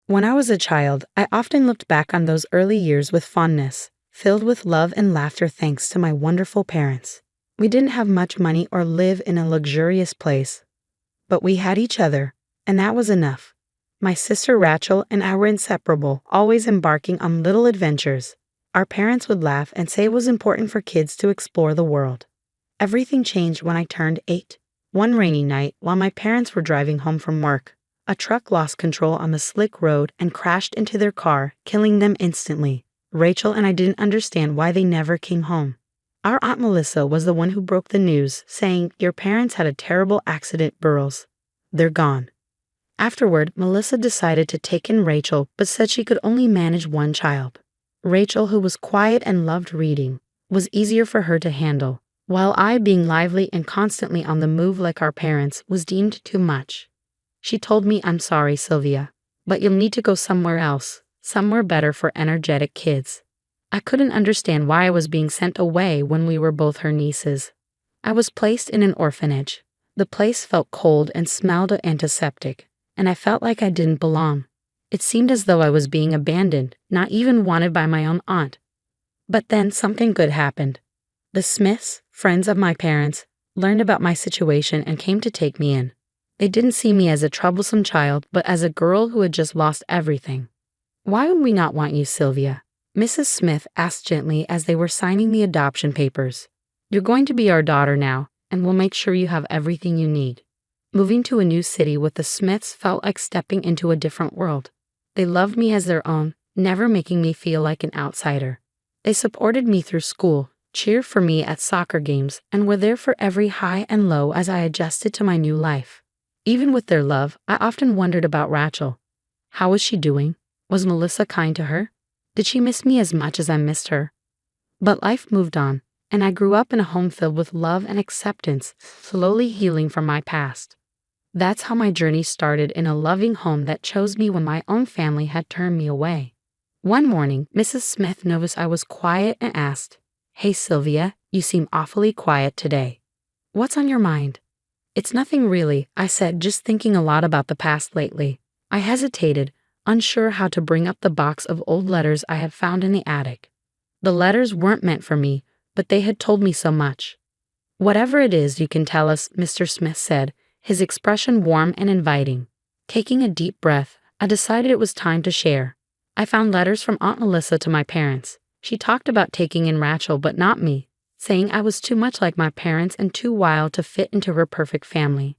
When I was a child, I often looked back on those early years with fondness, filled with love and laughter thanks to my wonderful parents. We didn't have much money or live in a luxurious place, but we had each other, and that was enough. My sister Rachel and I were inseparable, always embarking on little adventures. Our parents would laugh and say it was important for kids to explore the world. Everything changed when I turned 8. One rainy night, while my parents were driving home from work, a truck lost control on the slick road and crashed into their car, killing them instantly. Rachel and I didn't understand why they never came home. Our Aunt Melissa was the one who broke the news, saying, "Your parents had a terrible accident, Burrows. They're gone." Afterward, Melissa decided to take in Rachel, but said she could only manage one child. Rachel, who was quiet and loved reading, was easier for her to handle, while I, being lively and constantly on the move like our parents, was deemed too much. She told me, "I'm sorry, Sylvia, but you'll need to go somewhere else, somewhere better for energetic kids." I couldn't understand why I was being sent away when we were both her nieces. I was placed in an orphanage. The place felt cold and smelled of antiseptic, and I felt like I didn't belong. It seemed as though I was being abandoned, not even wanted by my own aunt. But then something good happened. The Smiths, friends of my parents, learned about my situation and came to take me in. They didn't see me as a troublesome child, but as a girl who had just lost everything. "Why would we not want you, Sylvia?" Mrs. Smith asked gently as they were signing the adoption papers. "You're going to be our daughter now, and we'll make sure you have everything you need." Moving to a new city with the Smiths felt like stepping into a different world. They loved me as their own, never making me feel like an outsider. They supported me through school, cheered for me at soccer games, and were there for every high and low as I adjusted to my new life. Even with their love, I often wondered about Rachel. How was she doing? Was Melissa kind to her? Did she miss me as much as I missed her? But life moved on, and I grew up in a home filled with love and acceptance, slowly healing from my past. That's how my journey started, in a loving home that chose me when my own family had turned me away. One morning, Mrs. Smith noticed I was quiet and asked, "Hey Sylvia, you seem awfully quiet today. What's on your mind?" "It's nothing really," I said, "just thinking a lot about the past lately." I hesitated, unsure how to bring up the box of old letters I had found in the attic. The letters weren't meant for me, but they had told me so much. "Whatever it is, you can tell us," Mr. Smith said, his expression warm and inviting. Taking a deep breath, I decided it was time to share. I found letters from Aunt Melissa to my parents. She talked about taking in Rachel, but not me, saying I was too much like my parents and too wild to fit into her perfect family.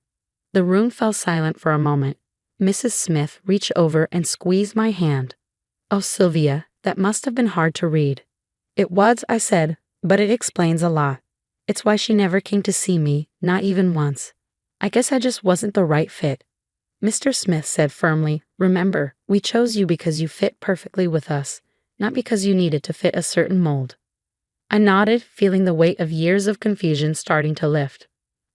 The room fell silent for a moment. Mrs. Smith reached over and squeezed my hand. "Oh, Sylvia, that must have been hard to read." "It was," I said, "but it explains a lot. It's why she never came to see me, not even once. I guess I just wasn't the right fit." Mr. Smith said firmly, "Remember, we chose you because you fit perfectly with us, not because you needed to fit a certain mold." I nodded, feeling the weight of years of confusion starting to lift.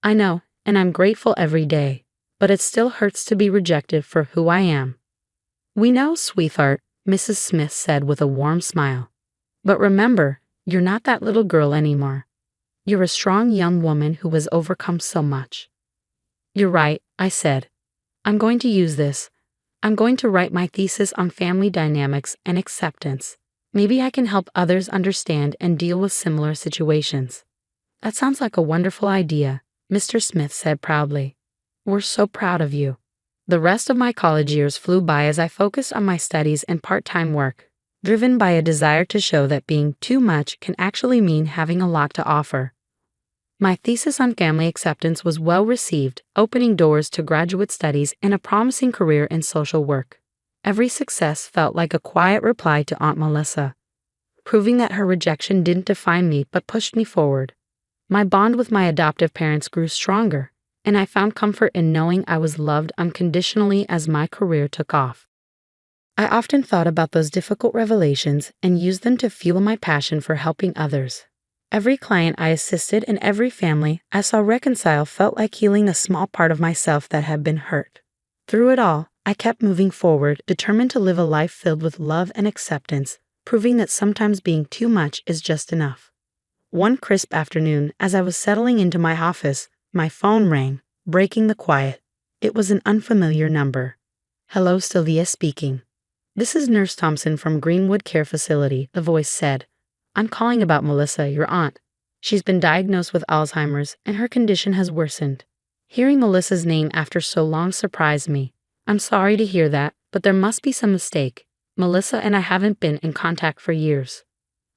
"I know, and I'm grateful every day, but it still hurts to be rejected for who I am." "We know, sweetheart," Mrs. Smith said with a warm smile. "But remember, you're not that little girl anymore. You're a strong young woman who has overcome so much." "You're right," I said. "I'm going to use this. I'm going to write my thesis on family dynamics and acceptance. Maybe I can help others understand and deal with similar situations." "That sounds like a wonderful idea," Mr. Smith said proudly. "We're so proud of you." The rest of my college years flew by as I focused on my studies and part-time work, driven by a desire to show that being too much can actually mean having a lot to offer. My thesis on family acceptance was well received, opening doors to graduate studies and a promising career in social work. Every success felt like a quiet reply to Aunt Melissa, proving that her rejection didn't define me but pushed me forward. My bond with my adoptive parents grew stronger, and I found comfort in knowing I was loved unconditionally as my career took off. I often thought about those difficult revelations and used them to fuel my passion for helping others. Every client I assisted and every family I saw reconcile felt like healing a small part of myself that had been hurt. Through it all, I kept moving forward, determined to live a life filled with love and acceptance, proving that sometimes being too much is just enough. One crisp afternoon, as I was settling into my office, my phone rang, breaking the quiet. It was an unfamiliar number. "Hello, Sylvia speaking." "This is Nurse Thompson from Greenwood Care Facility," the voice said. "I'm calling about Melissa, your aunt. She's been diagnosed with Alzheimer's, and her condition has worsened." Hearing Melissa's name after so long surprised me. "I'm sorry to hear that, but there must be some mistake. Melissa and I haven't been in contact for years."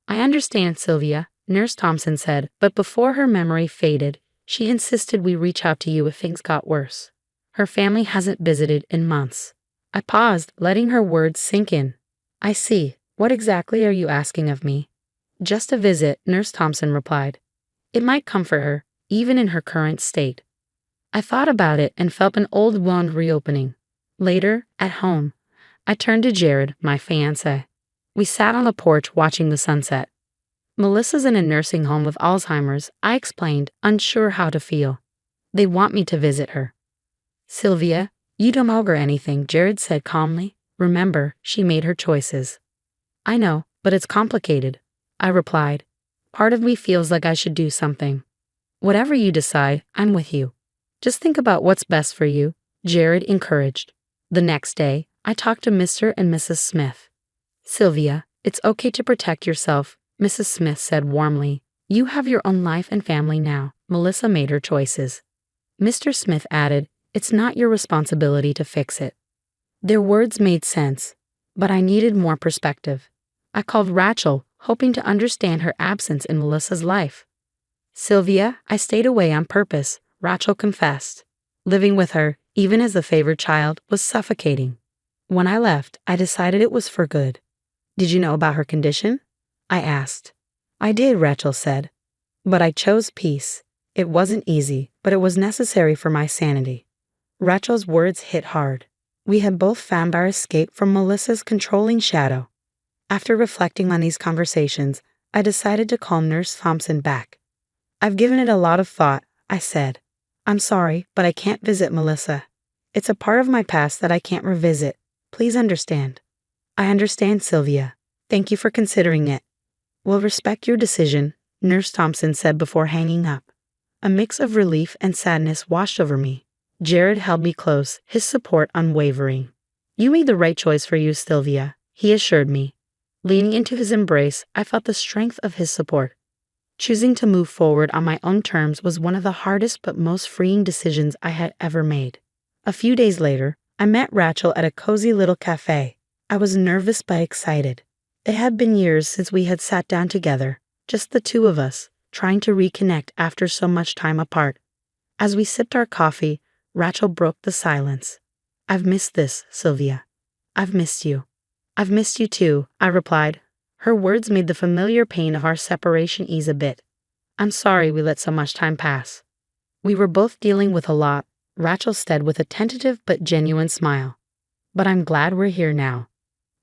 "I understand, Sylvia," Nurse Thompson said, but before her memory faded, she insisted we reach out to you if things got worse. Her family hasn't visited in months. I paused, letting her words sink in. "I see. What exactly are you asking of me?" "Just a visit," Nurse Thompson replied. "It might comfort her, even in her current state." I thought about it and felt an old wound reopening. Later, at home, I turned to Jared, my fiancé. We sat on the porch watching the sunset. "Melissa's in a nursing home with Alzheimer's," I explained, unsure how to feel. "They want me to visit her." "Sylvia, you don't owe her anything," Jared said calmly. "Remember, she made her choices." "I know, but it's complicated," I replied. "Part of me feels like I should do something." "Whatever you decide, I'm with you. Just think about what's best for you," Jared encouraged. The next day, I talked to Mr. and Mrs. Smith. "Sylvia, it's okay to protect yourself," Mrs. Smith said warmly. "You have your own life and family now. Melissa made her choices." Mr. Smith added, "It's not your responsibility to fix it." Their words made sense, but I needed more perspective. I called Rachel, hoping to understand her absence in Melissa's life. "Sylvia, I stayed away on purpose," Rachel confessed. "Living with her, even as the favored child, was suffocating. When I left, I decided it was for good." "Did you know about her condition?" I asked. "I did," Rachel said. "But I chose peace. It wasn't easy, but it was necessary for my sanity." Rachel's words hit hard. We had both found our escape from Melissa's controlling shadow. After reflecting on these conversations, I decided to call Nurse Thompson back. "I've given it a lot of thought," I said. "I'm sorry, but I can't visit Melissa. It's a part of my past that I can't revisit. Please understand." "I understand, Sylvia. Thank you for considering it." "We'll respect your decision," Nurse Thompson said before hanging up. A mix of relief and sadness washed over me. Jared held me close, his support unwavering. "You made the right choice for you, Sylvia," he assured me. Leaning into his embrace, I felt the strength of his support. Choosing to move forward on my own terms was one of the hardest but most freeing decisions I had ever made. A few days later, I met Rachel at a cozy little cafe. I was nervous but excited. It had been years since we had sat down together, just the two of us, trying to reconnect after so much time apart. As we sipped our coffee, Rachel broke the silence. "I've missed this, Sylvia. I've missed you." "I've missed you too," I replied. Her words made the familiar pain of our separation ease a bit. "I'm sorry we let so much time pass." "We were both dealing with a lot," Rachel said with a tentative but genuine smile. "But I'm glad we're here now."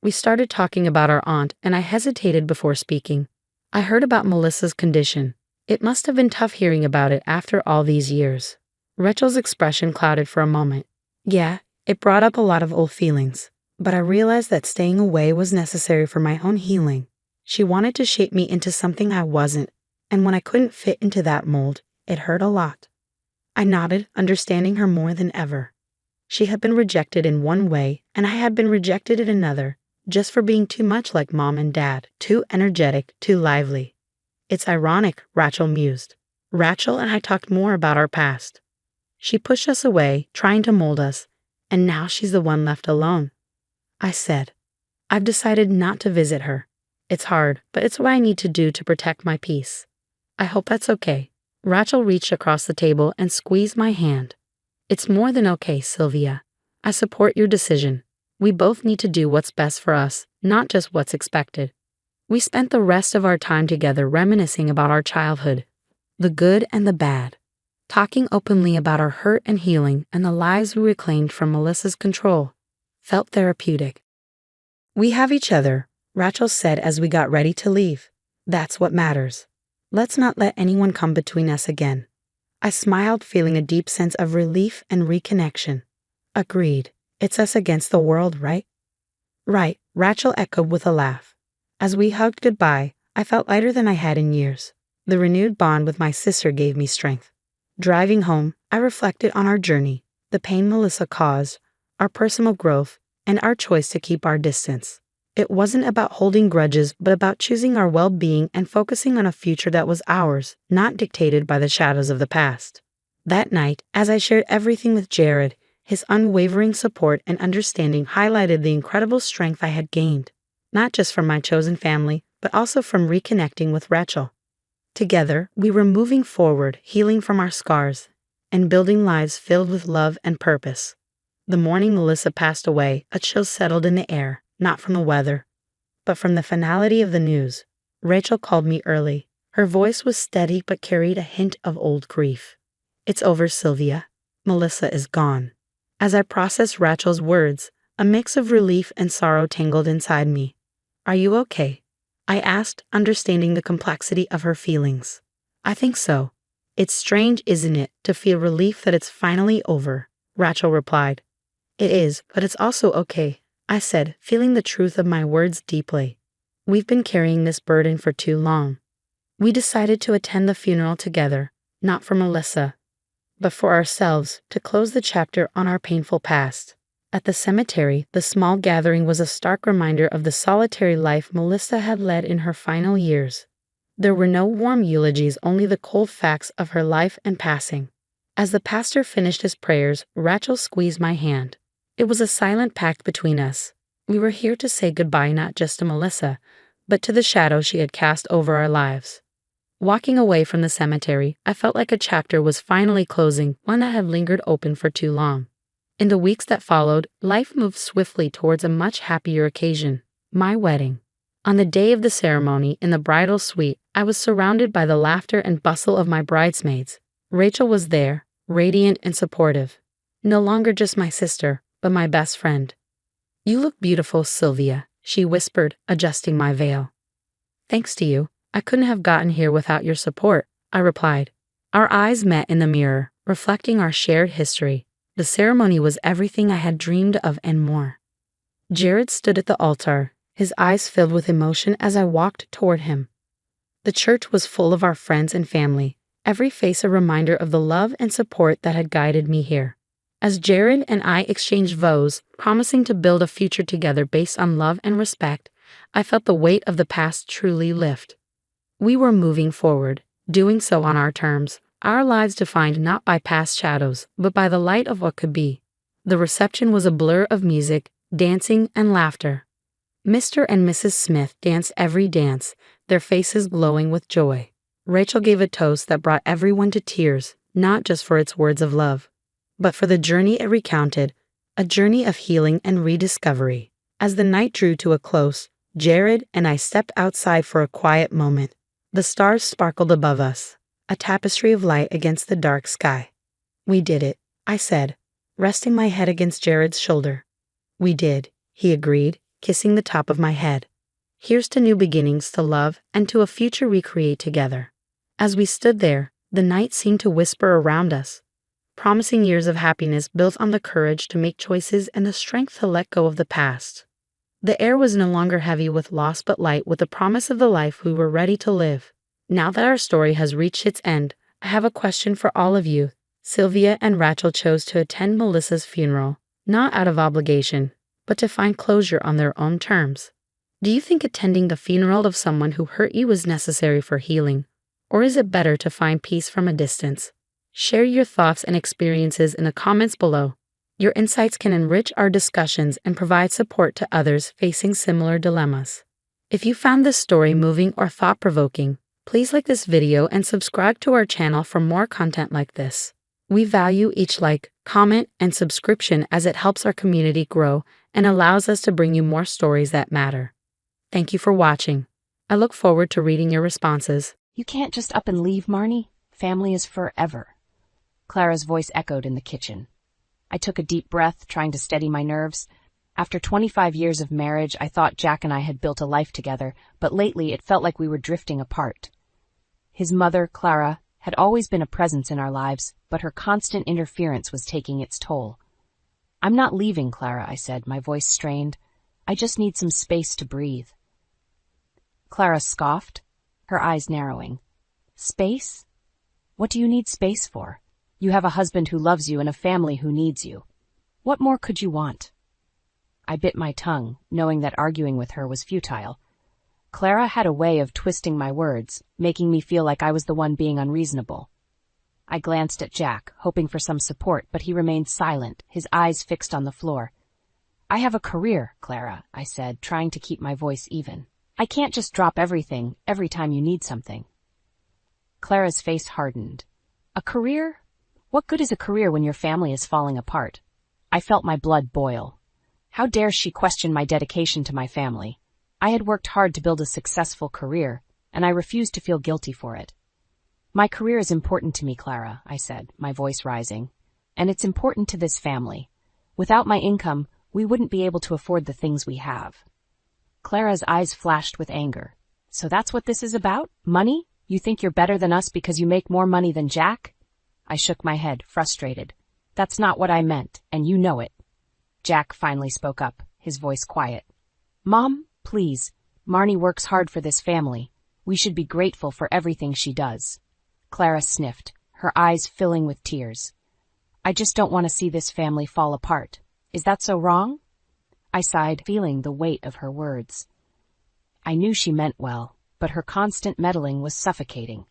We started talking about our aunt, and I hesitated before speaking. I heard about Melissa's condition. It must have been tough hearing about it after all these years. Rachel's expression clouded for a moment. "Yeah, it brought up a lot of old feelings, but I realized that staying away was necessary for my own healing. She wanted to shape me into something I wasn't, and when I couldn't fit into that mold, it hurt a lot." I nodded, understanding her more than ever. She had been rejected in one way, and I had been rejected in another, just for being too much like Mom and Dad, too energetic, too lively. "It's ironic," Rachel mused. Rachel and I talked more about our past. She pushed us away, trying to mold us, and now she's the one left alone. I said, "I've decided not to visit her. It's hard, but it's what I need to do to protect my peace." "I hope that's okay." Rachel reached across the table and squeezed my hand. "It's more than okay, Sylvia. I support your decision. We both need to do what's best for us, not just what's expected." We spent the rest of our time together reminiscing about our childhood, the good and the bad, talking openly about our hurt and healing and the lives we reclaimed from Melissa's control. Felt therapeutic. "We have each other," Rachel said as we got ready to leave. "That's what matters. Let's not let anyone come between us again." I smiled, feeling a deep sense of relief and reconnection. "Agreed. It's us against the world, right?" "Right," Rachel echoed with a laugh. As we hugged goodbye, I felt lighter than I had in years. The renewed bond with my sister gave me strength. Driving home, I reflected on our journey, the pain Melissa caused, our personal growth, and our choice to keep our distance. It wasn't about holding grudges, but about choosing our well-being and focusing on a future that was ours, not dictated by the shadows of the past. That night, as I shared everything with Jared, his unwavering support and understanding highlighted the incredible strength I had gained, not just from my chosen family, but also from reconnecting with Rachel. Together, we were moving forward, healing from our scars, and building lives filled with love and purpose. The morning Melissa passed away, a chill settled in the air, not from the weather, but from the finality of the news. Rachel called me early. Her voice was steady but carried a hint of old grief. "It's over, Sylvia. Melissa is gone." As I processed Rachel's words, a mix of relief and sorrow tangled inside me. "Are you okay?" I asked, understanding the complexity of her feelings. "I think so. It's strange, isn't it, to feel relief that it's finally over," Rachel replied. "It is, but it's also okay," I said, feeling the truth of my words deeply. "We've been carrying this burden for too long." We decided to attend the funeral together, not for Melissa, but for ourselves, to close the chapter on our painful past. At the cemetery, the small gathering was a stark reminder of the solitary life Melissa had led in her final years. There were no warm eulogies, only the cold facts of her life and passing. As the pastor finished his prayers, Rachel squeezed my hand. It was a silent pact between us. We were here to say goodbye not just to Melissa, but to the shadow she had cast over our lives. Walking away from the cemetery, I felt like a chapter was finally closing, one that had lingered open for too long. In the weeks that followed, life moved swiftly towards a much happier occasion, my wedding. On the day of the ceremony, in the bridal suite, I was surrounded by the laughter and bustle of my bridesmaids. Rachel was there, radiant and supportive. No longer just my sister, but my best friend. "You look beautiful, Sylvia," she whispered, adjusting my veil. "Thanks to you. I couldn't have gotten here without your support," I replied. Our eyes met in the mirror, reflecting our shared history. The ceremony was everything I had dreamed of and more. Jared stood at the altar, his eyes filled with emotion as I walked toward him. The church was full of our friends and family, every face a reminder of the love and support that had guided me here. As Jared and I exchanged vows, promising to build a future together based on love and respect, I felt the weight of the past truly lift. We were moving forward, doing so on our terms, our lives defined not by past shadows, but by the light of what could be. The reception was a blur of music, dancing, and laughter. Mr. and Mrs. Smith danced every dance, their faces glowing with joy. Rachel gave a toast that brought everyone to tears, not just for its words of love, but for the journey it recounted, a journey of healing and rediscovery. As the night drew to a close, Jared and I stepped outside for a quiet moment. The stars sparkled above us, a tapestry of light against the dark sky. "We did it," I said, resting my head against Jared's shoulder. "We did," he agreed, kissing the top of my head. "Here's to new beginnings, to love, and to a future we create together." As we stood there, the night seemed to whisper around us, promising years of happiness built on the courage to make choices and the strength to let go of the past. The air was no longer heavy with loss but light with the promise of the life we were ready to live. Now that our story has reached its end, I have a question for all of you. Sylvia and Rachel chose to attend Melissa's funeral, not out of obligation, but to find closure on their own terms. Do you think attending the funeral of someone who hurt you is necessary for healing, or is it better to find peace from a distance? Share your thoughts and experiences in the comments below. Your insights can enrich our discussions and provide support to others facing similar dilemmas. If you found this story moving or thought-provoking, please like this video and subscribe to our channel for more content like this. We value each like, comment, and subscription as it helps our community grow and allows us to bring you more stories that matter. Thank you for watching. I look forward to reading your responses. "You can't just up and leave, Marnie. Family is forever." Clara's voice echoed in the kitchen. I took a deep breath, trying to steady my nerves. After 25 years of marriage, I thought Jack and I had built a life together, but lately it felt like we were drifting apart. His mother, Clara, had always been a presence in our lives, but her constant interference was taking its toll. "I'm not leaving, Clara," I said, my voice strained. "I just need some space to breathe." Clara scoffed, her eyes narrowing. "Space? What do you need space for? You have a husband who loves you and a family who needs you. What more could you want?" I bit my tongue, knowing that arguing with her was futile. Clara had a way of twisting my words, making me feel like I was the one being unreasonable. I glanced at Jack, hoping for some support, but he remained silent, his eyes fixed on the floor. I have a career, Clara, I said, trying to keep my voice even. I can't just drop everything every time you need something. Clara's face hardened. A career? What good is a career when your family is falling apart? I felt my blood boil. How dare she question my dedication to my family? I had worked hard to build a successful career, and I refused to feel guilty for it. My career is important to me, Clara, I said, my voice rising. And it's important to this family. Without my income, we wouldn't be able to afford the things we have. Clara's eyes flashed with anger. So that's what this is about? Money? You think you're better than us because you make more money than Jack? I shook my head, frustrated. That's not what I meant, and you know it. Jack finally spoke up, his voice quiet. Mom, please. Marnie works hard for this family. We should be grateful for everything she does. Clara sniffed, her eyes filling with tears. I just don't want to see this family fall apart. Is that so wrong? I sighed, feeling the weight of her words. I knew she meant well, but her constant meddling was suffocating.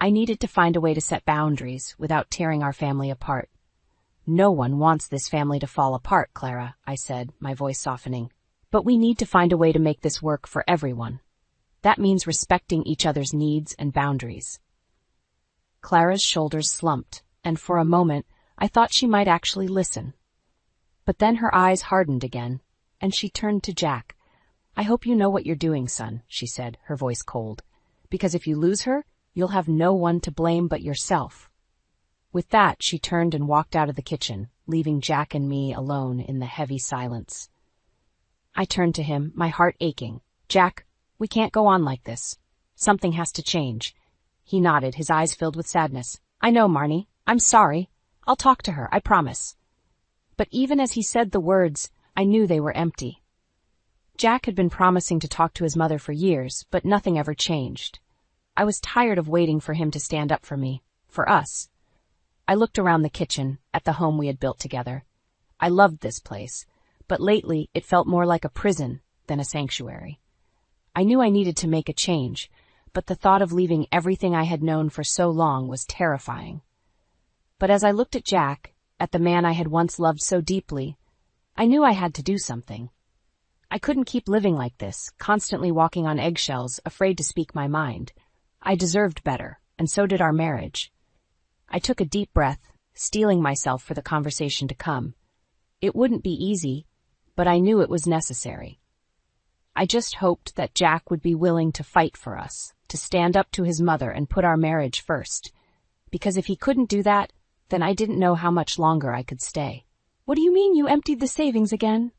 I needed to find a way to set boundaries without tearing our family apart. No one wants this family to fall apart, Clara, I said, my voice softening. But we need to find a way to make this work for everyone. That means respecting each other's needs and boundaries. Clara's shoulders slumped, and for a moment, I thought she might actually listen. But then her eyes hardened again, and she turned to Jack. I hope you know what you're doing, son, she said, her voice cold. Because if you lose her, you'll have no one to blame but yourself. With that, she turned and walked out of the kitchen, leaving Jack and me alone in the heavy silence. I turned to him, my heart aching. Jack, we can't go on like this. Something has to change. He nodded, his eyes filled with sadness. I know, Marnie. I'm sorry. I'll talk to her, I promise. But even as he said the words, I knew they were empty. Jack had been promising to talk to his mother for years, but nothing ever changed. I was tired of waiting for him to stand up for me, for us. I looked around the kitchen, at the home we had built together. I loved this place, but lately it felt more like a prison than a sanctuary. I knew I needed to make a change, but the thought of leaving everything I had known for so long was terrifying. But as I looked at Jack, at the man I had once loved so deeply, I knew I had to do something. I couldn't keep living like this, constantly walking on eggshells, afraid to speak my mind. I deserved better, and so did our marriage. I took a deep breath, steeling myself for the conversation to come. It wouldn't be easy, but I knew it was necessary. I just hoped that Jack would be willing to fight for us, to stand up to his mother and put our marriage first. Because if he couldn't do that, then I didn't know how much longer I could stay. What do you mean you emptied the savings again?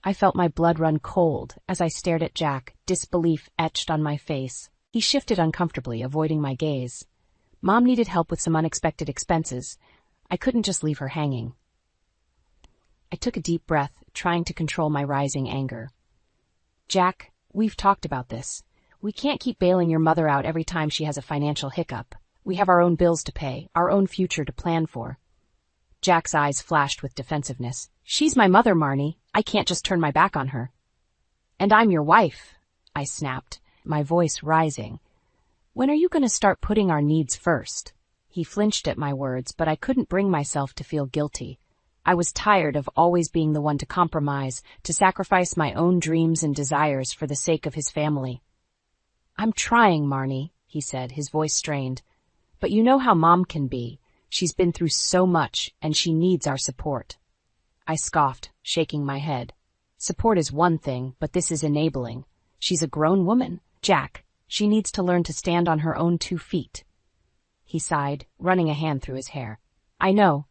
I felt my blood run cold as I stared at Jack, disbelief etched on my face. He shifted uncomfortably, avoiding my gaze. Mom needed help with some unexpected expenses. I couldn't just leave her hanging. I took a deep breath, trying to control my rising anger. Jack, we've talked about this. We can't keep bailing your mother out every time she has a financial hiccup. We have our own bills to pay, our own future to plan for. Jack's eyes flashed with defensiveness. She's my mother, Marnie. I can't just turn my back on her. And I'm your wife, I snapped, my voice rising. When are you going to start putting our needs first? He flinched at my words, but I couldn't bring myself to feel guilty. I was tired of always being the one to compromise, to sacrifice my own dreams and desires for the sake of his family. I'm trying, Marnie, he said, his voice strained. But you know how Mom can be. She's been through so much, and she needs our support. I scoffed, shaking my head. Support is one thing, but this is enabling. She's a grown woman. Jack, she needs to learn to stand on her own 2 feet. He sighed, running a hand through his hair. I know,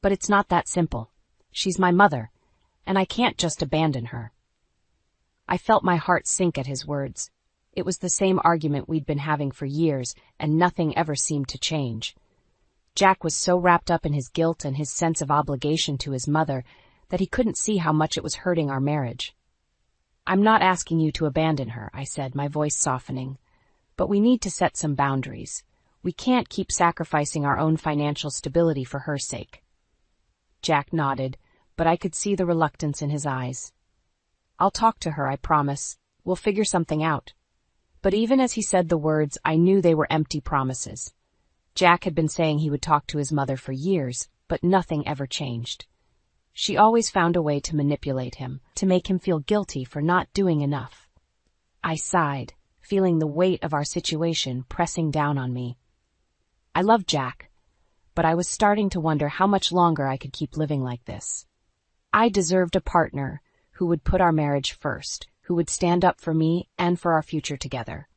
but it's not that simple. She's my mother, and I can't just abandon her. I felt my heart sink at his words. It was the same argument we'd been having for years, and nothing ever seemed to change. Jack was so wrapped up in his guilt and his sense of obligation to his mother that he couldn't see how much it was hurting our marriage. I'm not asking you to abandon her, I said, my voice softening. But we need to set some boundaries. We can't keep sacrificing our own financial stability for her sake. Jack nodded, but I could see the reluctance in his eyes. "I'll talk to her, I promise. We'll figure something out." But even as he said the words, I knew they were empty promises. Jack had been saying he would talk to his mother for years, but nothing ever changed. She always found a way to manipulate him, to make him feel guilty for not doing enough. I sighed, feeling the weight of our situation pressing down on me. I loved Jack, but I was starting to wonder how much longer I could keep living like this. I deserved a partner who would put our marriage first, who would stand up for me and for our future together.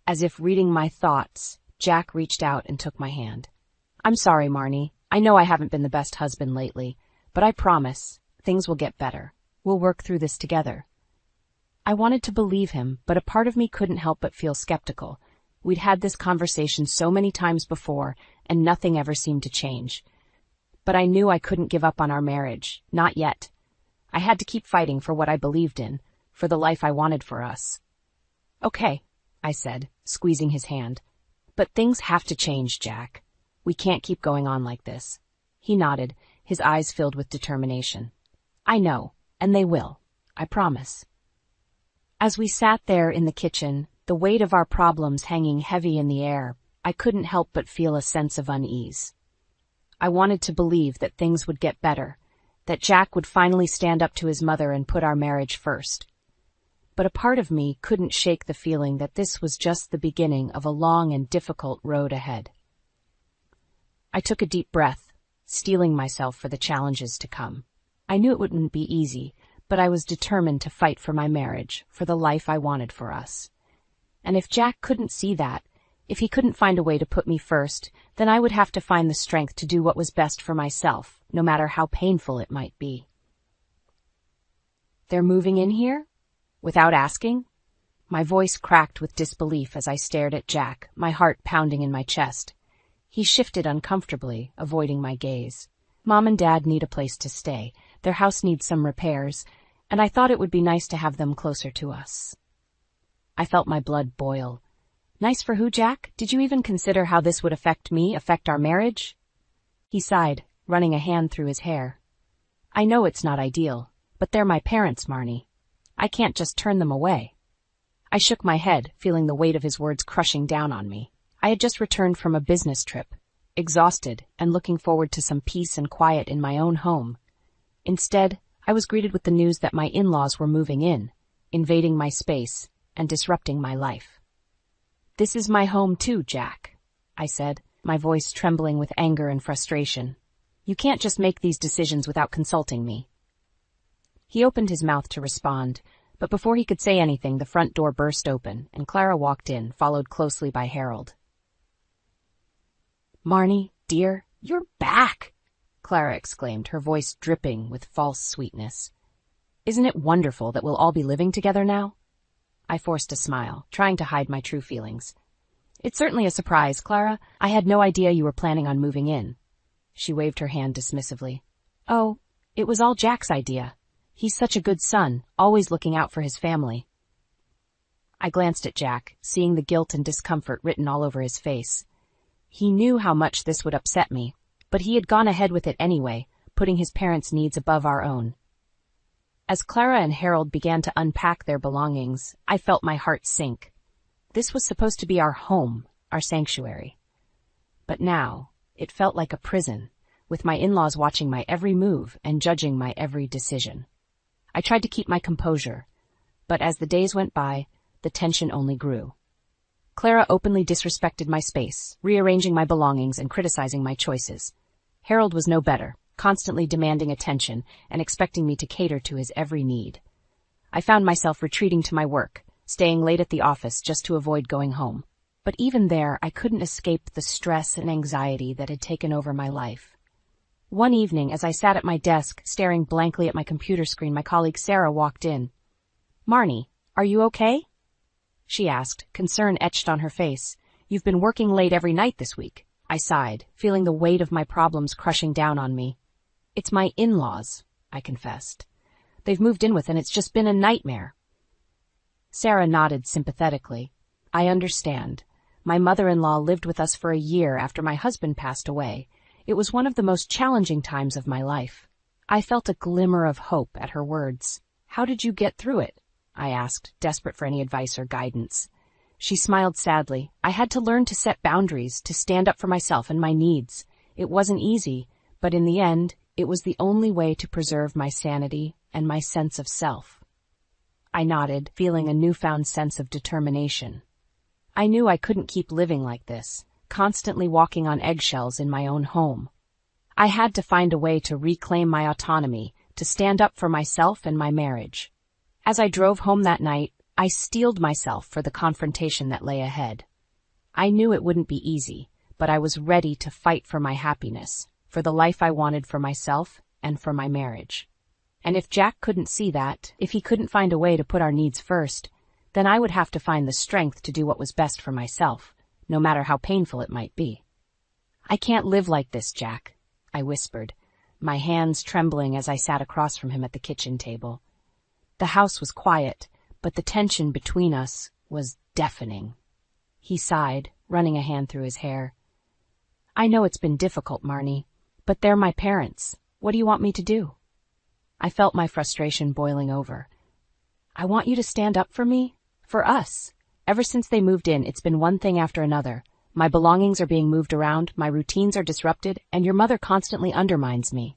As if reading my thoughts, Jack reached out and took my hand. "I'm sorry, Marnie. I know I haven't been the best husband lately, but I promise things will get better. We'll work through this together." I wanted to believe him, but a part of me couldn't help but feel skeptical. We'd had this conversation so many times before, and nothing ever seemed to change. But I knew I couldn't give up on our marriage, not yet. I had to keep fighting for what I believed in, for the life I wanted for us. "Okay," I said, squeezing his hand. "But things have to change, Jack. We can't keep going on like this." He nodded, his eyes filled with determination. "I know, and they will. I promise." As we sat there in the kitchen, the weight of our problems hanging heavy in the air, I couldn't help but feel a sense of unease. I wanted to believe that things would get better, that Jack would finally stand up to his mother and put our marriage first. But a part of me couldn't shake the feeling that this was just the beginning of a long and difficult road ahead. I took a deep breath, steeling myself for the challenges to come. I knew it wouldn't be easy, but I was determined to fight for my marriage, for the life I wanted for us. And if Jack couldn't see that, if he couldn't find a way to put me first, then I would have to find the strength to do what was best for myself, no matter how painful it might be. "They're moving in here? Without asking?" My voice cracked with disbelief as I stared at Jack, my heart pounding in my chest. He shifted uncomfortably, avoiding my gaze. "Mom and Dad need a place to stay. Their house needs some repairs, and I thought it would be nice to have them closer to us." I felt my blood boil. "Nice for who, Jack? Did you even consider how this would affect me, affect our marriage?" He sighed, running a hand through his hair. "I know it's not ideal, but they're my parents, Marnie. I can't just turn them away." I shook my head, feeling the weight of his words crushing down on me. I had just returned from a business trip, exhausted and looking forward to some peace and quiet in my own home. Instead, I was greeted with the news that my in-laws were moving in, invading my space, and disrupting my life. "This is my home too, Jack," I said, my voice trembling with anger and frustration. "You can't just make these decisions without consulting me." He opened his mouth to respond, but before he could say anything, the front door burst open, and Clara walked in, followed closely by Harold. "Marnie, dear, you're back!" Clara exclaimed, her voice dripping with false sweetness. "Isn't it wonderful that we'll all be living together now?" I forced a smile, trying to hide my true feelings. "It's certainly a surprise, Clara. I had no idea you were planning on moving in." She waved her hand dismissively. "Oh, it was all Jack's idea. He's such a good son, always looking out for his family." I glanced at Jack, seeing the guilt and discomfort written all over his face. He knew how much this would upset me, but he had gone ahead with it anyway, putting his parents' needs above our own. As Clara and Harold began to unpack their belongings, I felt my heart sink. This was supposed to be our home, our sanctuary. But now, it felt like a prison, with my in-laws watching my every move and judging my every decision. I tried to keep my composure, but as the days went by, the tension only grew. Clara openly disrespected my space, rearranging my belongings and criticizing my choices. Harold was no better, constantly demanding attention and expecting me to cater to his every need. I found myself retreating to my work, staying late at the office just to avoid going home. But even there, I couldn't escape the stress and anxiety that had taken over my life. One evening, as I sat at my desk, staring blankly at my computer screen, my colleague Sarah walked in. "Marnie, are you okay?" she asked, concern etched on her face. "You've been working late every night this week." I sighed, feeling the weight of my problems crushing down on me. "It's my in-laws," I confessed. "They've moved in with, and it's just been a nightmare." Sarah nodded sympathetically. "I understand. My mother-in-law lived with us for a year after my husband passed away. It was one of the most challenging times of my life." I felt a glimmer of hope at her words. "How did you get through it?" I asked, desperate for any advice or guidance. She smiled sadly. "I had to learn to set boundaries, to stand up for myself and my needs. It wasn't easy, but in the end, it was the only way to preserve my sanity and my sense of self." I nodded, feeling a newfound sense of determination. I knew I couldn't keep living like this, constantly walking on eggshells in my own home. I had to find a way to reclaim my autonomy, to stand up for myself and my marriage. As I drove home that night, I steeled myself for the confrontation that lay ahead. I knew it wouldn't be easy, but I was ready to fight for my happiness, for the life I wanted for myself and for my marriage. And if Jack couldn't see that, if he couldn't find a way to put our needs first, then I would have to find the strength to do what was best for myself, no matter how painful it might be. "I can't live like this, Jack," I whispered, my hands trembling as I sat across from him at the kitchen table. The house was quiet, but the tension between us was deafening. He sighed, running a hand through his hair. "I know it's been difficult, Marnie, but they're my parents. What do you want me to do?" I felt my frustration boiling over. "I want you to stand up for me, for us. Ever since they moved in, it's been one thing after another. My belongings are being moved around, my routines are disrupted, and your mother constantly undermines me."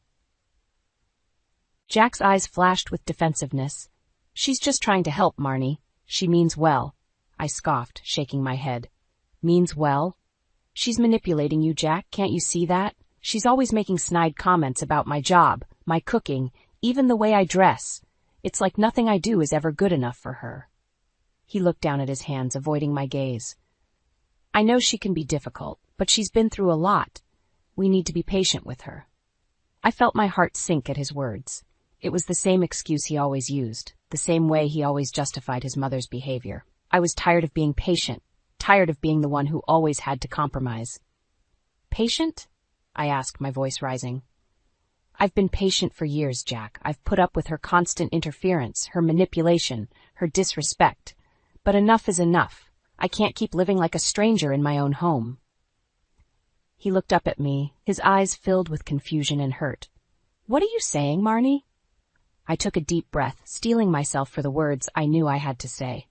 Jack's eyes flashed with defensiveness. "She's just trying to help, Marnie. She means well." I scoffed, shaking my head. "Means well? She's manipulating you, Jack. Can't you see that? She's always making snide comments about my job, my cooking, even the way I dress. It's like nothing I do is ever good enough for her." He looked down at his hands, avoiding my gaze. "I know she can be difficult, but she's been through a lot. We need to be patient with her." I felt my heart sink at his words. It was the same excuse he always used, the same way he always justified his mother's behavior. I was tired of being patient, tired of being the one who always had to compromise. "Patient?" I asked, my voice rising. "I've been patient for years, Jack. I've put up with her constant interference, her manipulation, her disrespect. But enough is enough. I can't keep living like a stranger in my own home." He looked up at me, his eyes filled with confusion and hurt. "What are you saying, Marnie?" I took a deep breath, steeling myself for the words I knew I had to say.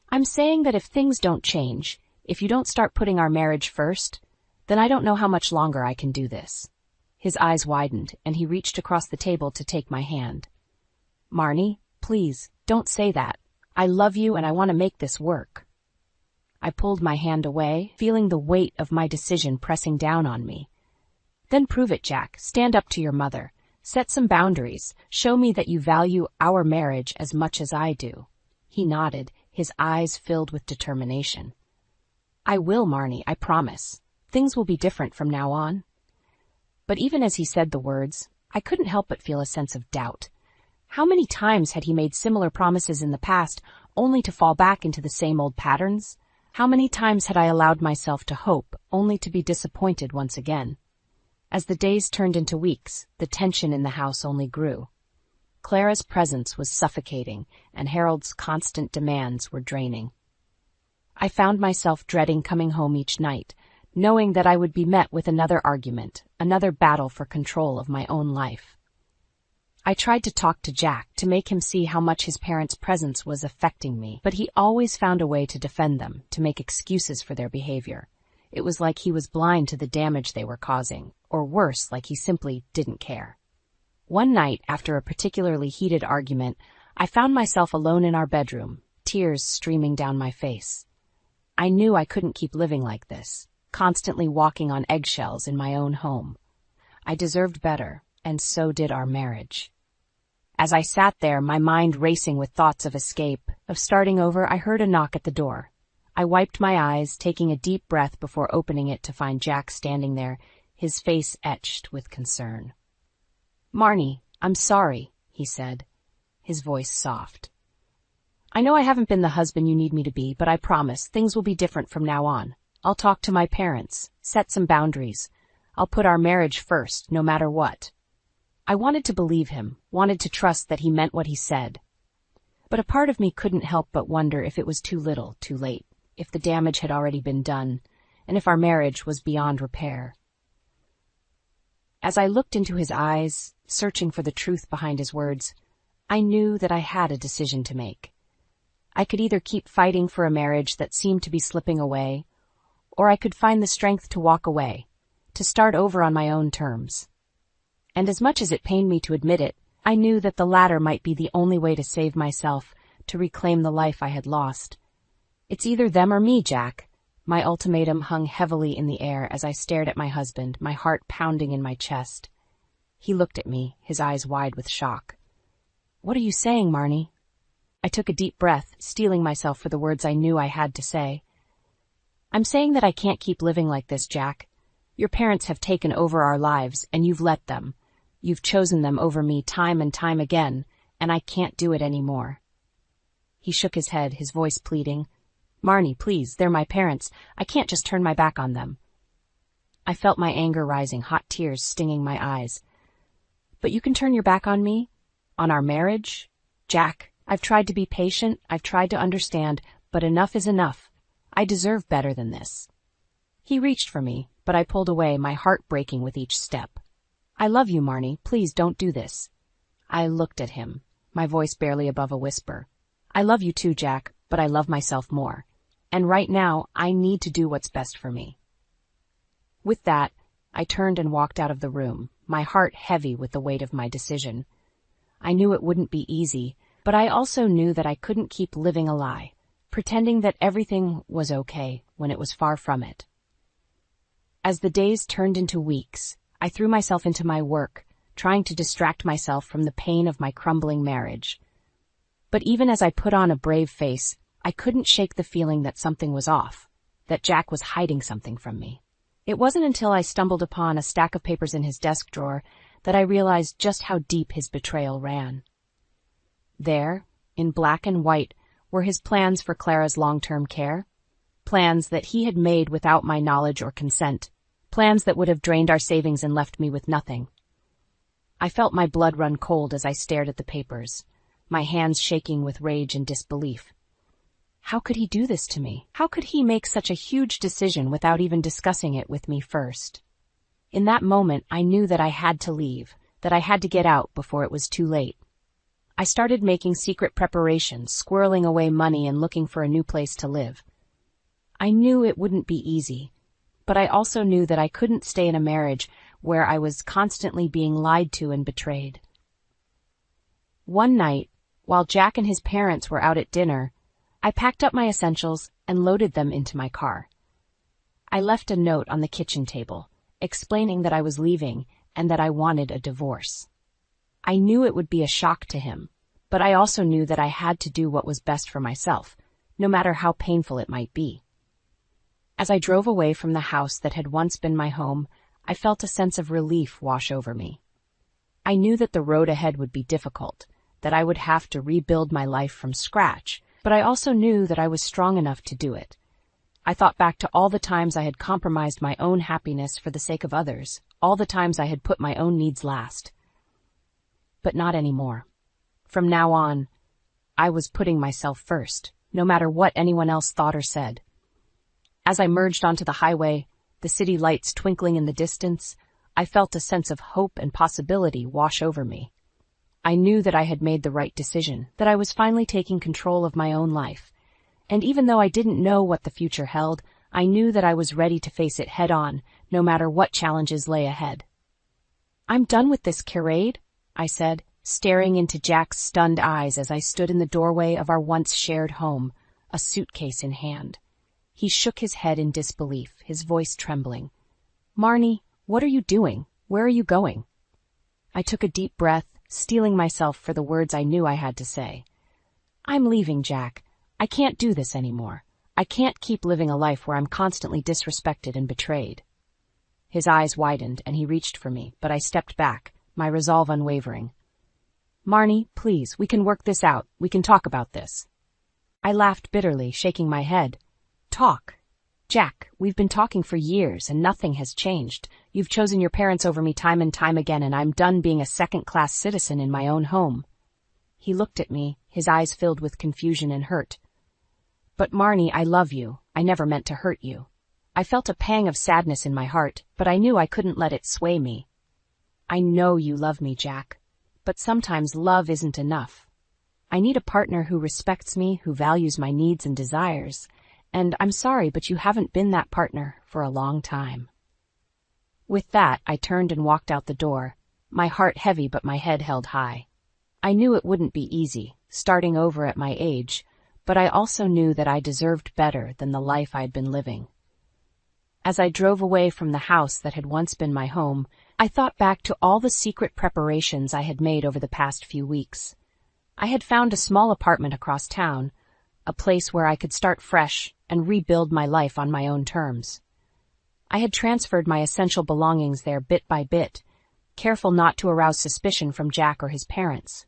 "I'm saying that if things don't change, if you don't start putting our marriage first, then I don't know how much longer I can do this." His eyes widened, and he reached across the table to take my hand. "Marnie, please, don't say that. I love you and I want to make this work." I pulled my hand away, feeling the weight of my decision pressing down on me. "Then prove it, Jack. Stand up to your mother. Set some boundaries. Show me that you value our marriage as much as I do." He nodded, his eyes filled with determination. "I will, Marnie, I promise. Things will be different from now on." But even as he said the words, I couldn't help but feel a sense of doubt. How many times had he made similar promises in the past, only to fall back into the same old patterns? How many times had I allowed myself to hope, only to be disappointed once again? As the days turned into weeks, the tension in the house only grew. Clara's presence was suffocating, and Harold's constant demands were draining. I found myself dreading coming home each night, knowing that I would be met with another argument, another battle for control of my own life. I tried to talk to Jack to make him see how much his parents' presence was affecting me, but he always found a way to defend them, to make excuses for their behavior. It was like he was blind to the damage they were causing, or worse, like he simply didn't care. One night, after a particularly heated argument, I found myself alone in our bedroom, tears streaming down my face. I knew I couldn't keep living like this, constantly walking on eggshells in my own home. I deserved better, and so did our marriage. As I sat there, my mind racing with thoughts of escape, of starting over, I heard a knock at the door. I wiped my eyes, taking a deep breath before opening it to find Jack standing there, his face etched with concern. "Marnie, I'm sorry," he said, his voice soft. "I know I haven't been the husband you need me to be, but I promise things will be different from now on. I'll talk to my parents, set some boundaries. I'll put our marriage first, no matter what." I wanted to believe him, wanted to trust that he meant what he said. But a part of me couldn't help but wonder if it was too little, too late, if the damage had already been done, and if our marriage was beyond repair. As I looked into his eyes, searching for the truth behind his words, I knew that I had a decision to make. I could either keep fighting for a marriage that seemed to be slipping away, or I could find the strength to walk away, to start over on my own terms. And as much as it pained me to admit it, I knew that the latter might be the only way to save myself, to reclaim the life I had lost. It's either them or me, Jack. My ultimatum hung heavily in the air as I stared at my husband, my heart pounding in my chest. He looked at me, his eyes wide with shock. "What are you saying, Marnie?" I took a deep breath, steeling myself for the words I knew I had to say. "I'm saying that I can't keep living like this, Jack. Your parents have taken over our lives, and you've let them. You've chosen them over me time and time again, and I can't do it anymore." He shook his head, his voice pleading. "Marnie, please, they're my parents. I can't just turn my back on them." I felt my anger rising, hot tears stinging my eyes. "But you can turn your back on me? On our marriage? Jack, I've tried to be patient, I've tried to understand, but enough is enough. I deserve better than this." He reached for me, but I pulled away, my heart breaking with each step. "I love you, Marnie. Please don't do this." I looked at him, my voice barely above a whisper. "I love you too, Jack, but I love myself more. And right now, I need to do what's best for me." With that, I turned and walked out of the room, my heart heavy with the weight of my decision. I knew it wouldn't be easy, but I also knew that I couldn't keep living a lie, pretending that everything was okay when it was far from it. As the days turned into weeks, I threw myself into my work, trying to distract myself from the pain of my crumbling marriage. But even as I put on a brave face, I couldn't shake the feeling that something was off, that Jack was hiding something from me. It wasn't until I stumbled upon a stack of papers in his desk drawer that I realized just how deep his betrayal ran. There, in black and white, were his plans for Clara's long-term care, plans that he had made without my knowledge or consent, plans that would have drained our savings and left me with nothing. I felt my blood run cold as I stared at the papers, my hands shaking with rage and disbelief. How could he do this to me? How could he make such a huge decision without even discussing it with me first? In that moment, I knew that I had to leave, that I had to get out before it was too late. I started making secret preparations, squirreling away money and looking for a new place to live. I knew it wouldn't be easy, but I also knew that I couldn't stay in a marriage where I was constantly being lied to and betrayed. One night, while Jack and his parents were out at dinner, I packed up my essentials and loaded them into my car. I left a note on the kitchen table, explaining that I was leaving and that I wanted a divorce. I knew it would be a shock to him, but I also knew that I had to do what was best for myself, no matter how painful it might be. As I drove away from the house that had once been my home, I felt a sense of relief wash over me. I knew that the road ahead would be difficult, that I would have to rebuild my life from scratch, but I also knew that I was strong enough to do it. I thought back to all the times I had compromised my own happiness for the sake of others, all the times I had put my own needs last. But not anymore. From now on, I was putting myself first, no matter what anyone else thought or said. As I merged onto the highway, the city lights twinkling in the distance, I felt a sense of hope and possibility wash over me. I knew that I had made the right decision, that I was finally taking control of my own life. And even though I didn't know what the future held, I knew that I was ready to face it head-on, no matter what challenges lay ahead. "I'm done with this charade," I said, staring into Jack's stunned eyes as I stood in the doorway of our once shared home, a suitcase in hand. He shook his head in disbelief, his voice trembling. "Marnie, what are you doing? Where are you going?" I took a deep breath, steeling myself for the words I knew I had to say. "I'm leaving, Jack. I can't do this anymore. I can't keep living a life where I'm constantly disrespected and betrayed." His eyes widened and he reached for me, but I stepped back, my resolve unwavering. "Marnie, please, we can work this out. We can talk about this." I laughed bitterly, shaking my head. "Talk? Jack, we've been talking for years and nothing has changed. You've chosen your parents over me time and time again, and I'm done being a second-class citizen in my own home." He looked at me, his eyes filled with confusion and hurt. "But Marnie, I love you. I never meant to hurt you." I felt a pang of sadness in my heart, but I knew I couldn't let it sway me. I know you love me, Jack, but sometimes love isn't enough. I need a partner who respects me, who values my needs and desires, and I'm sorry, but you haven't been that partner for a long time." With that, I turned and walked out the door, my heart heavy but my head held high. I knew it wouldn't be easy, starting over at my age, but I also knew that I deserved better than the life I'd been living. As I drove away from the house that had once been my home, I thought back to all the secret preparations I had made over the past few weeks. I had found a small apartment across town, a place where I could start fresh and rebuild my life on my own terms. I had transferred my essential belongings there bit by bit, careful not to arouse suspicion from Jack or his parents.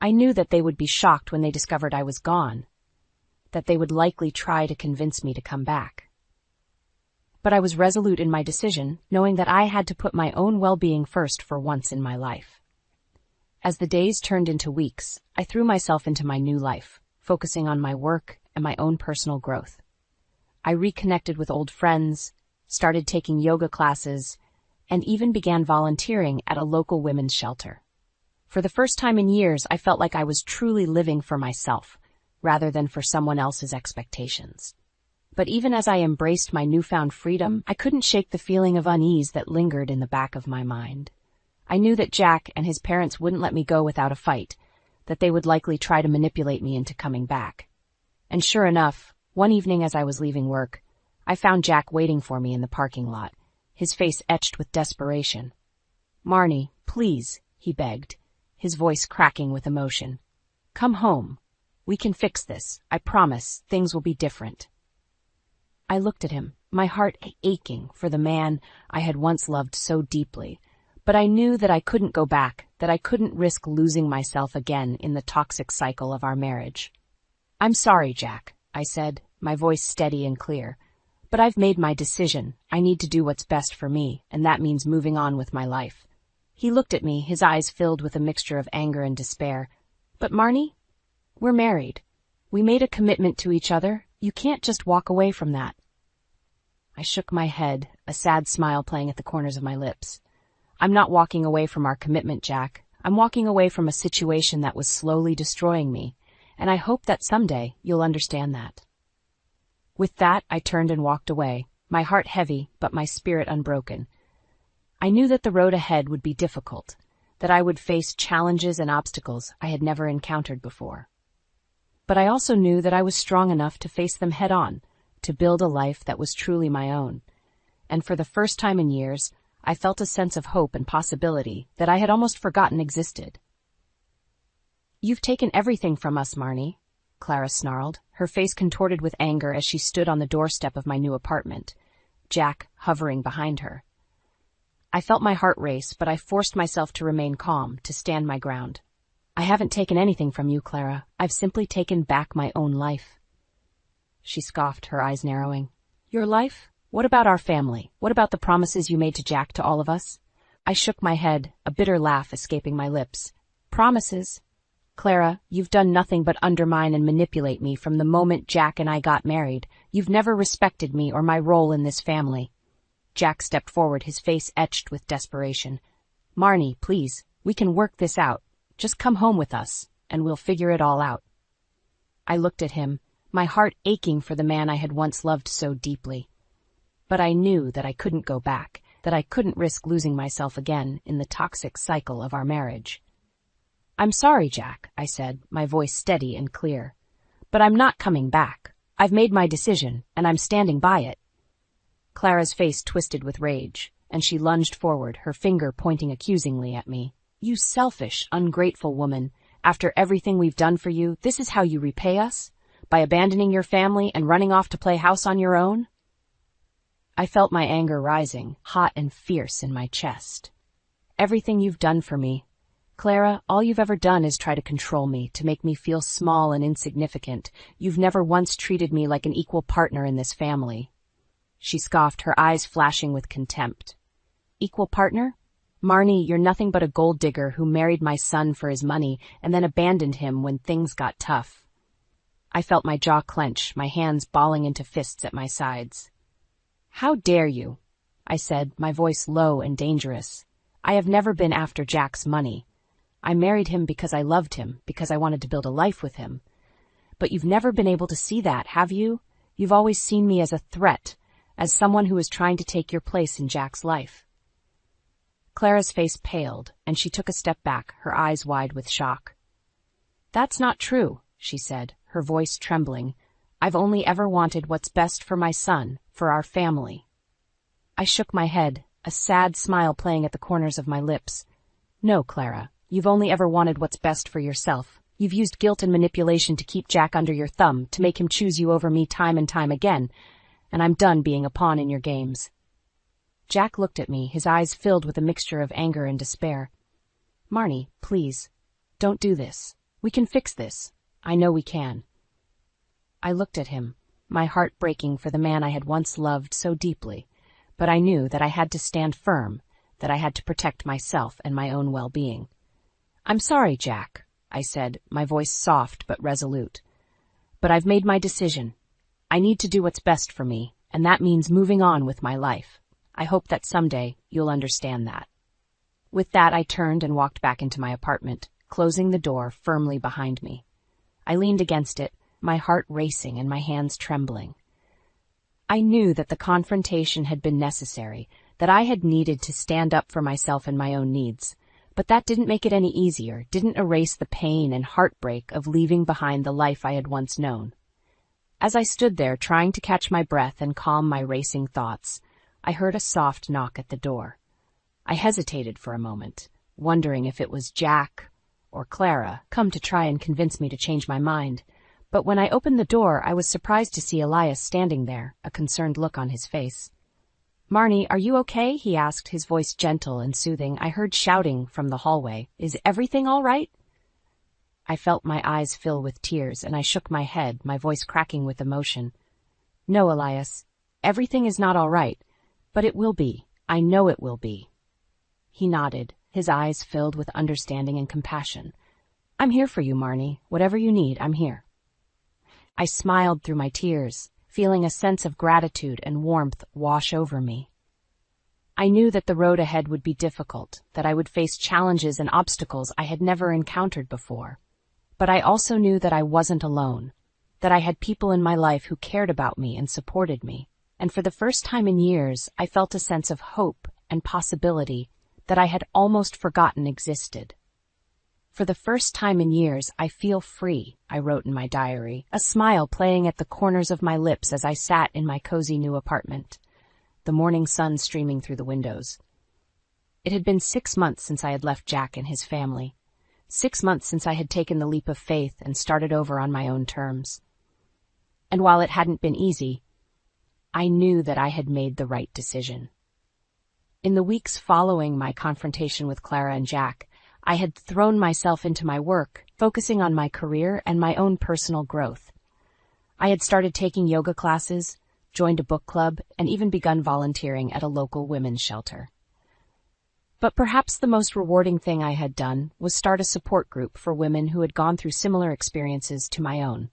I knew that they would be shocked when they discovered I was gone, that they would likely try to convince me to come back. But I was resolute in my decision, knowing that I had to put my own well-being first for once in my life. As the days turned into weeks, I threw myself into my new life, focusing on my work and my own personal growth. I reconnected with old friends, started taking yoga classes, and even began volunteering at a local women's shelter. For the first time in years, I felt like I was truly living for myself, rather than for someone else's expectations. But even as I embraced my newfound freedom, I couldn't shake the feeling of unease that lingered in the back of my mind. I knew that Jack and his parents wouldn't let me go without a fight, that they would likely try to manipulate me into coming back. And sure enough, one evening as I was leaving work, I found Jack waiting for me in the parking lot, his face etched with desperation. "Marnie, please," he begged, his voice cracking with emotion. "Come home. We can fix this. I promise things will be different." I looked at him, my heart aching for the man I had once loved so deeply, but I knew that I couldn't go back, that I couldn't risk losing myself again in the toxic cycle of our marriage. "I'm sorry, Jack," I said, my voice steady and clear. "But I've made my decision. I need to do what's best for me, and that means moving on with my life." He looked at me, his eyes filled with a mixture of anger and despair. "But Marnie, we're married. We made a commitment to each other. You can't just walk away from that." I shook my head, a sad smile playing at the corners of my lips. "I'm not walking away from our commitment, Jack. I'm walking away from a situation that was slowly destroying me, and I hope that someday you'll understand that." With that, I turned and walked away, my heart heavy, but my spirit unbroken. I knew that the road ahead would be difficult, that I would face challenges and obstacles I had never encountered before. But I also knew that I was strong enough to face them head on, to build a life that was truly my own. And for the first time in years, I felt a sense of hope and possibility that I had almost forgotten existed. "You've taken everything from us, Marnie," Clara snarled, her face contorted with anger as she stood on the doorstep of my new apartment, Jack hovering behind her. I felt my heart race, but I forced myself to remain calm, to stand my ground. "I haven't taken anything from you, Clara. I've simply taken back my own life." She scoffed, her eyes narrowing. "Your life? What about our family? What about the promises you made to Jack, to all of us?" I shook my head, a bitter laugh escaping my lips. "Promises? Clara, you've done nothing but undermine and manipulate me from the moment Jack and I got married. You've never respected me or my role in this family." Jack stepped forward, his face etched with desperation. "Marnie, please, we can work this out. Just come home with us, and we'll figure it all out." I looked at him, my heart aching for the man I had once loved so deeply. But I knew that I couldn't go back, that I couldn't risk losing myself again in the toxic cycle of our marriage. "I'm sorry, Jack," I said, my voice steady and clear. "But I'm not coming back. I've made my decision, and I'm standing by it." Clara's face twisted with rage, and she lunged forward, her finger pointing accusingly at me. "You selfish, ungrateful woman. After everything we've done for you, this is how you repay us? By abandoning your family and running off to play house on your own?" I felt my anger rising, hot and fierce in my chest. "Everything you've done for me. Clara, all you've ever done is try to control me, to make me feel small and insignificant. You've never once treated me like an equal partner in this family." She scoffed, her eyes flashing with contempt. "Equal partner? Marnie, you're nothing but a gold digger who married my son for his money and then abandoned him when things got tough." I felt my jaw clench, my hands balling into fists at my sides. "How dare you?" I said, my voice low and dangerous. I have never been after Jack's money. I married him because I loved him, because I wanted to build a life with him. But you've never been able to see that, have you? You've always seen me as a threat, as someone who is trying to take your place in Jack's life." Clara's face paled, and she took a step back, her eyes wide with shock. "That's not true," she said, her voice trembling. "I've only ever wanted what's best for my son, for our family." I shook my head, a sad smile playing at the corners of my lips. "No, Clara, you've only ever wanted what's best for yourself. You've used guilt and manipulation to keep Jack under your thumb, to make him choose you over me time and time again, and I'm done being a pawn in your games." Jack looked at me, his eyes filled with a mixture of anger and despair. "Marnie, please, don't do this. We can fix this. I know we can." I looked at him, my heart breaking for the man I had once loved so deeply, but I knew that I had to stand firm, that I had to protect myself and my own well-being. "I'm sorry, Jack," I said, my voice soft but resolute. "But I've made my decision. I need to do what's best for me, and that means moving on with my life. I hope that someday you'll understand that." With that, I turned and walked back into my apartment, closing the door firmly behind me. I leaned against it, my heart racing and my hands trembling. I knew that the confrontation had been necessary, that I had needed to stand up for myself and my own needs, but that didn't make it any easier, didn't erase the pain and heartbreak of leaving behind the life I had once known. As I stood there trying to catch my breath and calm my racing thoughts, I heard a soft knock at the door. I hesitated for a moment, wondering if it was Jack or Clara come to try and convince me to change my mind. But when I opened the door, I was surprised to see Elias standing there, a concerned look on his face. "Marnie, are you okay?" he asked, his voice gentle and soothing. I heard shouting from the hallway. "Is everything all right?" I felt my eyes fill with tears, and I shook my head, my voice cracking with emotion. "No, Elias, everything is not all right. But it will be. I know it will be." He nodded, his eyes filled with understanding and compassion. "I'm here for you, Marnie. Whatever you need, I'm here." I smiled through my tears, feeling a sense of gratitude and warmth wash over me. I knew that the road ahead would be difficult, that I would face challenges and obstacles I had never encountered before. But I also knew that I wasn't alone, that I had people in my life who cared about me and supported me. And for the first time in years, I felt a sense of hope and possibility that I had almost forgotten existed. "For the first time in years, I feel free," I wrote in my diary, a smile playing at the corners of my lips as I sat in my cozy new apartment, the morning sun streaming through the windows. It had been 6 months since I had left Jack and his family, 6 months since I had taken the leap of faith and started over on my own terms. And while it hadn't been easy, I knew that I had made the right decision. In the weeks following my confrontation with Clara and Jack, I had thrown myself into my work, focusing on my career and my own personal growth. I had started taking yoga classes, joined a book club, and even begun volunteering at a local women's shelter. But perhaps the most rewarding thing I had done was start a support group for women who had gone through similar experiences to my own.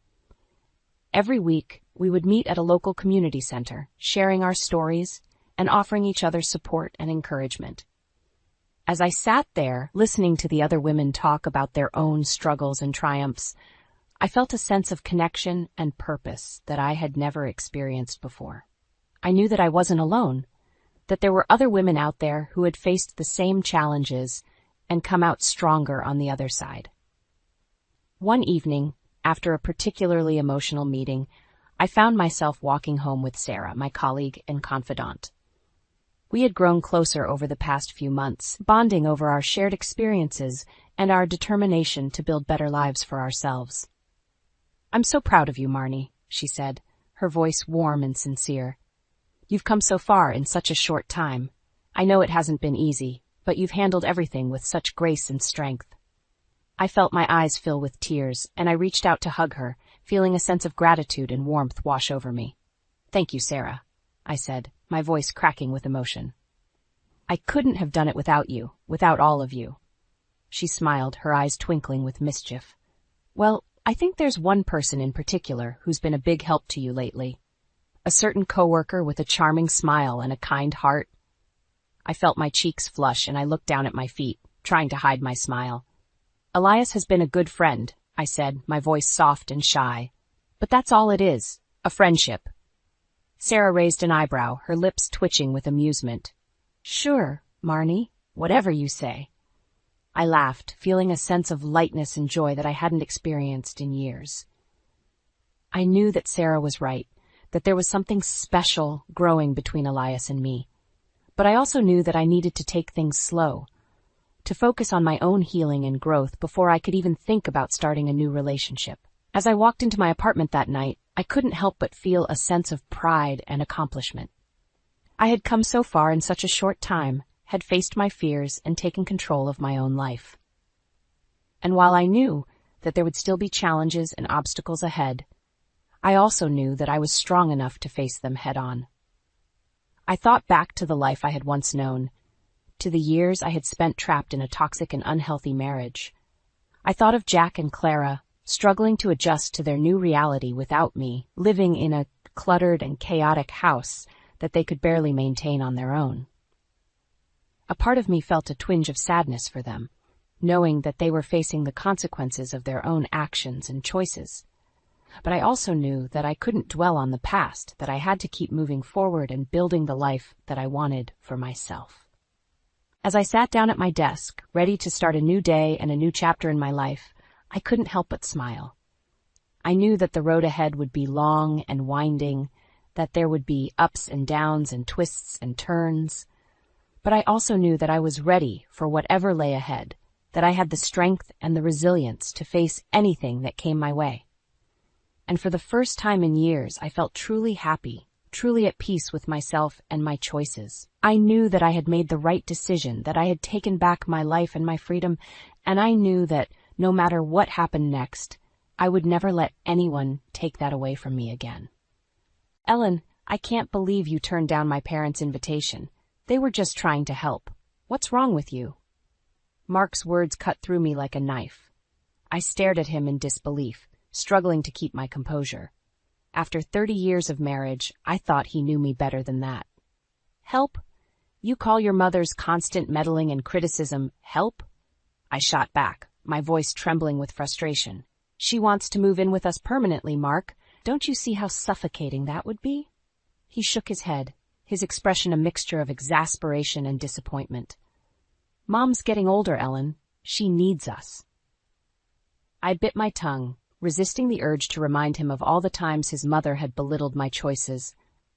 Every week, we would meet at a local community center, sharing our stories and offering each other support and encouragement. As I sat there, listening to the other women talk about their own struggles and triumphs, I felt a sense of connection and purpose that I had never experienced before. I knew that I wasn't alone, that there were other women out there who had faced the same challenges and come out stronger on the other side. One evening, after a particularly emotional meeting, I found myself walking home with Sarah, my colleague and confidant. We had grown closer over the past few months, bonding over our shared experiences and our determination to build better lives for ourselves. "I'm so proud of you, Marnie," she said, her voice warm and sincere. "You've come so far in such a short time. I know it hasn't been easy, but you've handled everything with such grace and strength." I felt my eyes fill with tears, and I reached out to hug her, feeling a sense of gratitude and warmth wash over me. "Thank you, Sarah," I said, my voice cracking with emotion. "I couldn't have done it without you, without all of you." She smiled, her eyes twinkling with mischief. "Well, I think there's one person in particular who's been a big help to you lately. A certain coworker with a charming smile and a kind heart." I felt my cheeks flush and I looked down at my feet, trying to hide my smile. Elias has been a good friend, I said, my voice soft and shy. But that's all it is, a friendship. Sarah raised an eyebrow, her lips twitching with amusement. Sure, Marnie, whatever you say. I laughed, feeling a sense of lightness and joy that I hadn't experienced in years. I knew that Sarah was right, that there was something special growing between Elias and me. But I also knew that I needed to take things slow, to focus on my own healing and growth before I could even think about starting a new relationship. As I walked into my apartment that night, I couldn't help but feel a sense of pride and accomplishment. I had come so far in such a short time, had faced my fears and taken control of my own life. And while I knew that there would still be challenges and obstacles ahead, I also knew that I was strong enough to face them head-on. I thought back to the life I had once known, to the years I had spent trapped in a toxic and unhealthy marriage. I thought of Jack and Clara, struggling to adjust to their new reality without me, living in a cluttered and chaotic house that they could barely maintain on their own. A part of me felt a twinge of sadness for them, knowing that they were facing the consequences of their own actions and choices. But I also knew that I couldn't dwell on the past, that I had to keep moving forward and building the life that I wanted for myself. As I sat down at my desk, ready to start a new day and a new chapter in my life, I couldn't help but smile. I knew that the road ahead would be long and winding, that there would be ups and downs and twists and turns. But I also knew that I was ready for whatever lay ahead, that I had the strength and the resilience to face anything that came my way. And for the first time in years, I felt truly happy, truly at peace with myself and my choices. I knew that I had made the right decision, that I had taken back my life and my freedom, and I knew that no matter what happened next, I would never let anyone take that away from me again. Ellen, I can't believe you turned down my parents' invitation. They were just trying to help. What's wrong with you? Mark's words cut through me like a knife. I stared at him in disbelief, struggling to keep my composure. After 30 years of marriage, I thought he knew me better than that. Help? You call your mother's constant meddling and criticism help? I shot back, my voice trembling with frustration. She wants to move in with us permanently, Mark. Don't you see how suffocating that would be? He shook his head, his expression a mixture of exasperation and disappointment. Mom's getting older, Ellen. She needs us. I bit my tongue, resisting the urge to remind him of all the times his mother had belittled my choices,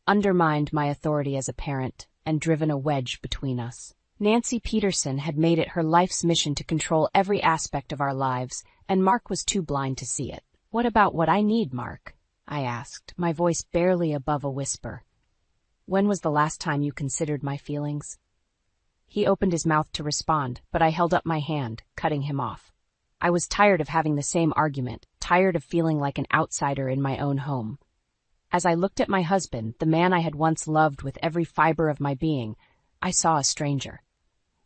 undermined my authority as a parent, and driven a wedge between us. Nancy Peterson had made it her life's mission to control every aspect of our lives, and Mark was too blind to see it. What about what I need, Mark? I asked, my voice barely above a whisper. When was the last time you considered my feelings? He opened his mouth to respond, but I held up my hand, cutting him off. I was tired of having the same argument, tired of feeling like an outsider in my own home. As I looked at my husband, the man I had once loved with every fiber of my being, I saw a stranger.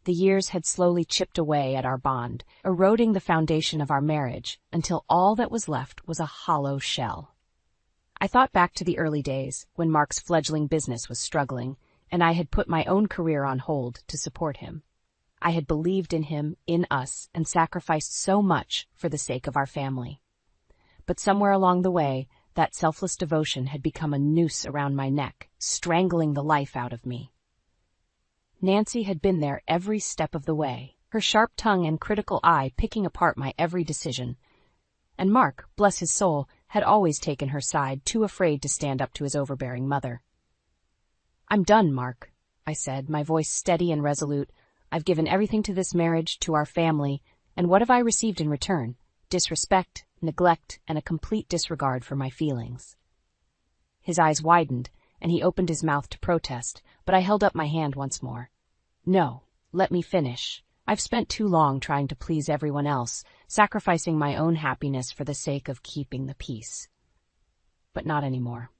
The years had slowly chipped away at our bond, eroding the foundation of our marriage, until all that was left was a hollow shell. I thought back to the early days, when Mark's fledgling business was struggling, and I had put my own career on hold to support him. I had believed in him, in us, and sacrificed so much for the sake of our family. But somewhere along the way, that selfless devotion had become a noose around my neck, strangling the life out of me. Nancy had been there every step of the way, her sharp tongue and critical eye picking apart my every decision. And Mark, bless his soul, had always taken her side, too afraid to stand up to his overbearing mother. I'm done, Mark, I said, my voice steady and resolute. I've given everything to this marriage, to our family, and what have I received in return? Disrespect, neglect, and a complete disregard for my feelings. His eyes widened, and he opened his mouth to protest, but I held up my hand once more. No, let me finish. I've spent too long trying to please everyone else, sacrificing my own happiness for the sake of keeping the peace. But not anymore.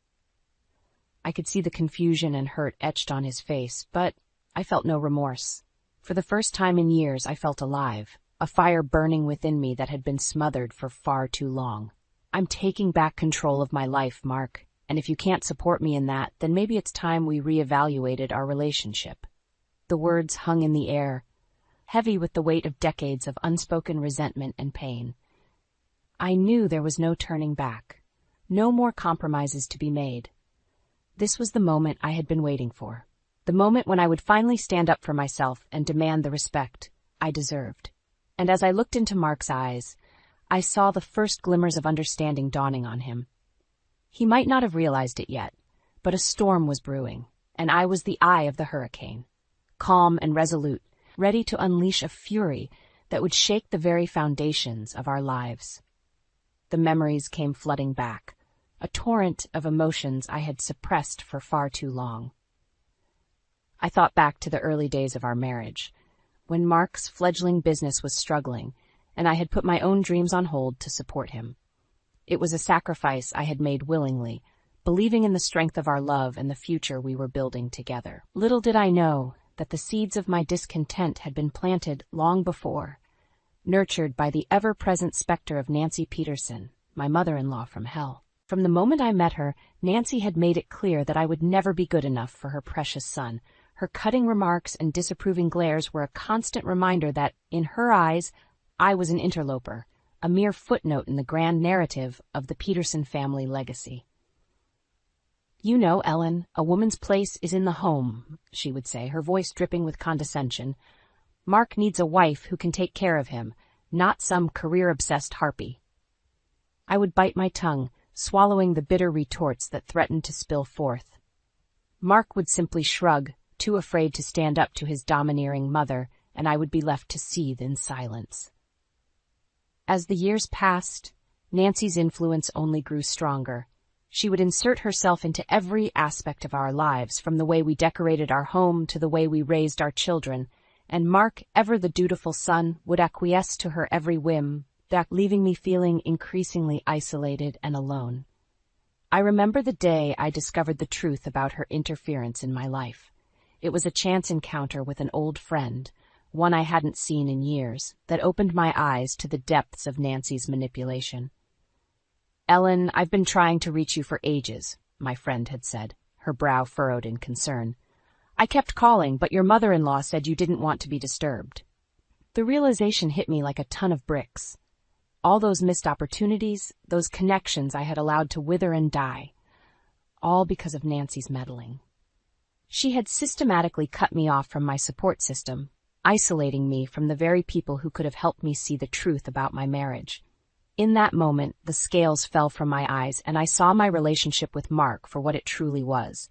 I could see the confusion and hurt etched on his face, but I felt no remorse. For the first time in years, I felt alive, a fire burning within me that had been smothered for far too long. I'm taking back control of my life, Mark, and if you can't support me in that, then maybe it's time we reevaluated our relationship. The words hung in the air, heavy with the weight of decades of unspoken resentment and pain. I knew there was no turning back, no more compromises to be made. This was the moment I had been waiting for, the moment when I would finally stand up for myself and demand the respect I deserved. And as I looked into Mark's eyes, I saw the first glimmers of understanding dawning on him. He might not have realized it yet, but a storm was brewing, and I was the eye of the hurricane, calm and resolute, ready to unleash a fury that would shake the very foundations of our lives. The memories came flooding back, a torrent of emotions I had suppressed for far too long. I thought back to the early days of our marriage, when Mark's fledgling business was struggling, and I had put my own dreams on hold to support him. It was a sacrifice I had made willingly, believing in the strength of our love and the future we were building together. Little did I know that the seeds of my discontent had been planted long before, nurtured by the ever-present specter of Nancy Peterson, my mother-in-law from hell. From the moment I met her, Nancy had made it clear that I would never be good enough for her precious son. Her cutting remarks and disapproving glares were a constant reminder that, in her eyes, I was an interloper, a mere footnote in the grand narrative of the Peterson family legacy. "You know, Ellen, a woman's place is in the home," she would say, her voice dripping with condescension. "Mark needs a wife who can take care of him, not some career-obsessed harpy." I would bite my tongue, swallowing the bitter retorts that threatened to spill forth. Mark would simply shrug, too afraid to stand up to his domineering mother, and I would be left to seethe in silence. As the years passed, Nancy's influence only grew stronger. She would insert herself into every aspect of our lives, from the way we decorated our home to the way we raised our children, and Mark, ever the dutiful son, would acquiesce to her every whim, leaving me feeling increasingly isolated and alone. I remember the day I discovered the truth about her interference in my life. It was a chance encounter with an old friend, one I hadn't seen in years, that opened my eyes to the depths of Nancy's manipulation. "Ellen, I've been trying to reach you for ages," my friend had said, her brow furrowed in concern. "I kept calling, but your mother-in-law said you didn't want to be disturbed." The realization hit me like a ton of bricks. All those missed opportunities, those connections I had allowed to wither and die, all because of Nancy's meddling. She had systematically cut me off from my support system, isolating me from the very people who could have helped me see the truth about my marriage. In that moment, the scales fell from my eyes, and I saw my relationship with Mark for what it truly was.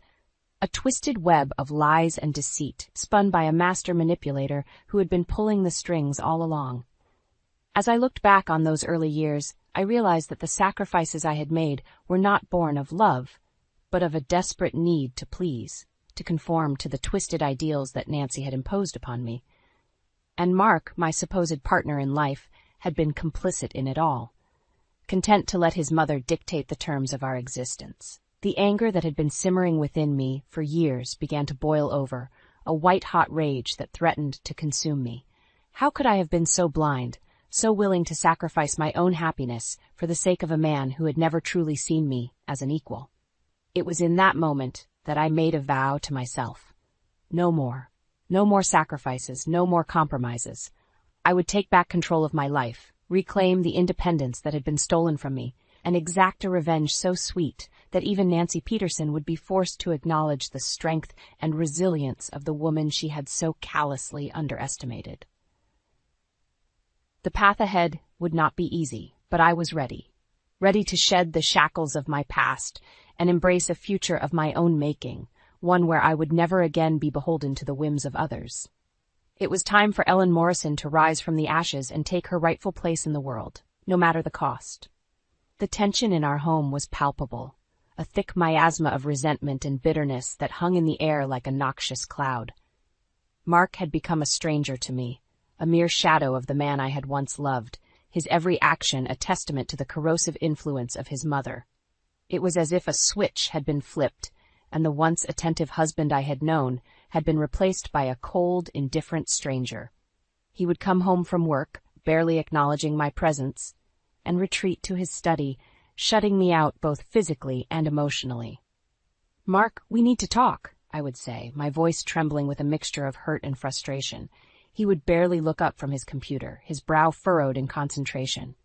A twisted web of lies and deceit, spun by a master manipulator who had been pulling the strings all along. As I looked back on those early years, I realized that the sacrifices I had made were not born of love, but of a desperate need to please, to conform to the twisted ideals that Nancy had imposed upon me. And Mark, my supposed partner in life, had been complicit in it all, content to let his mother dictate the terms of our existence. The anger that had been simmering within me for years began to boil over, a white-hot rage that threatened to consume me. How could I have been so blind, so willing to sacrifice my own happiness for the sake of a man who had never truly seen me as an equal? It was in that moment that I made a vow to myself. No more. No more sacrifices, no more compromises. I would take back control of my life, reclaim the independence that had been stolen from me, and exact a revenge so sweet that even Nancy Peterson would be forced to acknowledge the strength and resilience of the woman she had so callously underestimated. The path ahead would not be easy, but I was ready to shed the shackles of my past and embrace a future of my own making, one where I would never again be beholden to the whims of others. It was time for Ellen Morrison to rise from the ashes and take her rightful place in the world, no matter the cost. The tension in our home was palpable, a thick miasma of resentment and bitterness that hung in the air like a noxious cloud. Mark had become a stranger to me, a mere shadow of the man I had once loved, his every action a testament to the corrosive influence of his mother. It was as if a switch had been flipped, and the once attentive husband I had known had been replaced by a cold, indifferent stranger. He would come home from work, barely acknowledging my presence, and retreat to his study, shutting me out both physically and emotionally. "Mark, we need to talk," I would say, my voice trembling with a mixture of hurt and frustration. He would barely look up from his computer, his brow furrowed in concentration.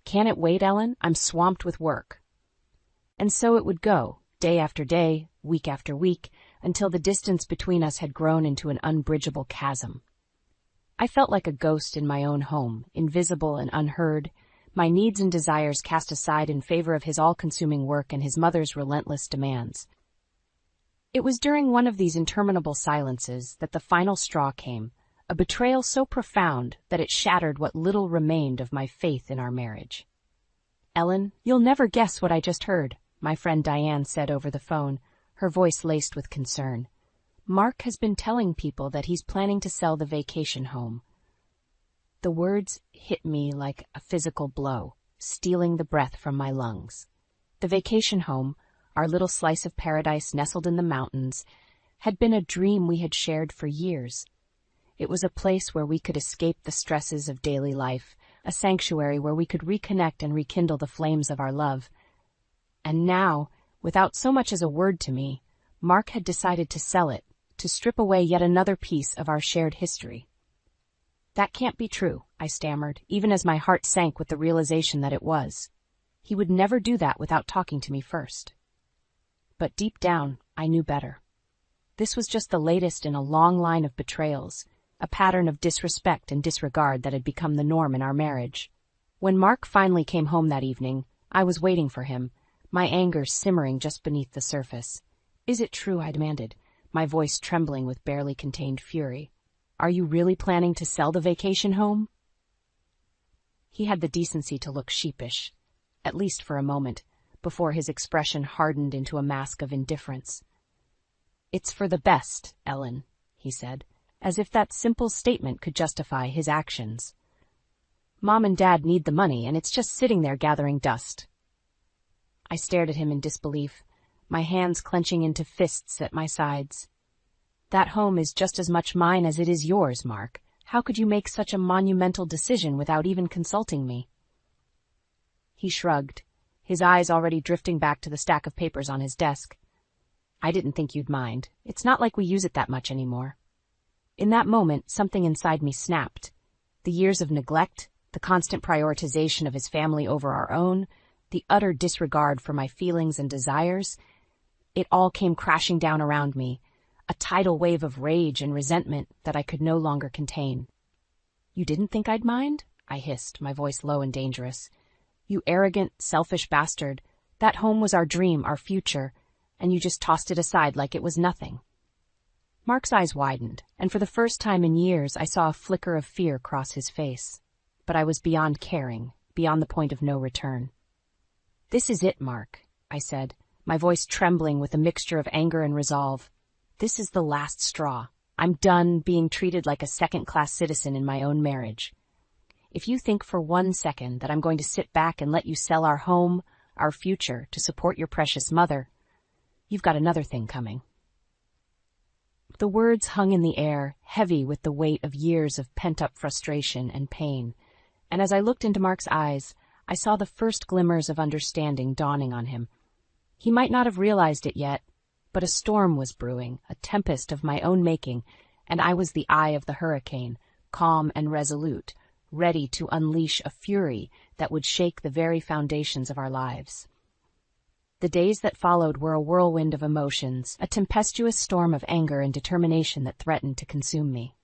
"Can it wait, Ellen? I'm swamped with work." And so it would go, day after day, week after week, until the distance between us had grown into an unbridgeable chasm. I felt like a ghost in my own home, invisible and unheard, my needs and desires cast aside in favor of his all-consuming work and his mother's relentless demands. It was during one of these interminable silences that the final straw came, a betrayal so profound that it shattered what little remained of my faith in our marriage. "Ellen, you'll never guess what I just heard," my friend Diane said over the phone, her voice laced with concern. "Mark has been telling people that he's planning to sell the vacation home." The words hit me like a physical blow, stealing the breath from my lungs. The vacation home, our little slice of paradise nestled in the mountains, had been a dream we had shared for years. It was a place where we could escape the stresses of daily life, a sanctuary where we could reconnect and rekindle the flames of our love. And now, without so much as a word to me, Mark had decided to sell it, to strip away yet another piece of our shared history. "That can't be true," I stammered, even as my heart sank with the realization that it was. He would never do that without talking to me first. But deep down, I knew better. This was just the latest in a long line of betrayals, a pattern of disrespect and disregard that had become the norm in our marriage. When Mark finally came home that evening, I was waiting for him, my anger simmering just beneath the surface. "Is it true?" I demanded, my voice trembling with barely contained fury. "Are you really planning to sell the vacation home?" He had the decency to look sheepish, at least for a moment, before his expression hardened into a mask of indifference. "It's for the best, Ellen," he said, as if that simple statement could justify his actions. "Mom and Dad need the money, and it's just sitting there gathering dust." I stared at him in disbelief, my hands clenching into fists at my sides. "That home is just as much mine as it is yours, Mark. How could you make such a monumental decision without even consulting me?" He shrugged, his eyes already drifting back to the stack of papers on his desk. "I didn't think you'd mind. It's not like we use it that much anymore." In that moment, something inside me snapped. The years of neglect, the constant prioritization of his family over our own, the utter disregard for my feelings and desires, it all came crashing down around me, a tidal wave of rage and resentment that I could no longer contain. "You didn't think I'd mind?" I hissed, my voice low and dangerous. "You arrogant, selfish bastard. That home was our dream, our future, and you just tossed it aside like it was nothing." Mark's eyes widened, and for the first time in years I saw a flicker of fear cross his face. But I was beyond caring, beyond the point of no return. "This is it, Mark," I said, my voice trembling with a mixture of anger and resolve. "This is the last straw. I'm done being treated like a second-class citizen in my own marriage. If you think for 1 second that I'm going to sit back and let you sell our home, our future, to support your precious mother, you've got another thing coming." The words hung in the air, heavy with the weight of years of pent-up frustration and pain, and as I looked into Mark's eyes, I saw the first glimmers of understanding dawning on him. He might not have realized it yet, but a storm was brewing, a tempest of my own making, and I was the eye of the hurricane, calm and resolute, ready to unleash a fury that would shake the very foundations of our lives. The days that followed were a whirlwind of emotions, a tempestuous storm of anger and determination that threatened to consume me.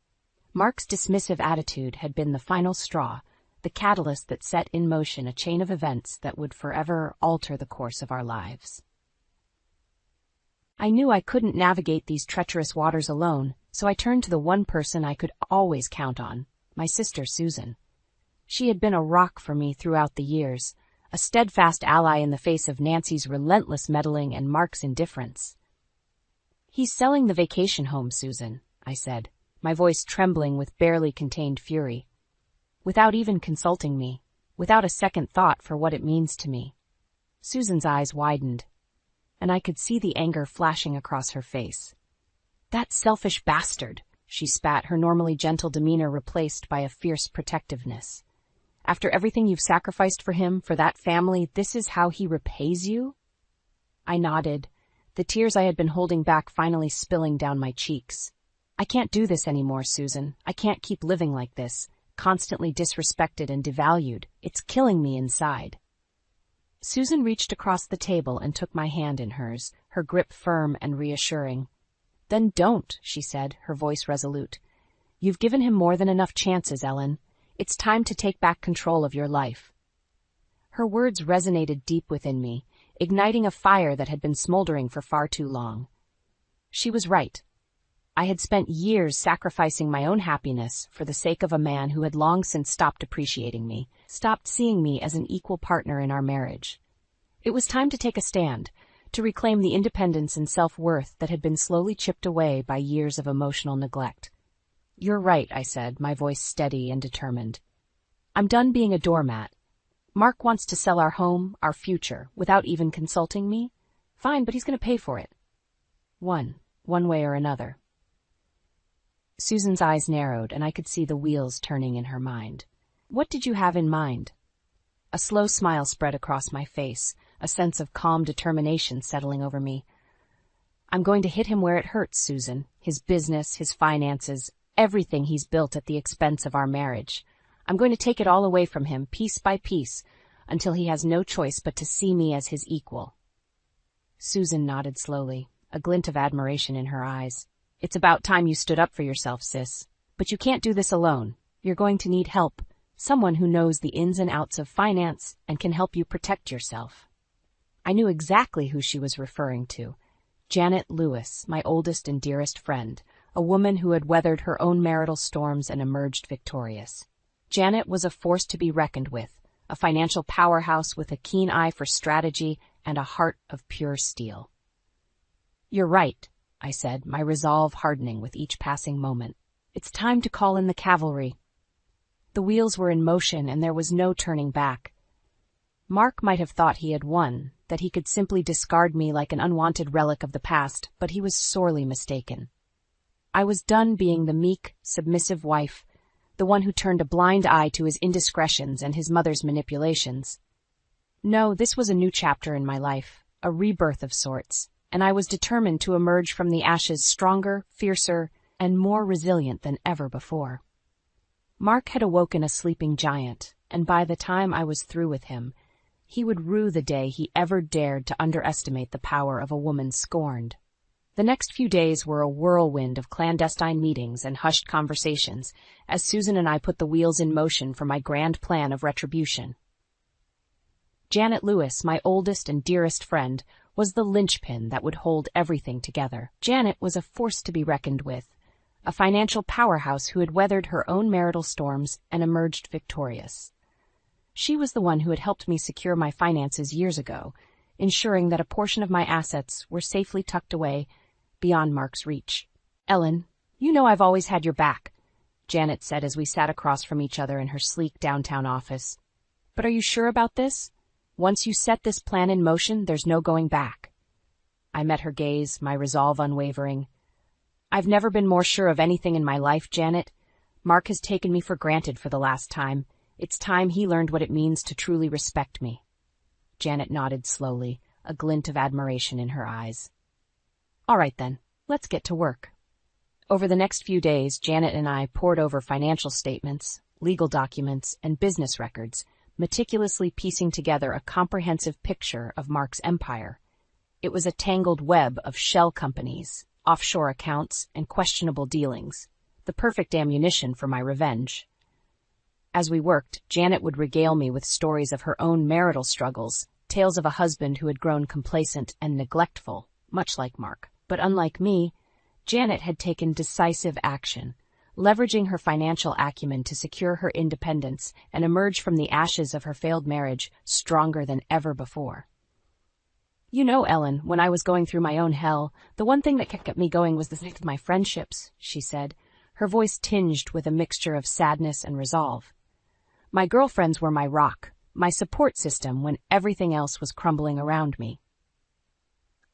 Mark's dismissive attitude had been the final straw, the catalyst that set in motion a chain of events that would forever alter the course of our lives. I knew I couldn't navigate these treacherous waters alone, so I turned to the one person I could always count on, my sister Susan. She had been a rock for me throughout the years, a steadfast ally in the face of Nancy's relentless meddling and Mark's indifference. "He's selling the vacation home, Susan," I said, my voice trembling with barely contained fury. Without even consulting me, without a second thought for what it means to me. Susan's eyes widened, and I could see the anger flashing across her face. "That selfish bastard," she spat, her normally gentle demeanor replaced by a fierce protectiveness. "After everything you've sacrificed for him, for that family, this is how he repays you?" I nodded, the tears I had been holding back finally spilling down my cheeks. I can't do this anymore, Susan. I can't keep living like this, constantly disrespected and devalued. It's killing me inside. Susan reached across the table and took my hand in hers, her grip firm and reassuring. Then don't, she said, her voice resolute. You've given him more than enough chances, Ellen. It's time to take back control of your life. Her words resonated deep within me, igniting a fire that had been smoldering for far too long. She was right. I had spent years sacrificing my own happiness for the sake of a man who had long since stopped appreciating me, stopped seeing me as an equal partner in our marriage. It was time to take a stand, to reclaim the independence and self-worth that had been slowly chipped away by years of emotional neglect. You're right, I said, my voice steady and determined. I'm done being a doormat. Mark wants to sell our home, our future, without even consulting me? Fine, but he's going to pay for it. One way or another. Susan's eyes narrowed, and I could see the wheels turning in her mind. What did you have in mind? A slow smile spread across my face, a sense of calm determination settling over me. I'm going to hit him where it hurts, Susan. His business, his finances, everything he's built at the expense of our marriage. I'm going to take it all away from him, piece by piece, until he has no choice but to see me as his equal. Susan nodded slowly, a glint of admiration in her eyes. It's about time you stood up for yourself, sis. But you can't do this alone. You're going to need help, someone who knows the ins and outs of finance and can help you protect yourself. I knew exactly who she was referring to. Janet Lewis, my oldest and dearest friend, a woman who had weathered her own marital storms and emerged victorious. Janet was a force to be reckoned with, a financial powerhouse with a keen eye for strategy and a heart of pure steel. You're right, I said, my resolve hardening with each passing moment. It's time to call in the cavalry. The wheels were in motion and there was no turning back. Mark might have thought he had won, that he could simply discard me like an unwanted relic of the past, but he was sorely mistaken. I was done being the meek, submissive wife, the one who turned a blind eye to his indiscretions and his mother's manipulations. No, this was a new chapter in my life, a rebirth of sorts, and I was determined to emerge from the ashes stronger, fiercer, and more resilient than ever before. Mark had awoken a sleeping giant, and by the time I was through with him, he would rue the day he ever dared to underestimate the power of a woman scorned. The next few days were a whirlwind of clandestine meetings and hushed conversations as Susan and I put the wheels in motion for my grand plan of retribution. Janet Lewis, my oldest and dearest friend, was the linchpin that would hold everything together. Janet was a force to be reckoned with, a financial powerhouse who had weathered her own marital storms and emerged victorious. She was the one who had helped me secure my finances years ago, ensuring that a portion of my assets were safely tucked away beyond Mark's reach. Ellen, you know I've always had your back, Janet said as we sat across from each other in her sleek downtown office. But are you sure about this? Once you set this plan in motion, there's no going back. I met her gaze, my resolve unwavering. I've never been more sure of anything in my life, Janet. Mark has taken me for granted for the last time. It's time he learned what it means to truly respect me. Janet nodded slowly, a glint of admiration in her eyes. All right then, let's get to work. Over the next few days, Janet and I pored over financial statements, legal documents, and business records, meticulously piecing together a comprehensive picture of Mark's empire. It was a tangled web of shell companies, offshore accounts, and questionable dealings, the perfect ammunition for my revenge. As we worked, Janet would regale me with stories of her own marital struggles, tales of a husband who had grown complacent and neglectful, much like Mark. But unlike me, Janet had taken decisive action, leveraging her financial acumen to secure her independence and emerge from the ashes of her failed marriage stronger than ever before. You know, Ellen, when I was going through my own hell, the one thing that kept me going was the strength of my friendships, she said, her voice tinged with a mixture of sadness and resolve. My girlfriends were my rock, my support system when everything else was crumbling around me.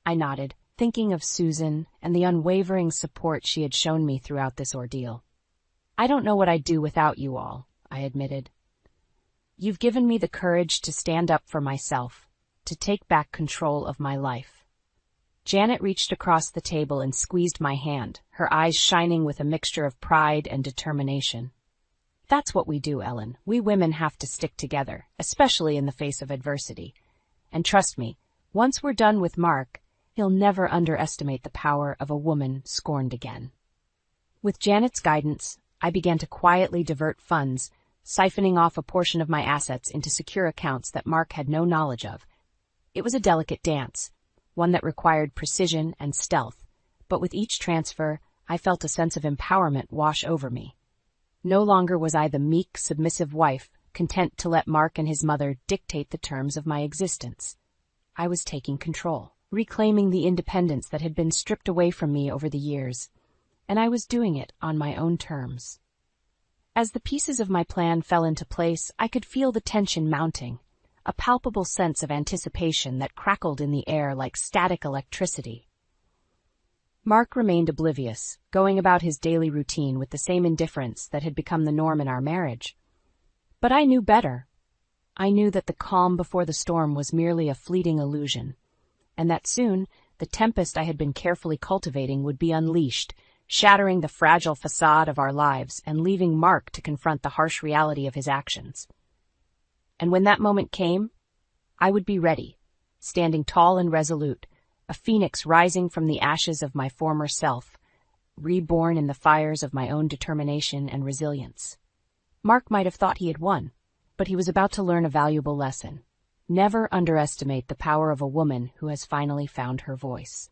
I nodded, thinking of Susan and the unwavering support she had shown me throughout this ordeal. I don't know what I'd do without you all, I admitted. You've given me the courage to stand up for myself, to take back control of my life. Janet reached across the table and squeezed my hand, her eyes shining with a mixture of pride and determination. That's what we do, Ellen. We women have to stick together, especially in the face of adversity. And trust me, once we're done with Mark, he'll never underestimate the power of a woman scorned again. With Janet's guidance, I began to quietly divert funds, siphoning off a portion of my assets into secure accounts that Mark had no knowledge of. It was a delicate dance, one that required precision and stealth, but with each transfer, I felt a sense of empowerment wash over me. No longer was I the meek, submissive wife, content to let Mark and his mother dictate the terms of my existence. I was taking control, reclaiming the independence that had been stripped away from me over the years, and I was doing it on my own terms. As the pieces of my plan fell into place, I could feel the tension mounting, a palpable sense of anticipation that crackled in the air like static electricity. Mark remained oblivious, going about his daily routine with the same indifference that had become the norm in our marriage. But I knew better. I knew that the calm before the storm was merely a fleeting illusion, and that soon the tempest I had been carefully cultivating would be unleashed, shattering the fragile facade of our lives and leaving Mark to confront the harsh reality of his actions. And when that moment came, I would be ready, standing tall and resolute, a phoenix rising from the ashes of my former self, reborn in the fires of my own determination and resilience. Mark might have thought he had won, but he was about to learn a valuable lesson. Never underestimate the power of a woman who has finally found her voice.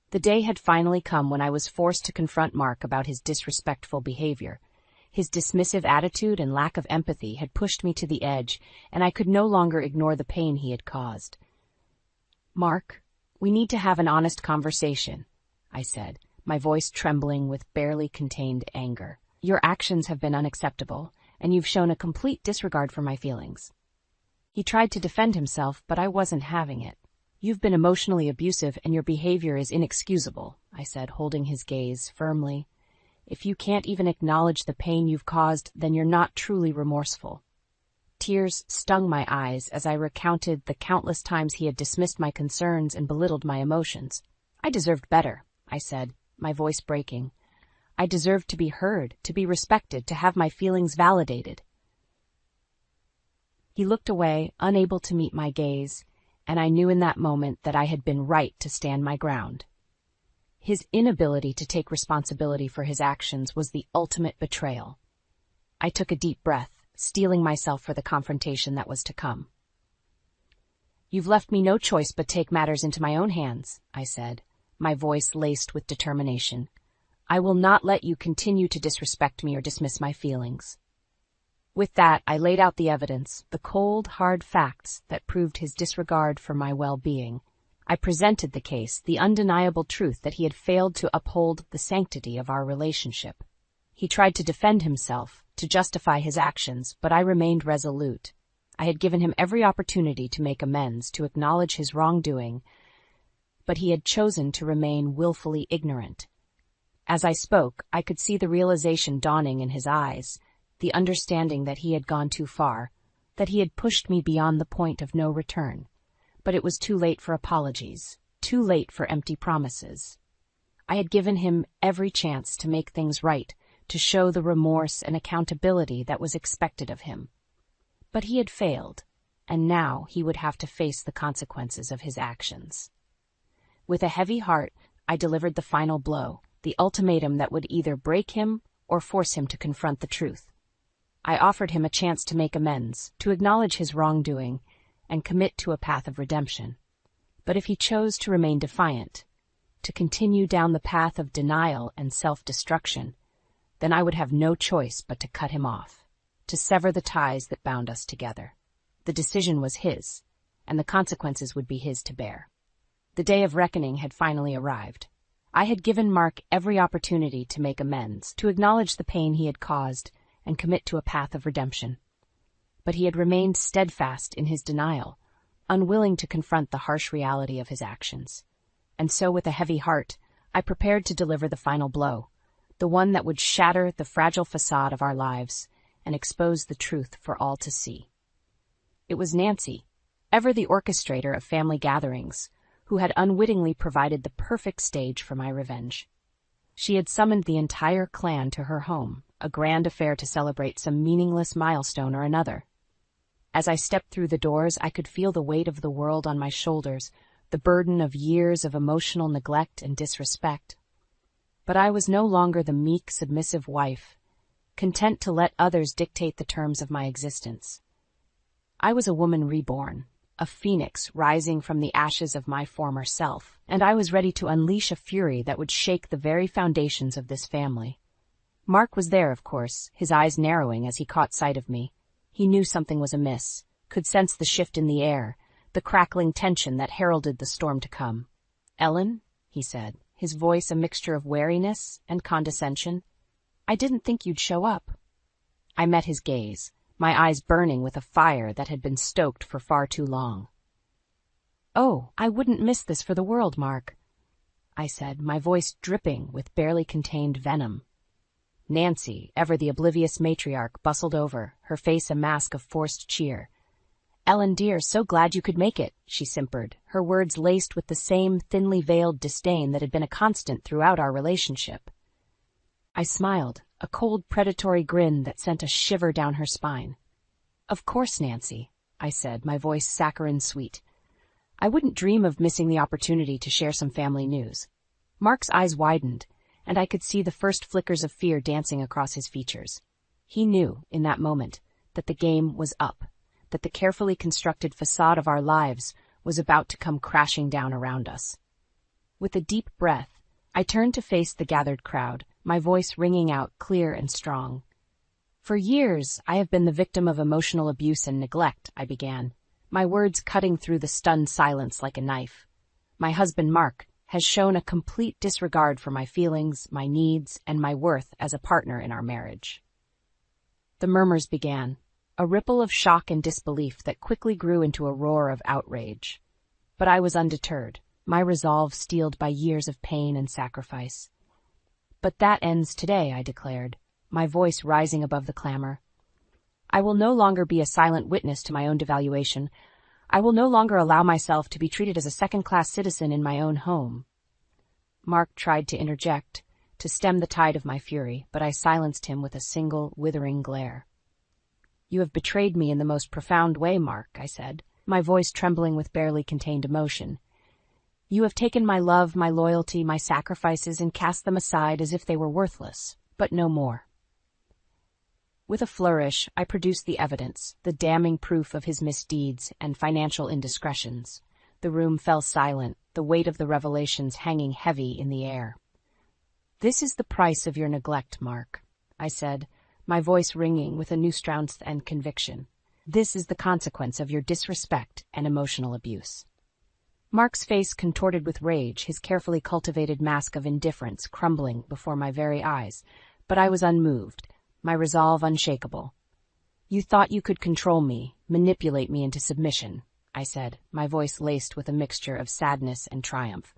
The day had finally come when I was forced to confront Mark about his disrespectful behavior. His dismissive attitude and lack of empathy had pushed me to the edge, and I could no longer ignore the pain he had caused. "Mark, we need to have an honest conversation," I said, my voice trembling with barely contained anger. "Your actions have been unacceptable, and you've shown a complete disregard for my feelings." He tried to defend himself, but I wasn't having it. "You've been emotionally abusive, and your behavior is inexcusable," I said, holding his gaze firmly. "If you can't even acknowledge the pain you've caused, then you're not truly remorseful." Tears stung my eyes as I recounted the countless times he had dismissed my concerns and belittled my emotions. "I deserved better," I said, my voice breaking. "I deserved to be heard, to be respected, to have my feelings validated." He looked away, unable to meet my gaze, and I knew in that moment that I had been right to stand my ground. His inability to take responsibility for his actions was the ultimate betrayal. I took a deep breath, steeling myself for the confrontation that was to come. "You've left me no choice but take matters into my own hands," I said, my voice laced with determination. "I will not let you continue to disrespect me or dismiss my feelings." With that, I laid out the evidence, the cold, hard facts that proved his disregard for my well-being. I presented the case, the undeniable truth that he had failed to uphold the sanctity of our relationship. He tried to defend himself, to justify his actions, but I remained resolute. I had given him every opportunity to make amends, to acknowledge his wrongdoing, but he had chosen to remain willfully ignorant. As I spoke, I could see the realization dawning in his eyes, the understanding that he had gone too far, that he had pushed me beyond the point of no return. But it was too late for apologies, too late for empty promises. I had given him every chance to make things right, to show the remorse and accountability that was expected of him. But he had failed, and now he would have to face the consequences of his actions. With a heavy heart, I delivered the final blow, the ultimatum that would either break him or force him to confront the truth. I offered him a chance to make amends, to acknowledge his wrongdoing, and commit to a path of redemption. But if he chose to remain defiant, to continue down the path of denial and self-destruction, then I would have no choice but to cut him off, to sever the ties that bound us together. The decision was his, and the consequences would be his to bear. The day of reckoning had finally arrived. I had given Mark every opportunity to make amends, to acknowledge the pain he had caused, and commit to a path of redemption. But he had remained steadfast in his denial, unwilling to confront the harsh reality of his actions. And so, with a heavy heart, I prepared to deliver the final blow, the one that would shatter the fragile facade of our lives and expose the truth for all to see. It was Nancy, ever the orchestrator of family gatherings, who had unwittingly provided the perfect stage for my revenge. She had summoned the entire clan to her home, a grand affair to celebrate some meaningless milestone or another. As I stepped through the doors, I could feel the weight of the world on my shoulders, the burden of years of emotional neglect and disrespect. But I was no longer the meek, submissive wife, content to let others dictate the terms of my existence. I was a woman reborn, a phoenix rising from the ashes of my former self, and I was ready to unleash a fury that would shake the very foundations of this family. Mark was there, of course, his eyes narrowing as he caught sight of me. He knew something was amiss, could sense the shift in the air, the crackling tension that heralded the storm to come. "Ellen," he said, his voice a mixture of wariness and condescension, "I didn't think you'd show up." I met his gaze, my eyes burning with a fire that had been stoked for far too long. "Oh, I wouldn't miss this for the world, Mark," I said, my voice dripping with barely contained venom. Nancy, ever the oblivious matriarch, bustled over, her face a mask of forced cheer. "Ellen, dear, so glad you could make it," she simpered, her words laced with the same thinly veiled disdain that had been a constant throughout our relationship. I smiled, a cold, predatory grin that sent a shiver down her spine. "Of course, Nancy," I said, my voice saccharine sweet. "I wouldn't dream of missing the opportunity to share some family news." Mark's eyes widened, and I could see the first flickers of fear dancing across his features. He knew, in that moment, that the game was up, that the carefully constructed facade of our lives was about to come crashing down around us. With a deep breath, I turned to face the gathered crowd, my voice ringing out clear and strong. "For years, I have been the victim of emotional abuse and neglect," I began, my words cutting through the stunned silence like a knife. "My husband, Mark, has shown a complete disregard for my feelings, my needs, and my worth as a partner in our marriage." The murmurs began, a ripple of shock and disbelief that quickly grew into a roar of outrage. But I was undeterred, my resolve steeled by years of pain and sacrifice. "But that ends today," I declared, my voice rising above the clamor. "I will no longer be a silent witness to my own devaluation. I will no longer allow myself to be treated as a second-class citizen in my own home." Mark tried to interject, to stem the tide of my fury, but I silenced him with a single, withering glare. "You have betrayed me in the most profound way, Mark," I said, my voice trembling with barely contained emotion. "You have taken my love, my loyalty, my sacrifices, and cast them aside as if they were worthless, but no more." With a flourish, I produced the evidence, the damning proof of his misdeeds and financial indiscretions. The room fell silent, the weight of the revelations hanging heavy in the air. "This is the price of your neglect, Mark," I said, my voice ringing with a new strength and conviction. "This is the consequence of your disrespect and emotional abuse." Mark's face contorted with rage, his carefully cultivated mask of indifference crumbling before my very eyes, but I was unmoved, my resolve unshakable. "You thought you could control me, manipulate me into submission," I said, my voice laced with a mixture of sadness and triumph.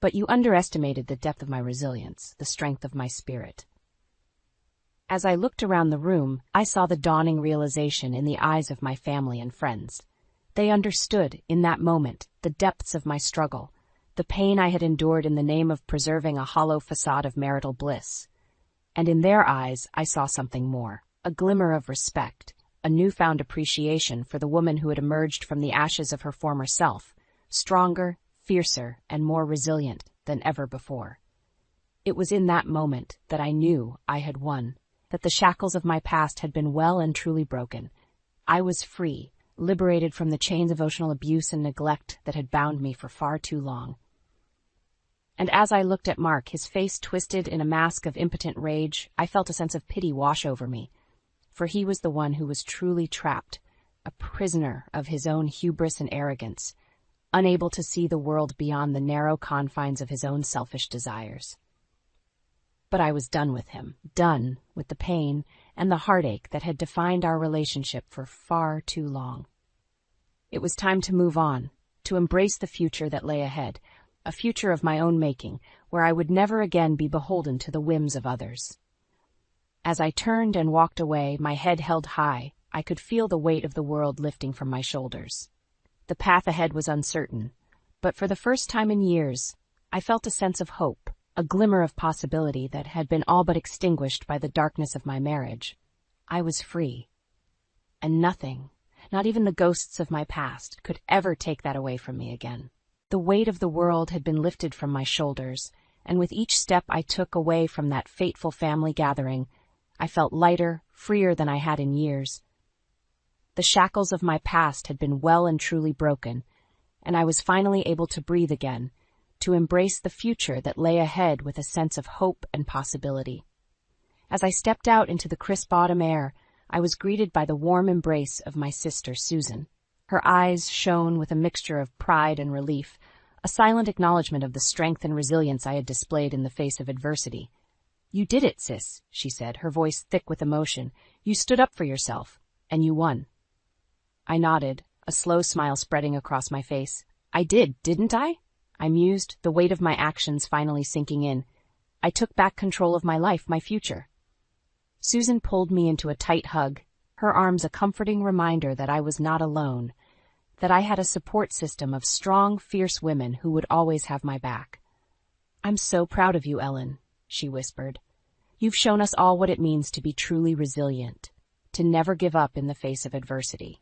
"But you underestimated the depth of my resilience, the strength of my spirit." As I looked around the room, I saw the dawning realization in the eyes of my family and friends. They understood, in that moment, the depths of my struggle, the pain I had endured in the name of preserving a hollow facade of marital bliss. And in their eyes, I saw something more, a glimmer of respect, a newfound appreciation for the woman who had emerged from the ashes of her former self, stronger, fiercer, and more resilient than ever before. It was in that moment that I knew I had won, that the shackles of my past had been well and truly broken. I was free, liberated from the chains of emotional abuse and neglect that had bound me for far too long. And as I looked at Mark, his face twisted in a mask of impotent rage, I felt a sense of pity wash over me. For he was the one who was truly trapped, a prisoner of his own hubris and arrogance, unable to see the world beyond the narrow confines of his own selfish desires. But I was done with him, done with the pain and the heartache that had defined our relationship for far too long. It was time to move on, to embrace the future that lay ahead, a future of my own making, where I would never again be beholden to the whims of others. As I turned and walked away, my head held high, I could feel the weight of the world lifting from my shoulders. The path ahead was uncertain, but for the first time in years, I felt a sense of hope, a glimmer of possibility that had been all but extinguished by the darkness of my marriage. I was free. And nothing, not even the ghosts of my past, could ever take that away from me again. The weight of the world had been lifted from my shoulders, and with each step I took away from that fateful family gathering, I felt lighter, freer than I had in years. The shackles of my past had been well and truly broken, and I was finally able to breathe again, to embrace the future that lay ahead with a sense of hope and possibility. As I stepped out into the crisp autumn air, I was greeted by the warm embrace of my sister, Susan. Her eyes shone with a mixture of pride and relief, a silent acknowledgement of the strength and resilience I had displayed in the face of adversity. "You did it, sis," she said, her voice thick with emotion. "You stood up for yourself, and you won." I nodded, a slow smile spreading across my face. "I didn't I?" I mused, the weight of my actions finally sinking in. I took back control of my life, my future. Susan pulled me into a tight hug, her arms a comforting reminder that I was not alone, that I had a support system of strong, fierce women who would always have my back. "I'm so proud of you, Ellen," she whispered. "You've shown us all what it means to be truly resilient, to never give up in the face of adversity."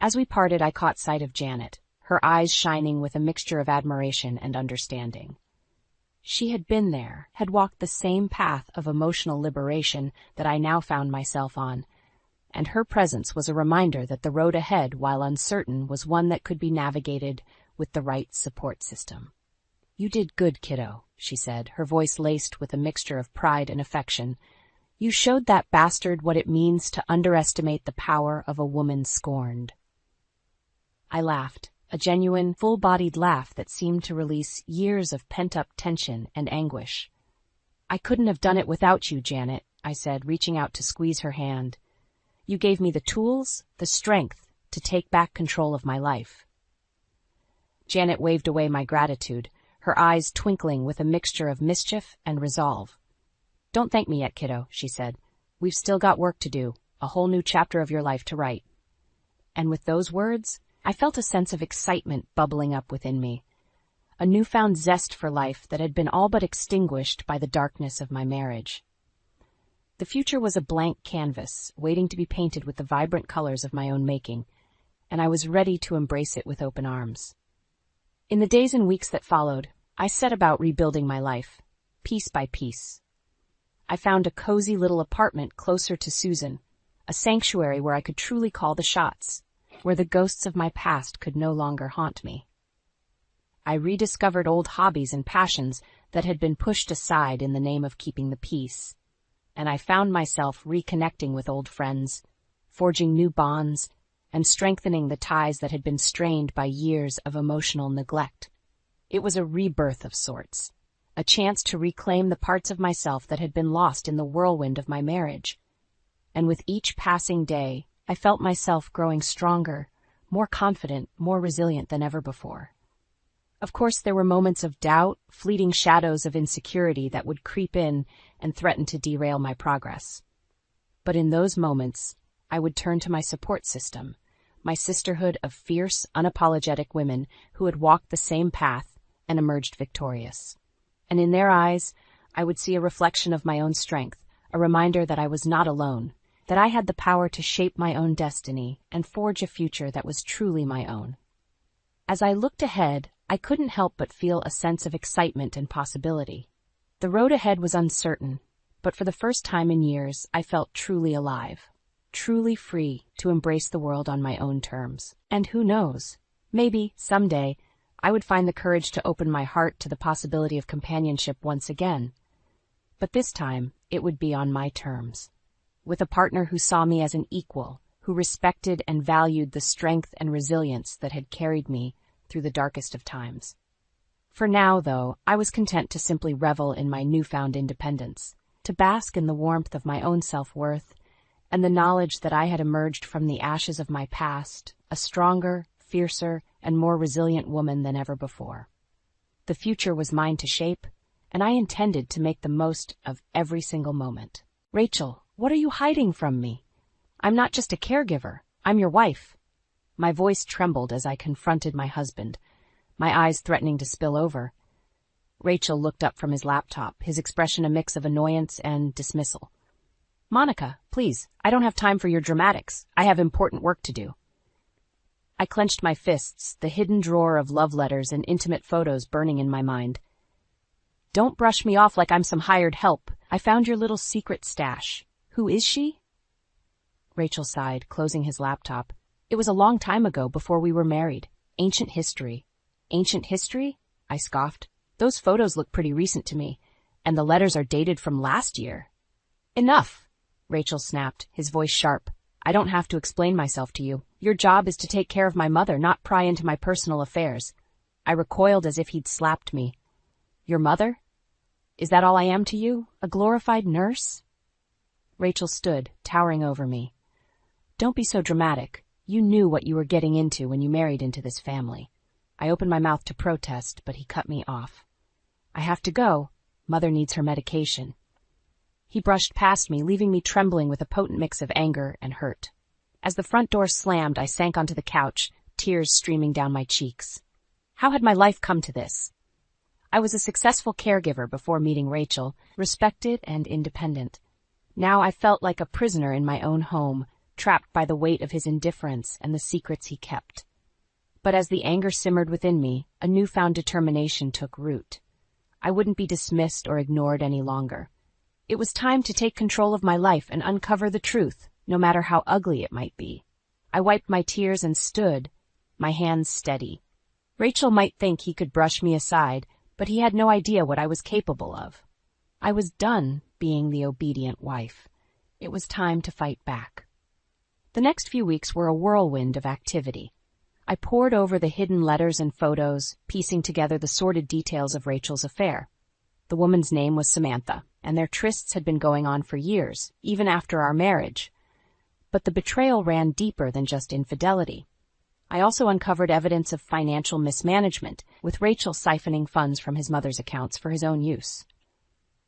As we parted, I caught sight of Janet, her eyes shining with a mixture of admiration and understanding. She had been there, had walked the same path of emotional liberation that I now found myself on, and her presence was a reminder that the road ahead, while uncertain, was one that could be navigated with the right support system. "You did good, kiddo," she said, her voice laced with a mixture of pride and affection. "You showed that bastard what it means to underestimate the power of a woman scorned." I laughed, a genuine, full-bodied laugh that seemed to release years of pent-up tension and anguish. "I couldn't have done it without you, Janet," I said, reaching out to squeeze her hand. "You gave me the tools, the strength, to take back control of my life." Janet waved away my gratitude, her eyes twinkling with a mixture of mischief and resolve. "Don't thank me yet, kiddo," she said. "We've still got work to do, a whole new chapter of your life to write." And with those words, I felt a sense of excitement bubbling up within me, a newfound zest for life that had been all but extinguished by the darkness of my marriage. The future was a blank canvas, waiting to be painted with the vibrant colors of my own making, and I was ready to embrace it with open arms. In the days and weeks that followed, I set about rebuilding my life, piece by piece. I found a cozy little apartment closer to Susan, a sanctuary where I could truly call the shots, where the ghosts of my past could no longer haunt me. I rediscovered old hobbies and passions that had been pushed aside in the name of keeping the peace, and I found myself reconnecting with old friends, forging new bonds, and strengthening the ties that had been strained by years of emotional neglect. It was a rebirth of sorts, a chance to reclaim the parts of myself that had been lost in the whirlwind of my marriage. And with each passing day, I felt myself growing stronger, more confident, more resilient than ever before. Of course, there were moments of doubt, fleeting shadows of insecurity that would creep in and threaten to derail my progress. But in those moments, I would turn to my support system, my sisterhood of fierce, unapologetic women who had walked the same path and emerged victorious. And in their eyes, I would see a reflection of my own strength, a reminder that I was not alone, that I had the power to shape my own destiny and forge a future that was truly my own. As I looked ahead, I couldn't help but feel a sense of excitement and possibility. The road ahead was uncertain, but for the first time in years, I felt truly alive, truly free to embrace the world on my own terms. And who knows, maybe, someday, I would find the courage to open my heart to the possibility of companionship once again. But this time, it would be on my terms, with a partner who saw me as an equal, who respected and valued the strength and resilience that had carried me through the darkest of times. For now, though, I was content to simply revel in my newfound independence, to bask in the warmth of my own self-worth, and the knowledge that I had emerged from the ashes of my past, a stronger, fiercer, and more resilient woman than ever before. The future was mine to shape, and I intended to make the most of every single moment. "Rachel, what are you hiding from me? I'm not just a caregiver, I'm your wife." My voice trembled as I confronted my husband, my eyes threatening to spill over. Rachel looked up from his laptop, his expression a mix of annoyance and dismissal. "Monica, please, I don't have time for your dramatics. I have important work to do." I clenched my fists, the hidden drawer of love letters and intimate photos burning in my mind. "Don't brush me off like I'm some hired help. I found your little secret stash. Who is she?" Rachel sighed, closing his laptop. "It was a long time ago, before we were married. Ancient history." "Ancient history?" I scoffed. "Those photos look pretty recent to me, and the letters are dated from last year." "Enough!" Rachel snapped, his voice sharp. "I don't have to explain myself to you. Your job is to take care of my mother, not pry into my personal affairs." I recoiled as if he'd slapped me. "Your mother? Is that all I am to you? A glorified nurse?" Rachel stood, towering over me. "Don't be so dramatic. You knew what you were getting into when you married into this family." I opened my mouth to protest, but he cut me off. "I have to go. Mother needs her medication." He brushed past me, leaving me trembling with a potent mix of anger and hurt. As the front door slammed, I sank onto the couch, tears streaming down my cheeks. How had my life come to this? I was a successful caregiver before meeting Rachel, respected and independent. Now I felt like a prisoner in my own home, trapped by the weight of his indifference and the secrets he kept. But as the anger simmered within me, a newfound determination took root. I wouldn't be dismissed or ignored any longer. It was time to take control of my life and uncover the truth, no matter how ugly it might be. I wiped my tears and stood, my hands steady. Rachel might think he could brush me aside, but he had no idea what I was capable of. I was done being the obedient wife. It was time to fight back. The next few weeks were a whirlwind of activity. I pored over the hidden letters and photos, piecing together the sordid details of Rachel's affair. The woman's name was Samantha, and their trysts had been going on for years, even after our marriage. But the betrayal ran deeper than just infidelity. I also uncovered evidence of financial mismanagement, with Rachel siphoning funds from his mother's accounts for his own use.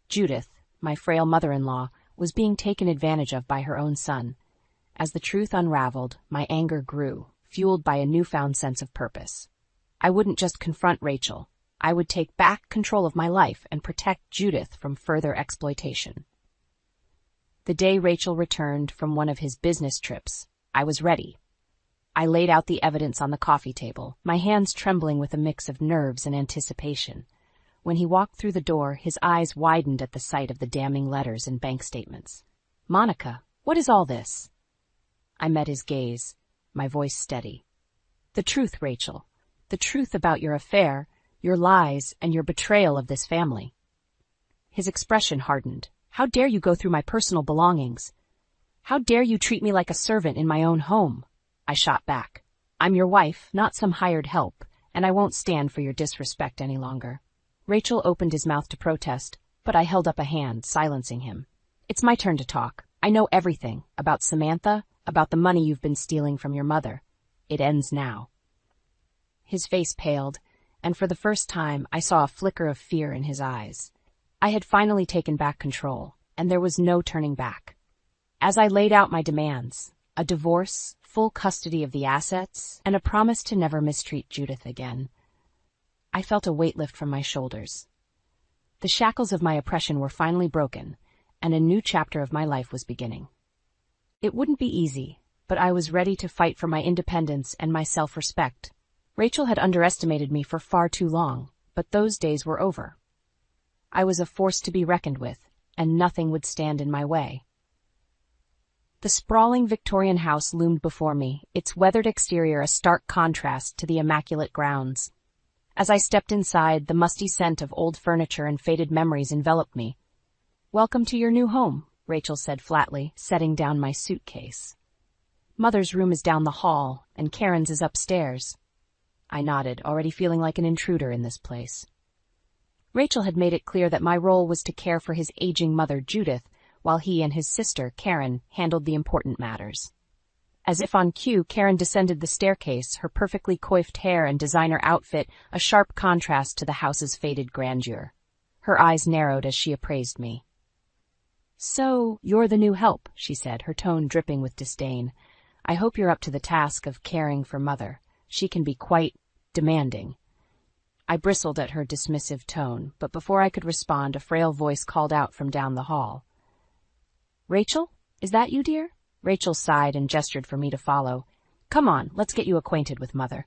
Judith, my frail mother-in-law, was being taken advantage of by her own son. As the truth unraveled, my anger grew, fueled by a newfound sense of purpose. I wouldn't just confront Rachel. I would take back control of my life and protect Judith from further exploitation. The day Rachel returned from one of his business trips, I was ready. I laid out the evidence on the coffee table, my hands trembling with a mix of nerves and anticipation. When he walked through the door, his eyes widened at the sight of the damning letters and bank statements. "Monica, what is all this?" I met his gaze, my voice steady. "The truth, Rachel. The truth about your affair, your lies, and your betrayal of this family." His expression hardened. "How dare you go through my personal belongings? How dare you treat me like a servant in my own home?" I shot back. "I'm your wife, not some hired help, and I won't stand for your disrespect any longer." Rachel opened his mouth to protest, but I held up a hand, silencing him. "It's my turn to talk. I know everything about Samantha, about the money you've been stealing from your mother. It ends now." His face paled, and for the first time I saw a flicker of fear in his eyes. I had finally taken back control, and there was no turning back. As I laid out my demands, a divorce, full custody of the assets, and a promise to never mistreat Judith again, I felt a weight lift from my shoulders. The shackles of my oppression were finally broken, and a new chapter of my life was beginning. It wouldn't be easy, but I was ready to fight for my independence and my self-respect. Rachel had underestimated me for far too long, but those days were over. I was a force to be reckoned with, and nothing would stand in my way. The sprawling Victorian house loomed before me, its weathered exterior a stark contrast to the immaculate grounds. As I stepped inside, the musty scent of old furniture and faded memories enveloped me. "Welcome to your new home," Rachel said flatly, setting down my suitcase. "Mother's room is down the hall, and Karen's is upstairs." I nodded, already feeling like an intruder in this place. Rachel had made it clear that my role was to care for his aging mother, Judith, while he and his sister, Karen, handled the important matters. As if on cue, Karen descended the staircase, her perfectly coiffed hair and designer outfit a sharp contrast to the house's faded grandeur. Her eyes narrowed as she appraised me. "So, you're the new help," she said, her tone dripping with disdain. "I hope you're up to the task of caring for Mother. She can be quite demanding." I bristled at her dismissive tone, but before I could respond, a frail voice called out from down the hall. "Rachel? Is that you, dear?" Rachel sighed and gestured for me to follow. "Come on, let's get you acquainted with Mother."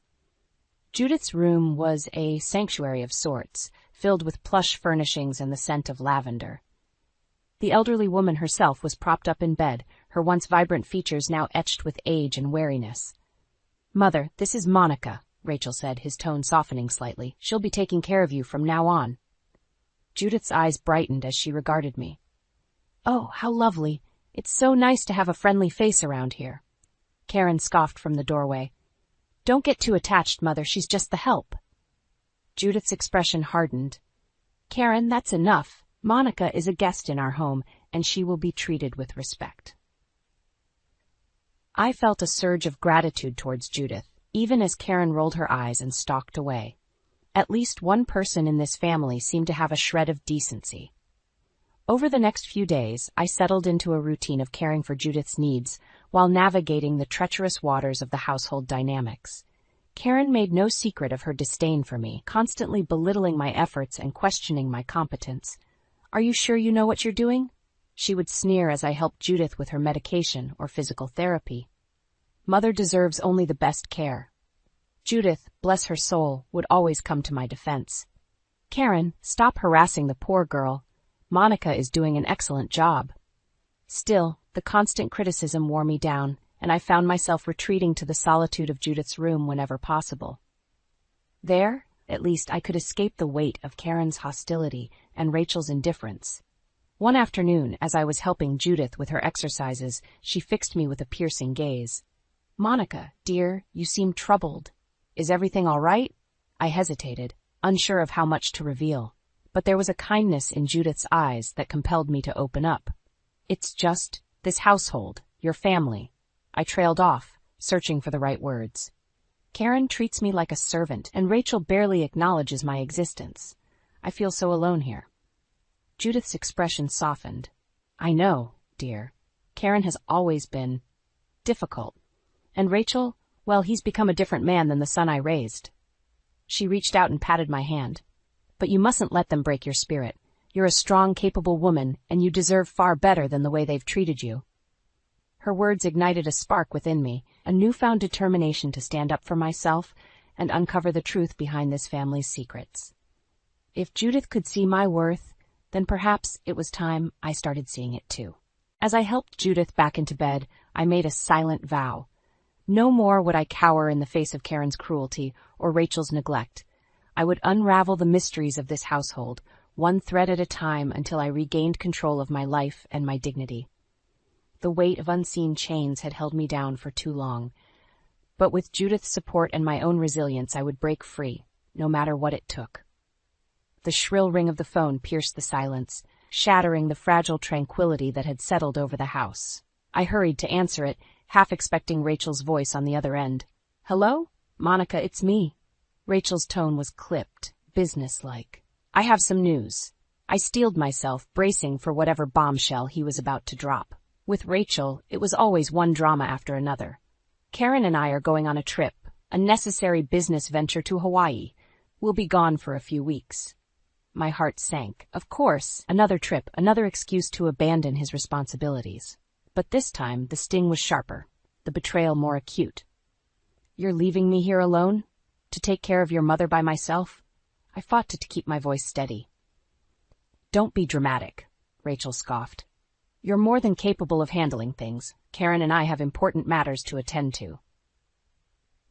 Judith's room was a sanctuary of sorts, filled with plush furnishings and the scent of lavender. The elderly woman herself was propped up in bed, her once vibrant features now etched with age and weariness. "Mother, this is Monica," Rachel said, his tone softening slightly. "She'll be taking care of you from now on." Judith's eyes brightened as she regarded me. "Oh, how lovely. It's so nice to have a friendly face around here." Karen scoffed from the doorway. "Don't get too attached, Mother. She's just the help." Judith's expression hardened. "Karen, that's enough. Monica is a guest in our home, and she will be treated with respect." I felt a surge of gratitude towards Judith, even as Karen rolled her eyes and stalked away. At least one person in this family seemed to have a shred of decency. Over the next few days, I settled into a routine of caring for Judith's needs while navigating the treacherous waters of the household dynamics. Karen made no secret of her disdain for me, constantly belittling my efforts and questioning my competence. "Are you sure you know what you're doing?" she would sneer as I helped Judith with her medication or physical therapy. Mother deserves only the best care. Judith, bless her soul, would always come to my defense. "Karen, stop harassing the poor girl. Monica is doing an excellent job." Still, the constant criticism wore me down, and I found myself retreating to the solitude of Judith's room whenever possible. There, at least, I could escape the weight of Karen's hostility and Rachel's indifference. One afternoon, as I was helping Judith with her exercises, she fixed me with a piercing gaze. "Monica, dear, you seem troubled. Is everything all right?" I hesitated, unsure of how much to reveal, but there was a kindness in Judith's eyes that compelled me to open up. "It's just this household, your family." I trailed off, searching for the right words. "Karen treats me like a servant, and Rachel barely acknowledges my existence. I feel so alone here." Judith's expression softened. "I know, dear. Karen has always been difficult. And Rachel, well, he's become a different man than the son I raised." She reached out and patted my hand. "But you mustn't let them break your spirit. You're a strong, capable woman, and you deserve far better than the way they've treated you." Her words ignited a spark within me, a newfound determination to stand up for myself and uncover the truth behind this family's secrets. If Judith could see my worth, then perhaps it was time I started seeing it too. As I helped Judith back into bed, I made a silent vow. No more would I cower in the face of Karen's cruelty or Rachel's neglect. I would unravel the mysteries of this household, one thread at a time, until I regained control of my life and my dignity. The weight of unseen chains had held me down for too long, but with Judith's support and my own resilience I would break free, no matter what it took. The shrill ring of the phone pierced the silence, shattering the fragile tranquility that had settled over the house. I hurried to answer it, half expecting Rachel's voice on the other end. "Hello? Monica, it's me." Rachel's tone was clipped, businesslike. "I have some news." I steeled myself, bracing for whatever bombshell he was about to drop. With Rachel, it was always one drama after another. "Karen and I are going on a trip, a necessary business venture to Hawaii. We'll be gone for a few weeks." My heart sank. Of course, another trip, another excuse to abandon his responsibilities. But this time, the sting was sharper, the betrayal more acute. "You're leaving me here alone? To take care of your mother by myself?" I fought to keep my voice steady. "Don't be dramatic," Rachel scoffed. "You're more than capable of handling things. Karen and I have important matters to attend to."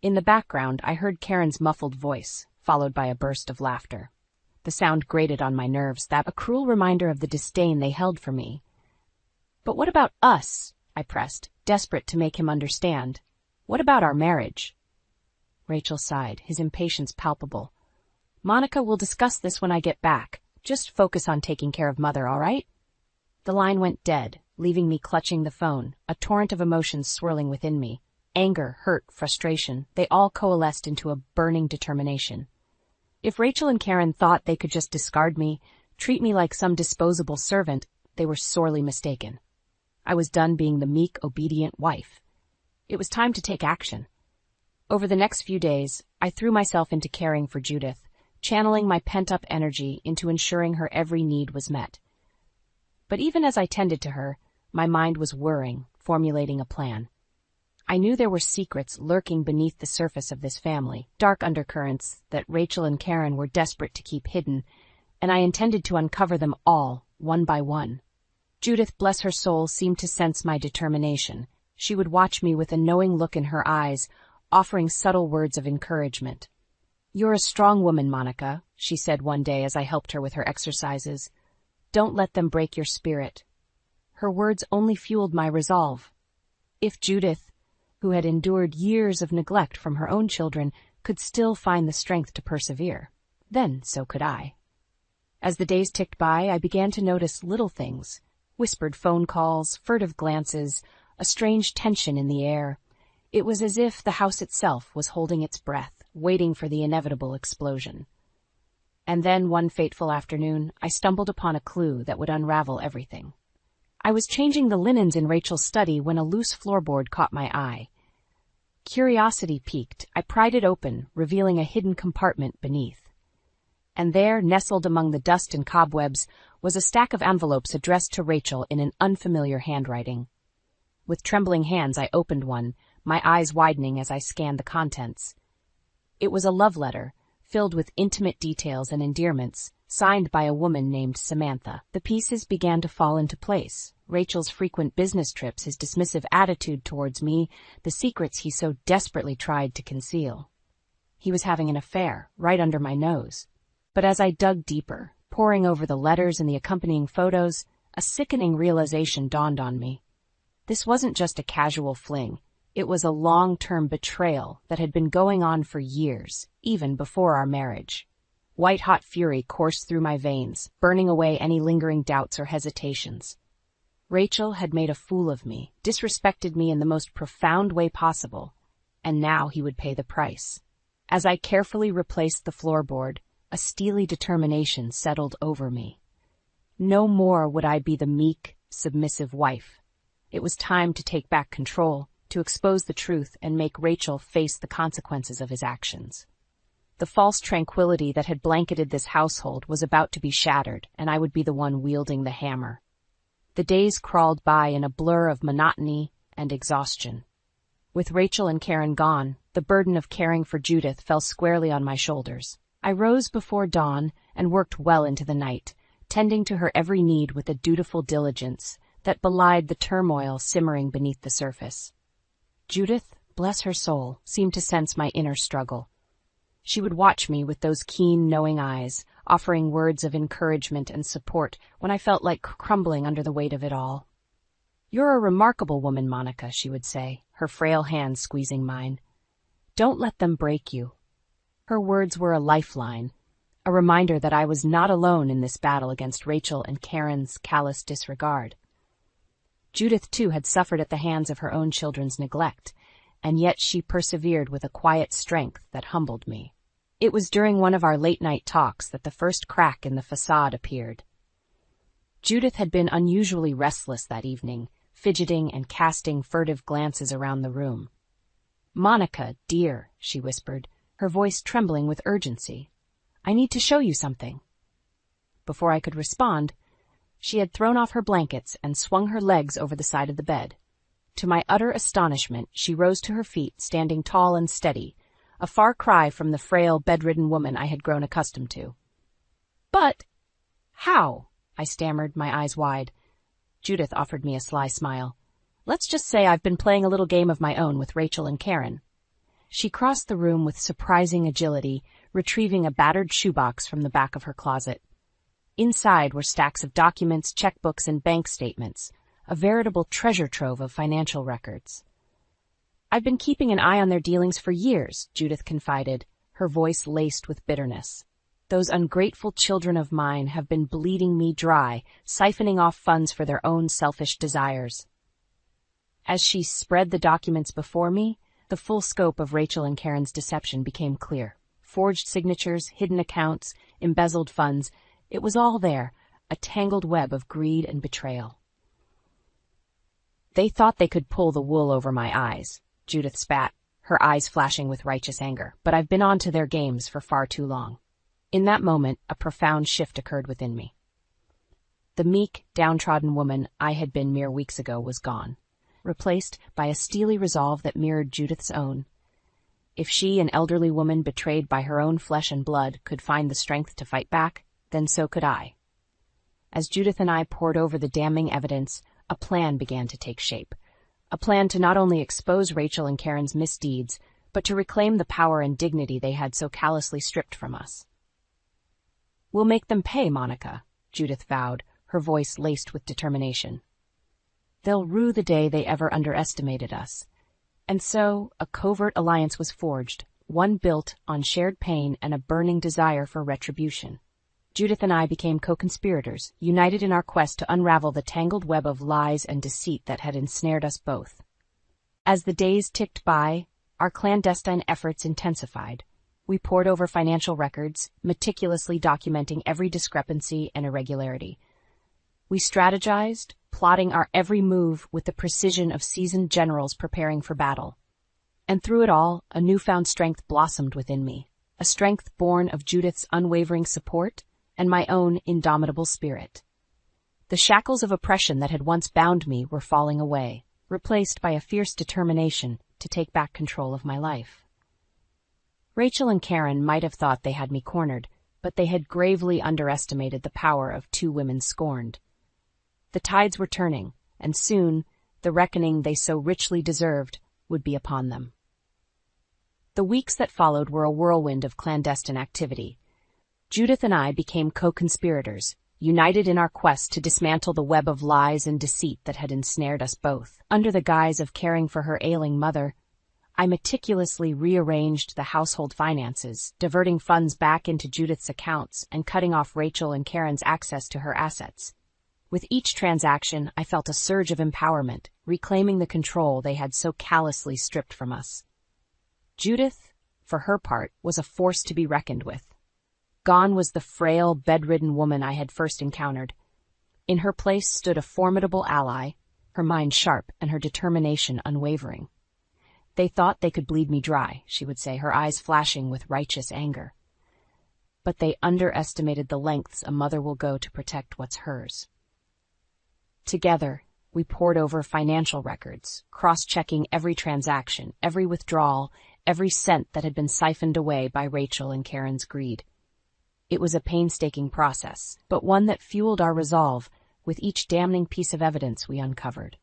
In the background, I heard Karen's muffled voice, followed by a burst of laughter. The sound grated on my nerves, that a cruel reminder of the disdain they held for me. "But what about us?" I pressed, desperate to make him understand. "What about our marriage?" Rachel sighed, his impatience palpable. "Monica, we'll discuss this when I get back. Just focus on taking care of Mother, all right?" The line went dead, leaving me clutching the phone, a torrent of emotions swirling within me. Anger, hurt, frustration, they all coalesced into a burning determination. If Rachel and Karen thought they could just discard me, treat me like some disposable servant, they were sorely mistaken. I was done being the meek, obedient wife. It was time to take action. Over the next few days, I threw myself into caring for Judith, channeling my pent-up energy into ensuring her every need was met. But even as I tended to her, my mind was whirring, formulating a plan. I knew there were secrets lurking beneath the surface of this family, dark undercurrents that Rachel and Karen were desperate to keep hidden, and I intended to uncover them all, one by one. Judith, bless her soul, seemed to sense my determination. She would watch me with a knowing look in her eyes, offering subtle words of encouragement. "You're a strong woman, Monica," she said one day as I helped her with her exercises. "Don't let them break your spirit." Her words only fueled my resolve. If Judith, who had endured years of neglect from her own children, could still find the strength to persevere, then so could I. As the days ticked by, I began to notice little things: whispered phone calls, furtive glances, a strange tension in the air. It was as if the house itself was holding its breath, waiting for the inevitable explosion. And then, one fateful afternoon, I stumbled upon a clue that would unravel everything. I was changing the linens in Rachel's study when a loose floorboard caught my eye. Curiosity piqued, I pried it open, revealing a hidden compartment beneath. And there, nestled among the dust and cobwebs, was a stack of envelopes addressed to Rachel in an unfamiliar handwriting. With trembling hands, I opened one, my eyes widening as I scanned the contents. It was a love letter, filled with intimate details and endearments, signed by a woman named Samantha. The pieces began to fall into place: Rachel's frequent business trips, his dismissive attitude towards me, the secrets he so desperately tried to conceal. He was having an affair, right under my nose. But as I dug deeper, poring over the letters and the accompanying photos, a sickening realization dawned on me. This wasn't just a casual fling. It was a long-term betrayal that had been going on for years, even before our marriage. White-hot fury coursed through my veins, burning away any lingering doubts or hesitations. Rachel had made a fool of me, disrespected me in the most profound way possible, and now he would pay the price. As I carefully replaced the floorboard, a steely determination settled over me. No more would I be the meek, submissive wife. It was time to take back control, to expose the truth and make Rachel face the consequences of his actions. The false tranquility that had blanketed this household was about to be shattered, and I would be the one wielding the hammer. The days crawled by in a blur of monotony and exhaustion. With Rachel and Karen gone, the burden of caring for Judith fell squarely on my shoulders. I rose before dawn and worked well into the night, tending to her every need with a dutiful diligence that belied the turmoil simmering beneath the surface. Judith, bless her soul, seemed to sense my inner struggle. She would watch me with those keen, knowing eyes, offering words of encouragement and support when I felt like crumbling under the weight of it all. "You're a remarkable woman, Monica," she would say, her frail hands squeezing mine. "Don't let them break you." Her words were a lifeline, a reminder that I was not alone in this battle against Rachel and Karen's callous disregard. Judith, too, had suffered at the hands of her own children's neglect, and yet she persevered with a quiet strength that humbled me. It was during one of our late-night talks that the first crack in the facade appeared. Judith had been unusually restless that evening, fidgeting and casting furtive glances around the room. "Monica, dear," she whispered, her voice trembling with urgency. "I need to show you something." Before I could respond, she had thrown off her blankets and swung her legs over the side of the bed. To my utter astonishment, she rose to her feet, standing tall and steady, a far cry from the frail, bedridden woman I had grown accustomed to. "But how?" I stammered, my eyes wide. Judith offered me a sly smile. "Let's just say I've been playing a little game of my own with Rachel and Karen." She crossed the room with surprising agility, retrieving a battered shoebox from the back of her closet. Inside were stacks of documents, checkbooks, and bank statements, a veritable treasure trove of financial records. "I've been keeping an eye on their dealings for years," Judith confided, her voice laced with bitterness. "Those ungrateful children of mine have been bleeding me dry, siphoning off funds for their own selfish desires." As she spread the documents before me, the full scope of Rachel and Karen's deception became clear. Forged signatures, hidden accounts, embezzled funds, it was all there, a tangled web of greed and betrayal. "They thought they could pull the wool over my eyes," Judith spat, her eyes flashing with righteous anger, "but I've been on to their games for far too long. In that moment, a profound shift occurred within me. The meek, downtrodden woman I had been mere weeks ago was gone, replaced by a steely resolve that mirrored Judith's own. If she, an elderly woman betrayed by her own flesh and blood, could find the strength to fight back, then so could I. As Judith and I pored over the damning evidence, a plan began to take shape. A plan to not only expose Rachel and Karen's misdeeds, but to reclaim the power and dignity they had so callously stripped from us. "We'll make them pay, Monica," Judith vowed, her voice laced with determination. "They'll rue the day they ever underestimated us." And so a covert alliance was forged, one built on shared pain and a burning desire for retribution. Judith and I became co-conspirators, united in our quest to unravel the tangled web of lies and deceit that had ensnared us both. As the days ticked by, our clandestine efforts intensified. We pored over financial records, meticulously documenting every discrepancy and irregularity. We strategized, plotting our every move with the precision of seasoned generals preparing for battle. And through it all, a newfound strength blossomed within me, a strength born of Judith's unwavering support and my own indomitable spirit. The shackles of oppression that had once bound me were falling away, replaced by a fierce determination to take back control of my life. Rachel and Karen might have thought they had me cornered, but they had gravely underestimated the power of two women scorned. The tides were turning, and soon the reckoning they so richly deserved would be upon them. The weeks that followed were a whirlwind of clandestine activity. Judith and I became co-conspirators, united in our quest to dismantle the web of lies and deceit that had ensnared us both. Under the guise of caring for her ailing mother, I meticulously rearranged the household finances, diverting funds back into Judith's accounts and cutting off Rachel and Karen's access to her assets. With each transaction, I felt a surge of empowerment, reclaiming the control they had so callously stripped from us. Judith, for her part, was a force to be reckoned with. Gone was the frail, bedridden woman I had first encountered. In her place stood a formidable ally, her mind sharp and her determination unwavering. "They thought they could bleed me dry," she would say, her eyes flashing with righteous anger. "But they underestimated the lengths a mother will go to protect what's hers." Together, we pored over financial records, cross-checking every transaction, every withdrawal, every cent that had been siphoned away by Rachel and Karen's greed. It was a painstaking process, but one that fueled our resolve with each damning piece of evidence we uncovered.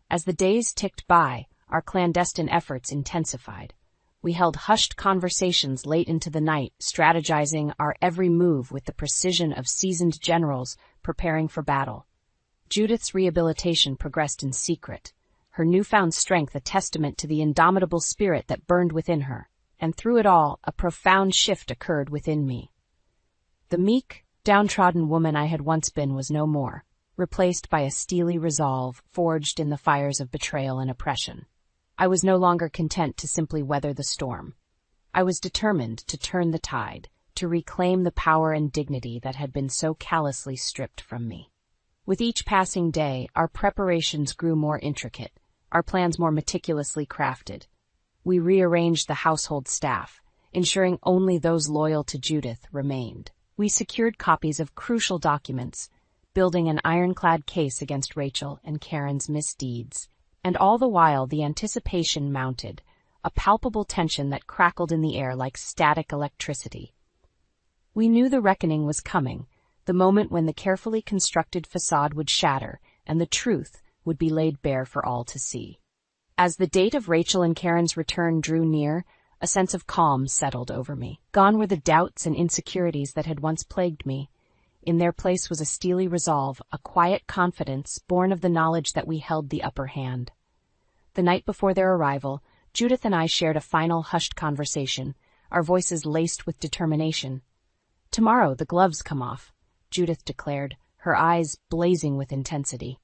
As the days ticked by, our clandestine efforts intensified. We held hushed conversations late into the night, strategizing our every move with the precision of seasoned generals preparing for battle. Judith's rehabilitation progressed in secret, her newfound strength a testament to the indomitable spirit that burned within her, and through it all, a profound shift occurred within me. The meek, downtrodden woman I had once been was no more, replaced by a steely resolve forged in the fires of betrayal and oppression. I was no longer content to simply weather the storm. I was determined to turn the tide, to reclaim the power and dignity that had been so callously stripped from me. With each passing day, our preparations grew more intricate, our plans more meticulously crafted. We rearranged the household staff, ensuring only those loyal to Judith remained. We secured copies of crucial documents, building an ironclad case against Rachel and Karen's misdeeds. And all the while the anticipation mounted, a palpable tension that crackled in the air like static electricity. We knew the reckoning was coming, the moment when the carefully constructed facade would shatter and the truth would be laid bare for all to see. As the date of Rachel and Karen's return drew near, a sense of calm settled over me. Gone were the doubts and insecurities that had once plagued me. In their place was a steely resolve, a quiet confidence born of the knowledge that we held the upper hand. The night before their arrival, Judith and I shared a final hushed conversation, our voices laced with determination. "Tomorrow the gloves come off," Judith declared, her eyes blazing with intensity.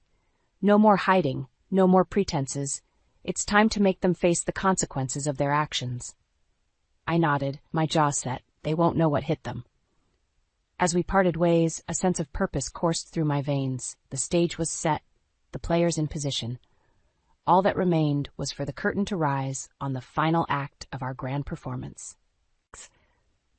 "No more hiding, no more pretenses. It's time to make them face the consequences of their actions." I nodded, my jaw set. They won't know what hit them. As we parted ways, a sense of purpose coursed through my veins. The stage was set, the players in position. All that remained was for the curtain to rise on the final act of our grand performance.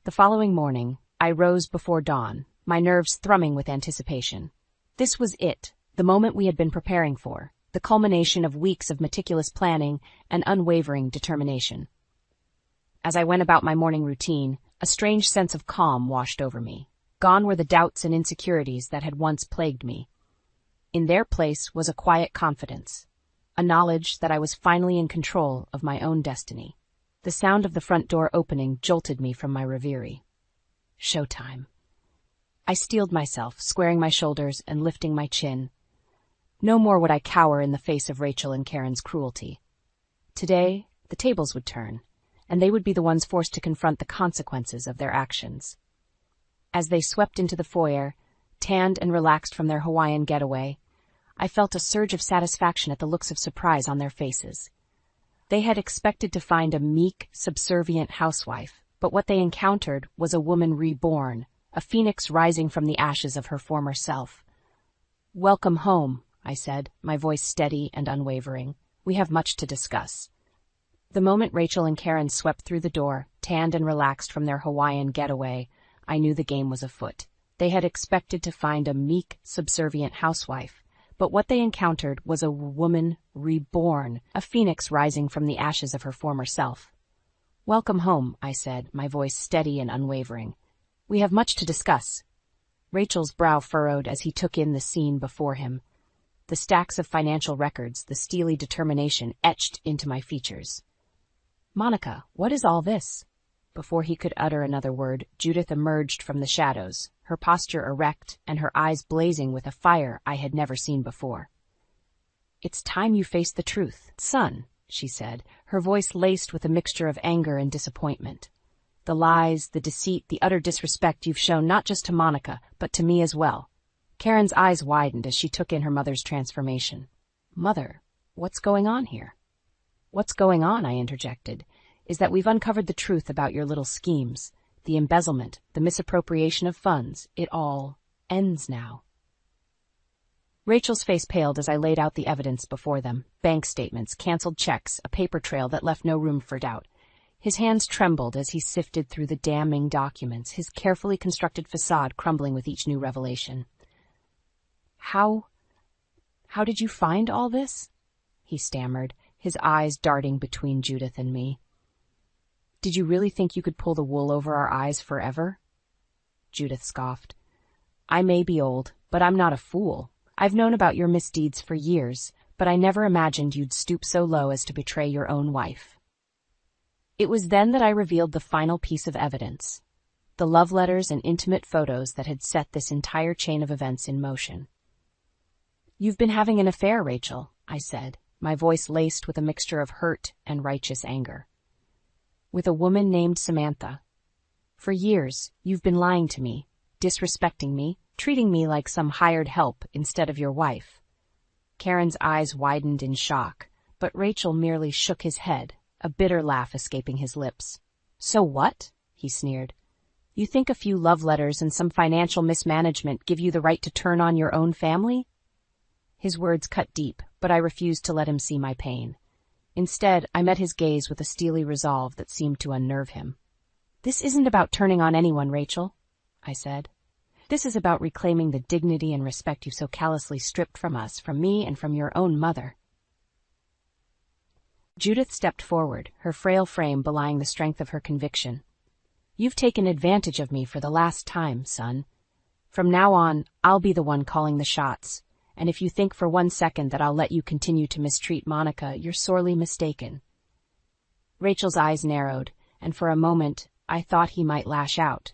The following morning, I rose before dawn, my nerves thrumming with anticipation. This was it, the moment we had been preparing for, the culmination of weeks of meticulous planning and unwavering determination. As I went about my morning routine, a strange sense of calm washed over me. Gone were the doubts and insecurities that had once plagued me. In their place was a quiet confidence, a knowledge that I was finally in control of my own destiny. The sound of the front door opening jolted me from my reverie. Showtime. I steeled myself, squaring my shoulders and lifting my chin. No more would I cower in the face of Rachel and Karen's cruelty. Today, the tables would turn, and they would be the ones forced to confront the consequences of their actions. As they swept into the foyer, tanned and relaxed from their Hawaiian getaway, I felt a surge of satisfaction at the looks of surprise on their faces. They had expected to find a meek, subservient housewife, but what they encountered was a woman reborn, a phoenix rising from the ashes of her former self. "Welcome home," I said, my voice steady and unwavering. "We have much to discuss." The moment Rachel and Karen swept through the door, tanned and relaxed from their Hawaiian getaway, I knew the game was afoot. They had expected to find a meek, subservient housewife, but what they encountered was a woman reborn, a phoenix rising from the ashes of her former self. "Welcome home," I said, my voice steady and unwavering. "We have much to discuss." Rachel's brow furrowed as he took in the scene before him. The stacks of financial records, the steely determination etched into my features. "Monica, what is all this?" Before he could utter another word, Judith emerged from the shadows, her posture erect and her eyes blazing with a fire I had never seen before. "It's time you faced the truth, son," she said, her voice laced with a mixture of anger and disappointment. "The lies, the deceit, the utter disrespect you've shown not just to Monica, but to me as well." Karen's eyes widened as she took in her mother's transformation. "Mother, what's going on here?" "What's going on," I interjected, "is that we've uncovered the truth about your little schemes, the embezzlement, the misappropriation of funds. It all ends now." Rachel's face paled as I laid out the evidence before them, bank statements, canceled checks, a paper trail that left no room for doubt. His hands trembled as he sifted through the damning documents, his carefully constructed facade crumbling with each new revelation. How did you find all this?" he stammered, his eyes darting between Judith and me. "Did you really think you could pull the wool over our eyes forever?" Judith scoffed. "I may be old, but I'm not a fool. I've known about your misdeeds for years, but I never imagined you'd stoop so low as to betray your own wife." It was then that I revealed the final piece of evidence, the love letters and intimate photos that had set this entire chain of events in motion. "You've been having an affair, Rachel," I said, my voice laced with a mixture of hurt and righteous anger. "With a woman named Samantha. For years, you've been lying to me, disrespecting me, treating me like some hired help instead of your wife." Karen's eyes widened in shock, but Rachel merely shook his head, a bitter laugh escaping his lips. "So what?" he sneered. "You think a few love letters and some financial mismanagement give you the right to turn on your own family?" His words cut deep, but I refused to let him see my pain. Instead, I met his gaze with a steely resolve that seemed to unnerve him. "This isn't about turning on anyone, Rachel," I said. "This is about reclaiming the dignity and respect you've so callously stripped from us, from me and from your own mother." Judith stepped forward, her frail frame belying the strength of her conviction. "You've taken advantage of me for the last time, son. From now on, I'll be the one calling the shots. And if you think for one second that I'll let you continue to mistreat Monica, you're sorely mistaken." Rachel's eyes narrowed, and for a moment I thought he might lash out.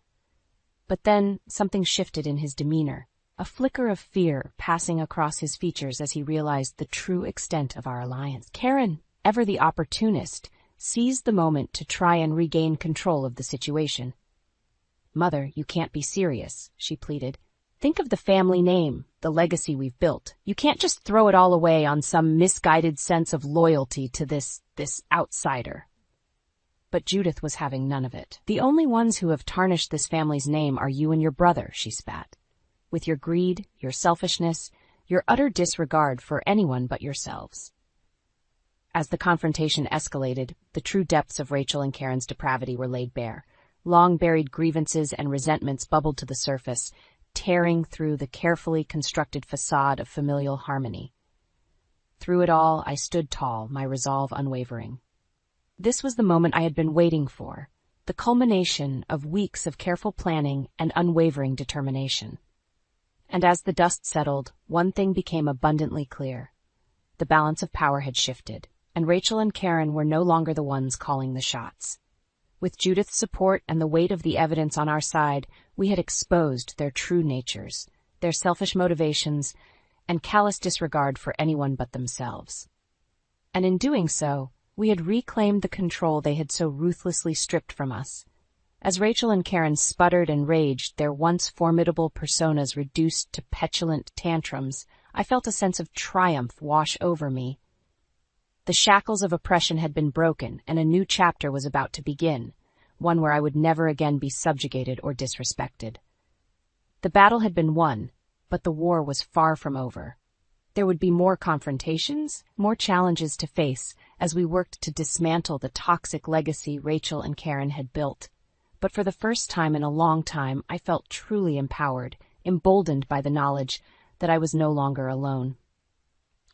But then something shifted in his demeanor, a flicker of fear passing across his features as he realized the true extent of our alliance. Karen, ever the opportunist, seized the moment to try and regain control of the situation. "Mother, you can't be serious," she pleaded. "Think of the family name, the legacy we've built. You can't just throw it all away on some misguided sense of loyalty to this outsider." But Judith was having none of it. "The only ones who have tarnished this family's name are you and your brother," she spat. "With your greed, your selfishness, your utter disregard for anyone but yourselves." As the confrontation escalated, the true depths of Rachel and Karen's depravity were laid bare. Long-buried grievances and resentments bubbled to the surface, tearing through the carefully constructed facade of familial harmony. Through it all, I stood tall, my resolve unwavering. This was the moment I had been waiting for, the culmination of weeks of careful planning and unwavering determination. And as the dust settled, one thing became abundantly clear. The balance of power had shifted, and Rachel and Karen were no longer the ones calling the shots. With Judith's support and the weight of the evidence on our side, we had exposed their true natures, their selfish motivations, and callous disregard for anyone but themselves. And in doing so, we had reclaimed the control they had so ruthlessly stripped from us. As Rachel and Karen sputtered and raged, their once formidable personas reduced to petulant tantrums, I felt a sense of triumph wash over me. The shackles of oppression had been broken, and a new chapter was about to begin, one where I would never again be subjugated or disrespected. The battle had been won, but the war was far from over. There would be more confrontations, more challenges to face as we worked to dismantle the toxic legacy Rachel and Karen had built. But for the first time in a long time, I felt truly empowered, emboldened by the knowledge that I was no longer alone.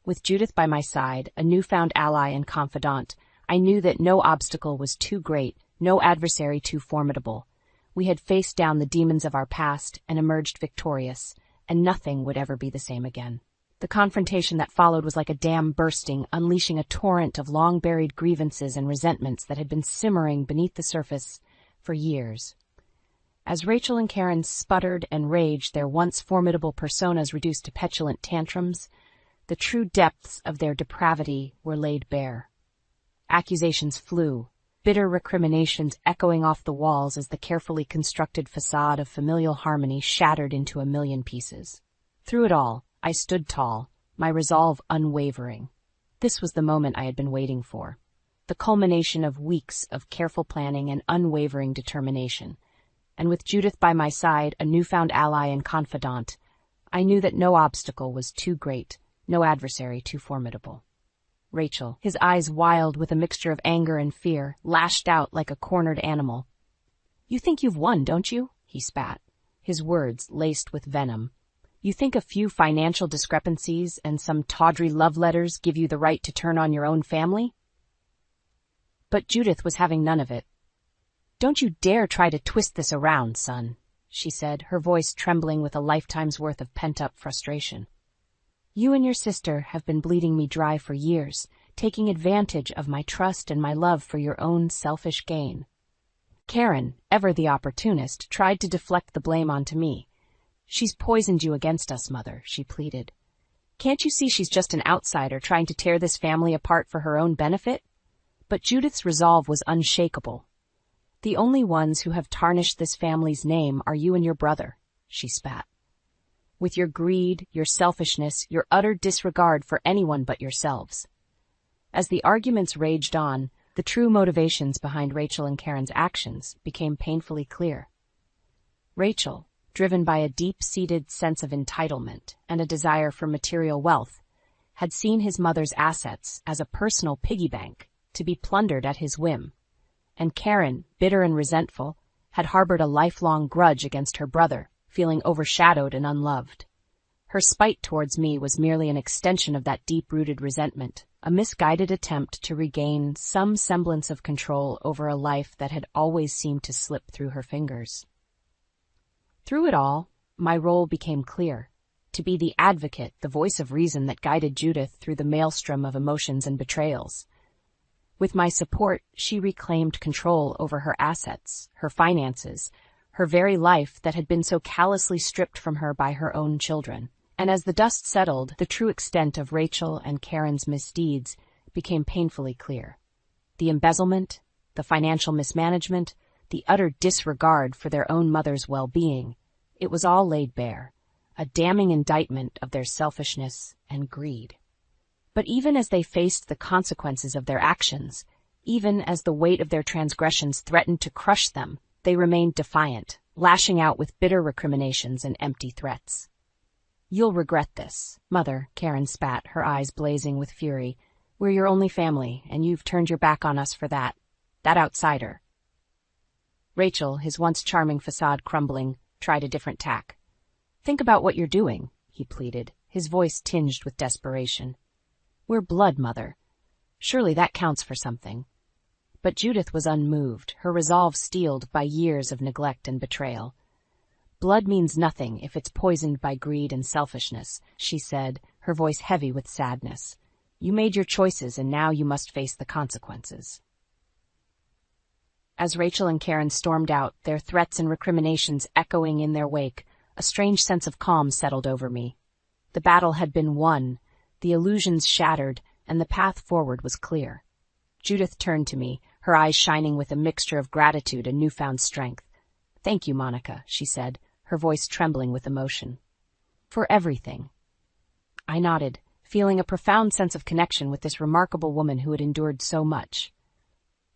With Judith by my side, a newfound ally and confidant, I knew that no obstacle was too great, no adversary too formidable. We had faced down the demons of our past and emerged victorious, and nothing would ever be the same again. The confrontation that followed was like a dam bursting, unleashing a torrent of long-buried grievances and resentments that had been simmering beneath the surface for years. As Rachel and Karen sputtered and raged, their once formidable personas reduced to petulant tantrums, the true depths of their depravity were laid bare. Accusations flew, bitter recriminations echoing off the walls as the carefully constructed facade of familial harmony shattered into a million pieces. Through it all, I stood tall, my resolve unwavering. This was the moment I had been waiting for, the culmination of weeks of careful planning and unwavering determination. And with Judith by my side, a newfound ally and confidant, I knew that no obstacle was too great, no adversary too formidable. Rachel, his eyes wild with a mixture of anger and fear, lashed out like a cornered animal. "You think you've won, don't you?" he spat, his words laced with venom. "You think a few financial discrepancies and some tawdry love letters give you the right to turn on your own family?" But Judith was having none of it. "Don't you dare try to twist this around, son," she said, her voice trembling with a lifetime's worth of pent-up frustration. "You and your sister have been bleeding me dry for years, taking advantage of my trust and my love for your own selfish gain. Karen, ever the opportunist, tried to deflect the blame onto me. She's poisoned you against us, Mother," she pleaded. "Can't you see she's just an outsider trying to tear this family apart for her own benefit?" But Judith's resolve was unshakable. "The only ones who have tarnished this family's name are you and your brother," she spat. "With your greed, your selfishness, your utter disregard for anyone but yourselves." As the arguments raged on, the true motivations behind Rachel and Karen's actions became painfully clear. Rachel, driven by a deep-seated sense of entitlement and a desire for material wealth, had seen his mother's assets as a personal piggy bank to be plundered at his whim. And Karen, bitter and resentful, had harbored a lifelong grudge against her brother, feeling overshadowed and unloved. Her spite towards me was merely an extension of that deep-rooted resentment, a misguided attempt to regain some semblance of control over a life that had always seemed to slip through her fingers. Through it all, my role became clear, to be the advocate, the voice of reason that guided Judith through the maelstrom of emotions and betrayals. With my support, she reclaimed control over her assets, her finances, her very life that had been so callously stripped from her by her own children. And as the dust settled, the true extent of Rachel and Karen's misdeeds became painfully clear. The embezzlement, the financial mismanagement, the utter disregard for their own mother's well-being, it was all laid bare, a damning indictment of their selfishness and greed. But even as they faced the consequences of their actions, even as the weight of their transgressions threatened to crush them, they remained defiant, lashing out with bitter recriminations and empty threats. "You'll regret this, Mother," Karen spat, her eyes blazing with fury. "We're your only family, and you've turned your back on us for that outsider." Rachel, his once charming facade crumbling, tried a different tack. "Think about what you're doing," he pleaded, his voice tinged with desperation. "We're blood, Mother. Surely that counts for something." But Judith was unmoved, her resolve steeled by years of neglect and betrayal. "Blood means nothing if it's poisoned by greed and selfishness," she said, her voice heavy with sadness. "You made your choices, and now you must face the consequences." As Rachel and Karen stormed out, their threats and recriminations echoing in their wake, a strange sense of calm settled over me. The battle had been won, the illusions shattered, and the path forward was clear. Judith turned to me, her eyes shining with a mixture of gratitude and newfound strength. "Thank you, Monica," she said, her voice trembling with emotion. "For everything." I nodded, feeling a profound sense of connection with this remarkable woman who had endured so much.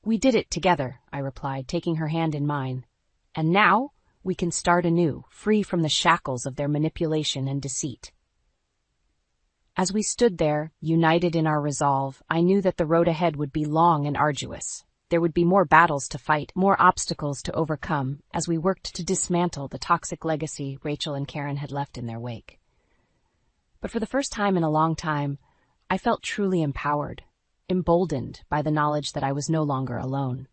"We did it together," I replied, taking her hand in mine. "And now we can start anew, free from the shackles of their manipulation and deceit." As we stood there, united in our resolve, I knew that the road ahead would be long and arduous. There would be more battles to fight, more obstacles to overcome, as we worked to dismantle the toxic legacy Rachel and Karen had left in their wake. But for the first time in a long time, I felt truly empowered, emboldened by the knowledge that I was no longer alone.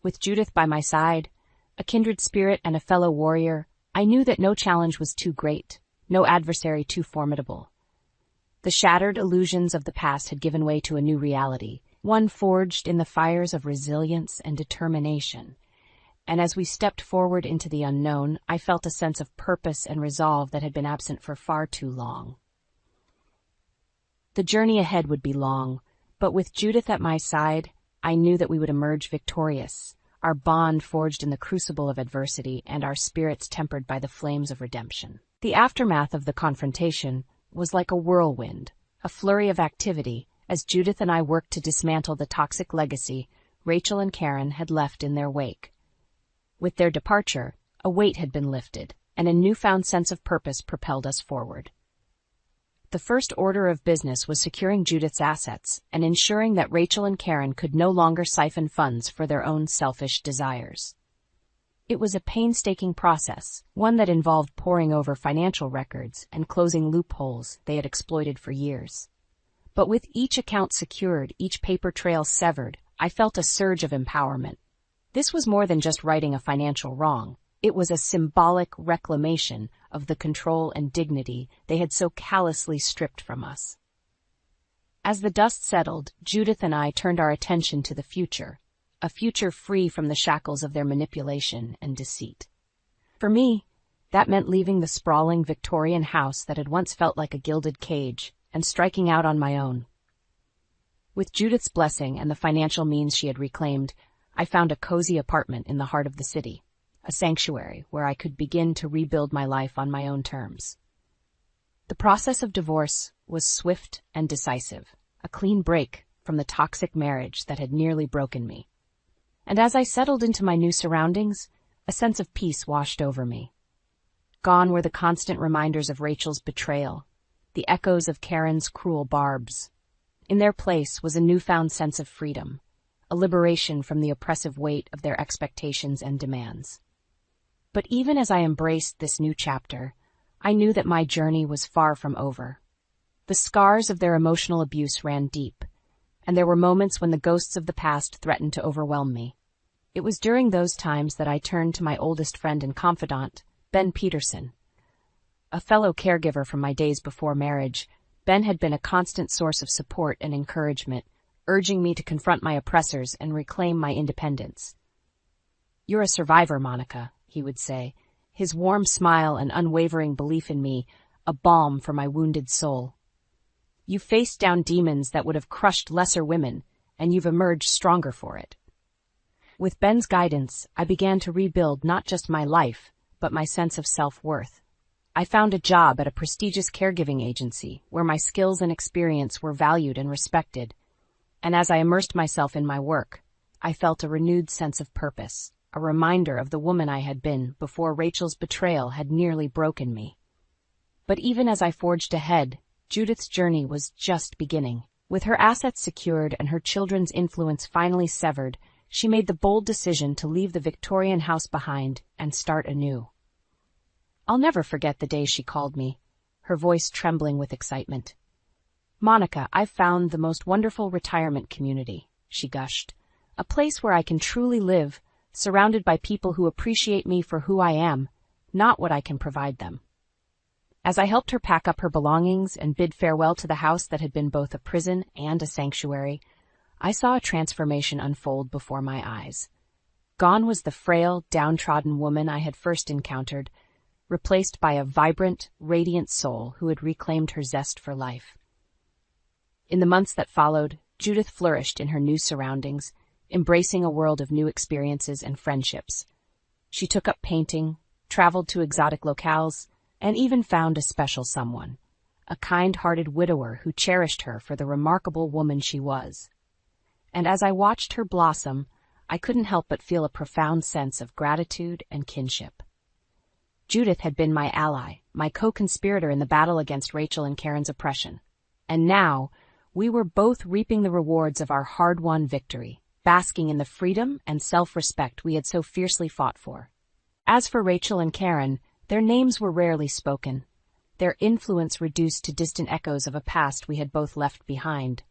With Judith by my side, a kindred spirit and a fellow warrior, I knew that no challenge was too great, no adversary too formidable. The shattered illusions of the past had given way to a new reality, one forged in the fires of resilience and determination. And as we stepped forward into the unknown, I felt a sense of purpose and resolve that had been absent for far too long. The journey ahead would be long, but with Judith at my side, I knew that we would emerge victorious, our bond forged in the crucible of adversity and our spirits tempered by the flames of redemption. The aftermath of the confrontation was like a whirlwind, a flurry of activity, as Judith and I worked to dismantle the toxic legacy Rachel and Karen had left in their wake. With their departure, a weight had been lifted, and a newfound sense of purpose propelled us forward. The first order of business was securing Judith's assets and ensuring that Rachel and Karen could no longer siphon funds for their own selfish desires. It was a painstaking process, one that involved poring over financial records and closing loopholes they had exploited for years. But with each account secured, each paper trail severed, I felt a surge of empowerment. This was more than just righting a financial wrong. It was a symbolic reclamation of the control and dignity they had so callously stripped from us. As the dust settled, Judith and I turned our attention to the future, a future free from the shackles of their manipulation and deceit. For me, that meant leaving the sprawling Victorian house that had once felt like a gilded cage and striking out on my own. With Judith's blessing and the financial means she had reclaimed, I found a cozy apartment in the heart of the city, a sanctuary where I could begin to rebuild my life on my own terms. The process of divorce was swift and decisive, a clean break from the toxic marriage that had nearly broken me. And as I settled into my new surroundings, a sense of peace washed over me. Gone were the constant reminders of Rachel's betrayal, the echoes of Karen's cruel barbs. In their place was a newfound sense of freedom, a liberation from the oppressive weight of their expectations and demands. But even as I embraced this new chapter, I knew that my journey was far from over. The scars of their emotional abuse ran deep, and there were moments when the ghosts of the past threatened to overwhelm me. It was during those times that I turned to my oldest friend and confidant, Ben Peterson. A fellow caregiver from my days before marriage, Ben had been a constant source of support and encouragement, urging me to confront my oppressors and reclaim my independence. "You're a survivor, Monica," he would say, his warm smile and unwavering belief in me a balm for my wounded soul. "You faced down demons that would have crushed lesser women, and you've emerged stronger for it." With Ben's guidance, I began to rebuild not just my life, but my sense of self-worth. I found a job at a prestigious caregiving agency where my skills and experience were valued and respected, and as I immersed myself in my work, I felt a renewed sense of purpose, a reminder of the woman I had been before Rachel's betrayal had nearly broken me. But even as I forged ahead, Judith's journey was just beginning. With her assets secured and her children's influence finally severed, she made the bold decision to leave the Victorian house behind and start anew. I'll never forget the day she called me, her voice trembling with excitement. "Monica, I've found the most wonderful retirement community," she gushed. "A place where I can truly live, surrounded by people who appreciate me for who I am, not what I can provide them." As I helped her pack up her belongings and bid farewell to the house that had been both a prison and a sanctuary, I saw a transformation unfold before my eyes. Gone was the frail, downtrodden woman I had first encountered, replaced by a vibrant, radiant soul who had reclaimed her zest for life. In the months that followed, Judith flourished in her new surroundings, embracing a world of new experiences and friendships. She took up painting, traveled to exotic locales, and even found a special someone, a kind-hearted widower who cherished her for the remarkable woman she was. And as I watched her blossom, I couldn't help but feel a profound sense of gratitude and kinship. Judith had been my ally, my co-conspirator in the battle against Rachel and Karen's oppression. And now, we were both reaping the rewards of our hard-won victory, basking in the freedom and self-respect we had so fiercely fought for. As for Rachel and Karen, their names were rarely spoken, their influence reduced to distant echoes of a past we had both left behind.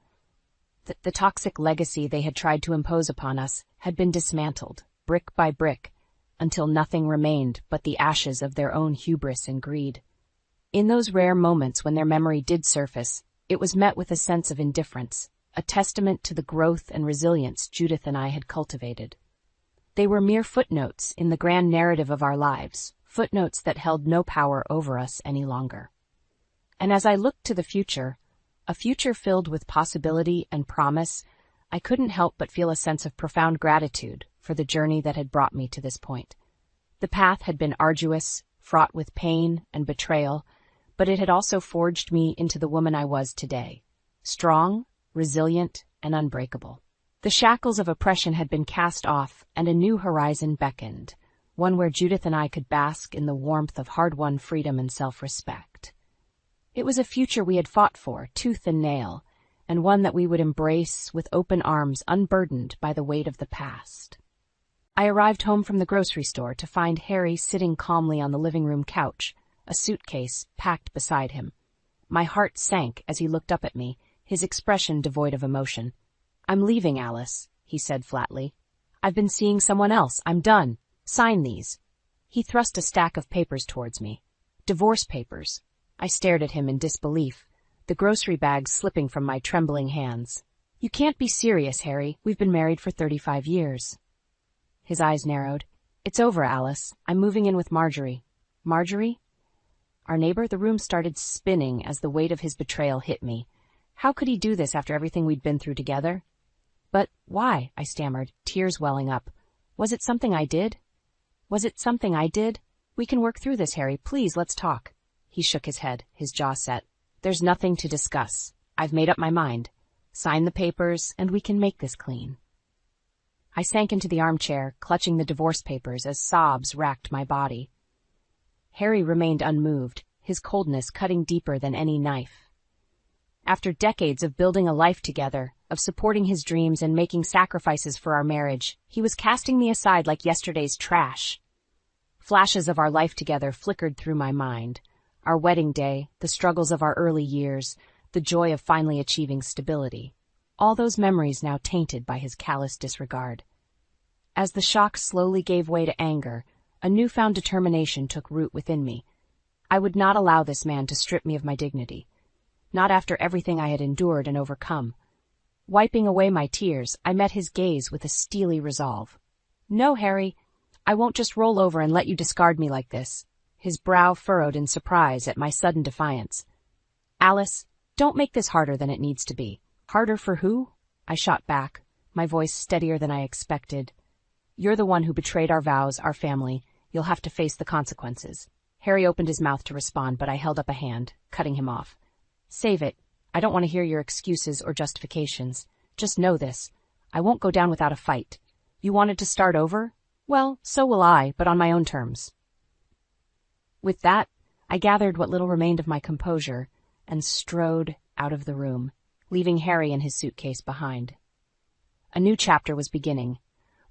The toxic legacy they had tried to impose upon us had been dismantled, brick by brick, until nothing remained but the ashes of their own hubris and greed. In those rare moments when their memory did surface, it was met with a sense of indifference, a testament to the growth and resilience Judith and I had cultivated. They were mere footnotes in the grand narrative of our lives, footnotes that held no power over us any longer. And as I looked to the future, a future filled with possibility and promise, I couldn't help but feel a sense of profound gratitude for the journey that had brought me to this point. The path had been arduous, fraught with pain and betrayal, but it had also forged me into the woman I was today, strong, resilient, and unbreakable. The shackles of oppression had been cast off, and a new horizon beckoned, one where Judith and I could bask in the warmth of hard-won freedom and self-respect. It was a future we had fought for, tooth and nail, and one that we would embrace with open arms, unburdened by the weight of the past. I arrived home from the grocery store to find Harry sitting calmly on the living room couch, a suitcase packed beside him. My heart sank as he looked up at me, his expression devoid of emotion. "I'm leaving, Alice," he said flatly. "I've been seeing someone else. I'm done. Sign these." He thrust a stack of papers towards me. Divorce papers. I stared at him in disbelief, the grocery bags slipping from my trembling hands. "You can't be serious, Harry. We've been married for 35 years. His eyes narrowed. "It's over, Alice. I'm moving in with Marjorie." "Marjorie?" Our neighbor? The room started spinning as the weight of his betrayal hit me. How could he do this after everything we'd been through together? "But why?" I stammered, tears welling up. Was it something I did? "We can work through this, Harry. Please, let's talk." He shook his head, his jaw set. "There's nothing to discuss. I've made up my mind. Sign the papers, and we can make this clean." I sank into the armchair, clutching the divorce papers as sobs racked my body. Harry remained unmoved, his coldness cutting deeper than any knife. After decades of building a life together, of supporting his dreams and making sacrifices for our marriage, he was casting me aside like yesterday's trash. Flashes of our life together flickered through my mind. Our wedding day, the struggles of our early years, the joy of finally achieving stability. All those memories now tainted by his callous disregard. As the shock slowly gave way to anger, a newfound determination took root within me. I would not allow this man to strip me of my dignity. Not after everything I had endured and overcome. Wiping away my tears, I met his gaze with a steely resolve. "No, Harry, I won't just roll over and let you discard me like this." His brow furrowed in surprise at my sudden defiance. "Alice, don't make this harder than it needs to be." "Harder for who?" I shot back, my voice steadier than I expected. "You're the one who betrayed our vows, our family. You'll have to face the consequences." Harry opened his mouth to respond, but I held up a hand, cutting him off. "Save it. I don't want to hear your excuses or justifications. Just know this. I won't go down without a fight. You wanted to start over? Well, so will I, but on my own terms." With that, I gathered what little remained of my composure and strode out of the room, leaving Harry and his suitcase behind. A new chapter was beginning,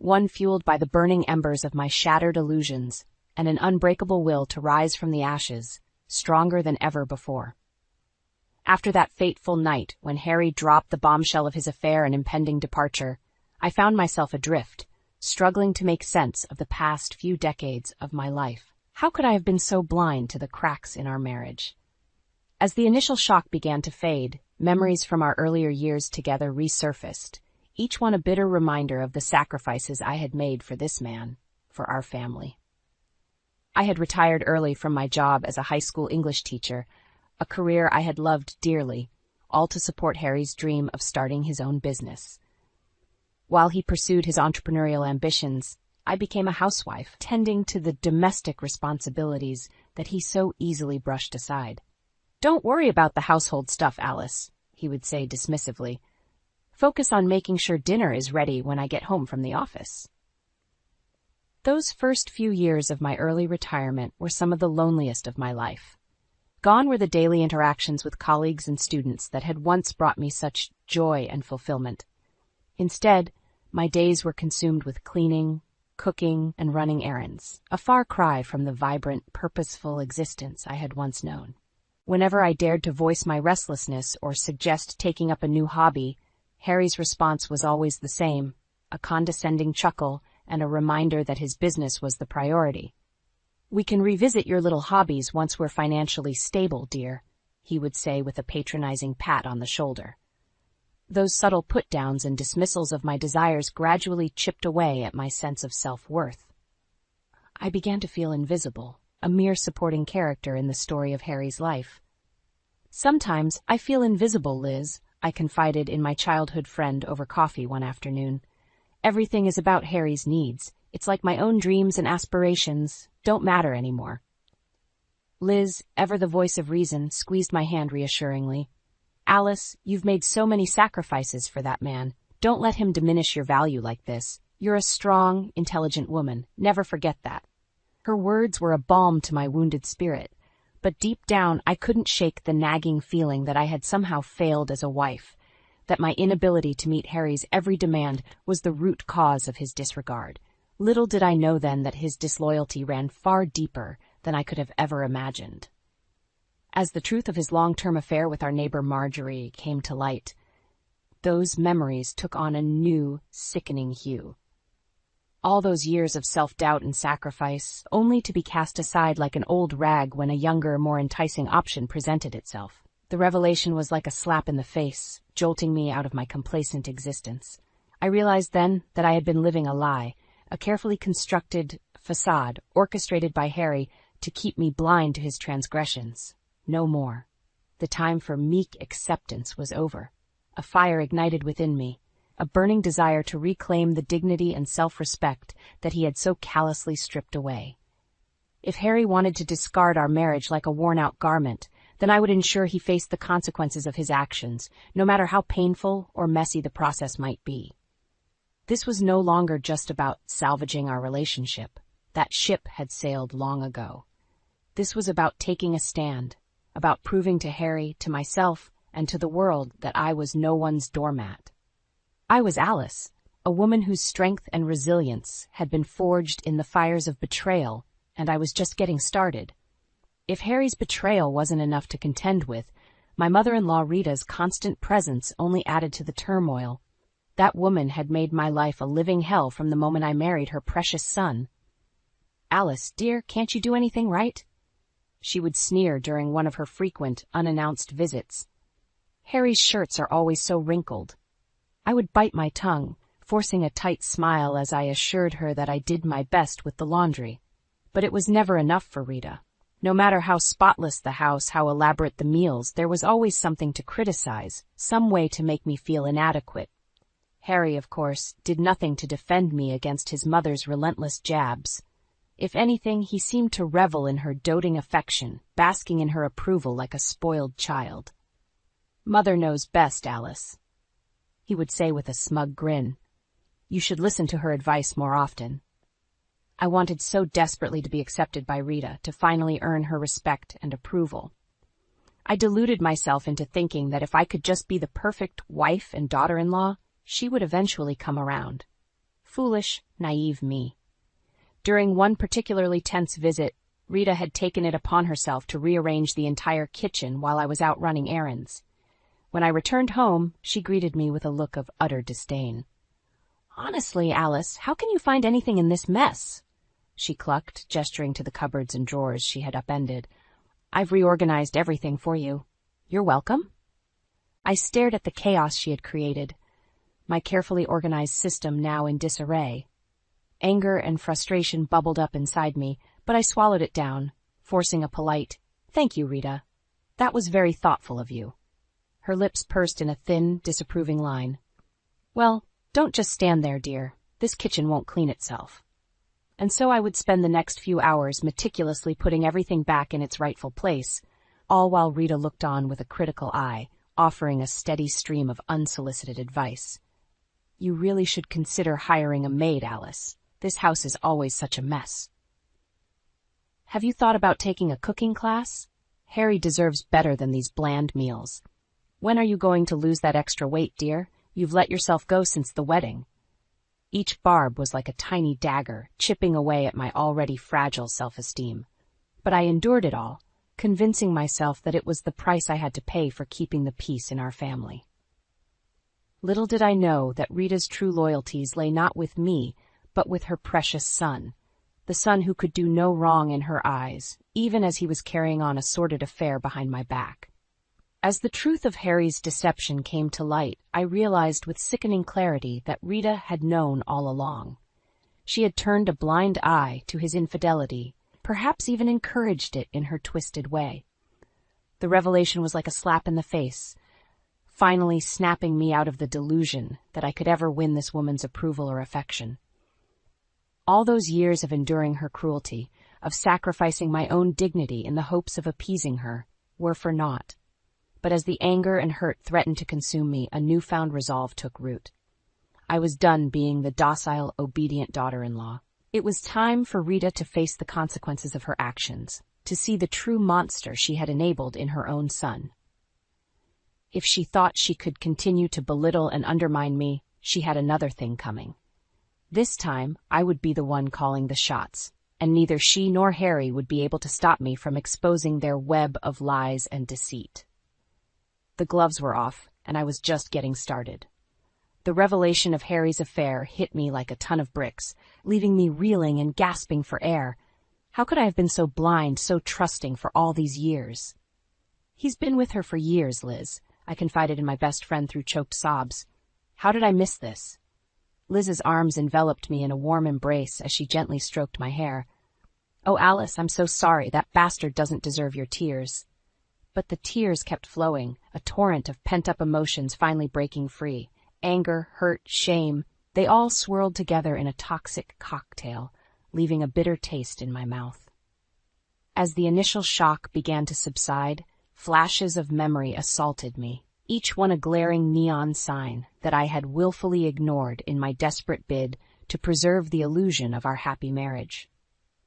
one fueled by the burning embers of my shattered illusions and an unbreakable will to rise from the ashes, stronger than ever before. After that fateful night when Harry dropped the bombshell of his affair and impending departure, I found myself adrift, struggling to make sense of the past few decades of my life. How could I have been so blind to the cracks in our marriage? As the initial shock began to fade, memories from our earlier years together resurfaced, each one a bitter reminder of the sacrifices I had made for this man, for our family. I had retired early from my job as a high school English teacher, a career I had loved dearly, all to support Harry's dream of starting his own business. While he pursued his entrepreneurial ambitions, I became a housewife, tending to the domestic responsibilities that he so easily brushed aside. "Don't worry about the household stuff, Alice," he would say dismissively. "Focus on making sure dinner is ready when I get home from the office." Those first few years of my early retirement were some of the loneliest of my life. Gone were the daily interactions with colleagues and students that had once brought me such joy and fulfillment. Instead, my days were consumed with cleaning, cooking, and running errands, a far cry from the vibrant, purposeful existence I had once known. Whenever I dared to voice my restlessness or suggest taking up a new hobby, Harry's response was always the same, a condescending chuckle and a reminder that his business was the priority. "We can revisit your little hobbies once we're financially stable, dear," he would say with a patronizing pat on the shoulder. Those subtle put-downs and dismissals of my desires gradually chipped away at my sense of self-worth. I began to feel invisible, a mere supporting character in the story of Harry's life. "Sometimes I feel invisible, Liz," I confided in my childhood friend over coffee one afternoon. "Everything is about Harry's needs. It's like my own dreams and aspirations don't matter anymore." Liz, ever the voice of reason, squeezed my hand reassuringly. "Alice, you've made so many sacrifices for that man. Don't let him diminish your value like this. You're a strong, intelligent woman. Never forget that." Her words were a balm to my wounded spirit, but deep down I couldn't shake the nagging feeling that I had somehow failed as a wife, that my inability to meet Harry's every demand was the root cause of his disregard. Little did I know then that his disloyalty ran far deeper than I could have ever imagined. As the truth of his long-term affair with our neighbor Marjorie came to light, those memories took on a new, sickening hue. All those years of self-doubt and sacrifice, only to be cast aside like an old rag when a younger, more enticing option presented itself. The revelation was like a slap in the face, jolting me out of my complacent existence. I realized then that I had been living a lie, a carefully constructed facade orchestrated by Harry to keep me blind to his transgressions. No more. The time for meek acceptance was over. A fire ignited within me, a burning desire to reclaim the dignity and self-respect that he had so callously stripped away. If Harry wanted to discard our marriage like a worn-out garment, then I would ensure he faced the consequences of his actions, no matter how painful or messy the process might be. This was no longer just about salvaging our relationship. That ship had sailed long ago. This was about taking a stand, about proving to Harry, to myself, and to the world that I was no one's doormat. I was Alice, a woman whose strength and resilience had been forged in the fires of betrayal, and I was just getting started. If Harry's betrayal wasn't enough to contend with, my mother-in-law Rita's constant presence only added to the turmoil. That woman had made my life a living hell from the moment I married her precious son. "Alice, dear, can't you do anything right?" she would sneer during one of her frequent, unannounced visits. "Harry's shirts are always so wrinkled." I would bite my tongue, forcing a tight smile as I assured her that I did my best with the laundry. But it was never enough for Rita. No matter how spotless the house, how elaborate the meals, there was always something to criticize, some way to make me feel inadequate. Harry, of course, did nothing to defend me against his mother's relentless jabs. If anything, he seemed to revel in her doting affection, basking in her approval like a spoiled child. "Mother knows best, Alice," he would say with a smug grin. "You should listen to her advice more often." I wanted so desperately to be accepted by Rita, to finally earn her respect and approval. I deluded myself into thinking that if I could just be the perfect wife and daughter-in-law, she would eventually come around. Foolish, naive me. During one particularly tense visit, Rita had taken it upon herself to rearrange the entire kitchen while I was out running errands. When I returned home, she greeted me with a look of utter disdain. "Honestly, Alice, how can you find anything in this mess?" she clucked, gesturing to the cupboards and drawers she had upended. "I've reorganized everything for you. You're welcome." I stared at the chaos she had created, my carefully organized system now in disarray. Anger and frustration bubbled up inside me, but I swallowed it down, forcing a polite, "Thank you, Rita. That was very thoughtful of you." Her lips pursed in a thin, disapproving line. "Well, don't just stand there, dear. This kitchen won't clean itself." And so I would spend the next few hours meticulously putting everything back in its rightful place, all while Rita looked on with a critical eye, offering a steady stream of unsolicited advice. "You really should consider hiring a maid, Alice. This house is always such a mess." "Have you thought about taking a cooking class? Harry deserves better than these bland meals. When are you going to lose that extra weight, dear? You've let yourself go since the wedding." Each barb was like a tiny dagger, chipping away at my already fragile self-esteem. But I endured it all, convincing myself that it was the price I had to pay for keeping the peace in our family. Little did I know that Rita's true loyalties lay not with me, but with her precious son, the son who could do no wrong in her eyes, even as he was carrying on a sordid affair behind my back. As the truth of Harry's deception came to light, I realized with sickening clarity that Rita had known all along. She had turned a blind eye to his infidelity, perhaps even encouraged it in her twisted way. The revelation was like a slap in the face, finally snapping me out of the delusion that I could ever win this woman's approval or affection. All those years of enduring her cruelty, of sacrificing my own dignity in the hopes of appeasing her, were for naught. But as the anger and hurt threatened to consume me, a newfound resolve took root. I was done being the docile, obedient daughter-in-law. It was time for Rita to face the consequences of her actions, to see the true monster she had enabled in her own son. If she thought she could continue to belittle and undermine me, she had another thing coming. This time, I would be the one calling the shots, and neither she nor Harry would be able to stop me from exposing their web of lies and deceit. The gloves were off, and I was just getting started. The revelation of Harry's affair hit me like a ton of bricks, leaving me reeling and gasping for air. How could I have been so blind, so trusting for all these years? "He's been with her for years, Liz," I confided in my best friend through choked sobs. "How did I miss this?" Liz's arms enveloped me in a warm embrace as she gently stroked my hair. "Oh, Alice, I'm so sorry. That bastard doesn't deserve your tears." But the tears kept flowing, a torrent of pent-up emotions finally breaking free. Anger, hurt, shame, they all swirled together in a toxic cocktail, leaving a bitter taste in my mouth. As the initial shock began to subside, flashes of memory assaulted me, each one a glaring neon sign that I had willfully ignored in my desperate bid to preserve the illusion of our happy marriage.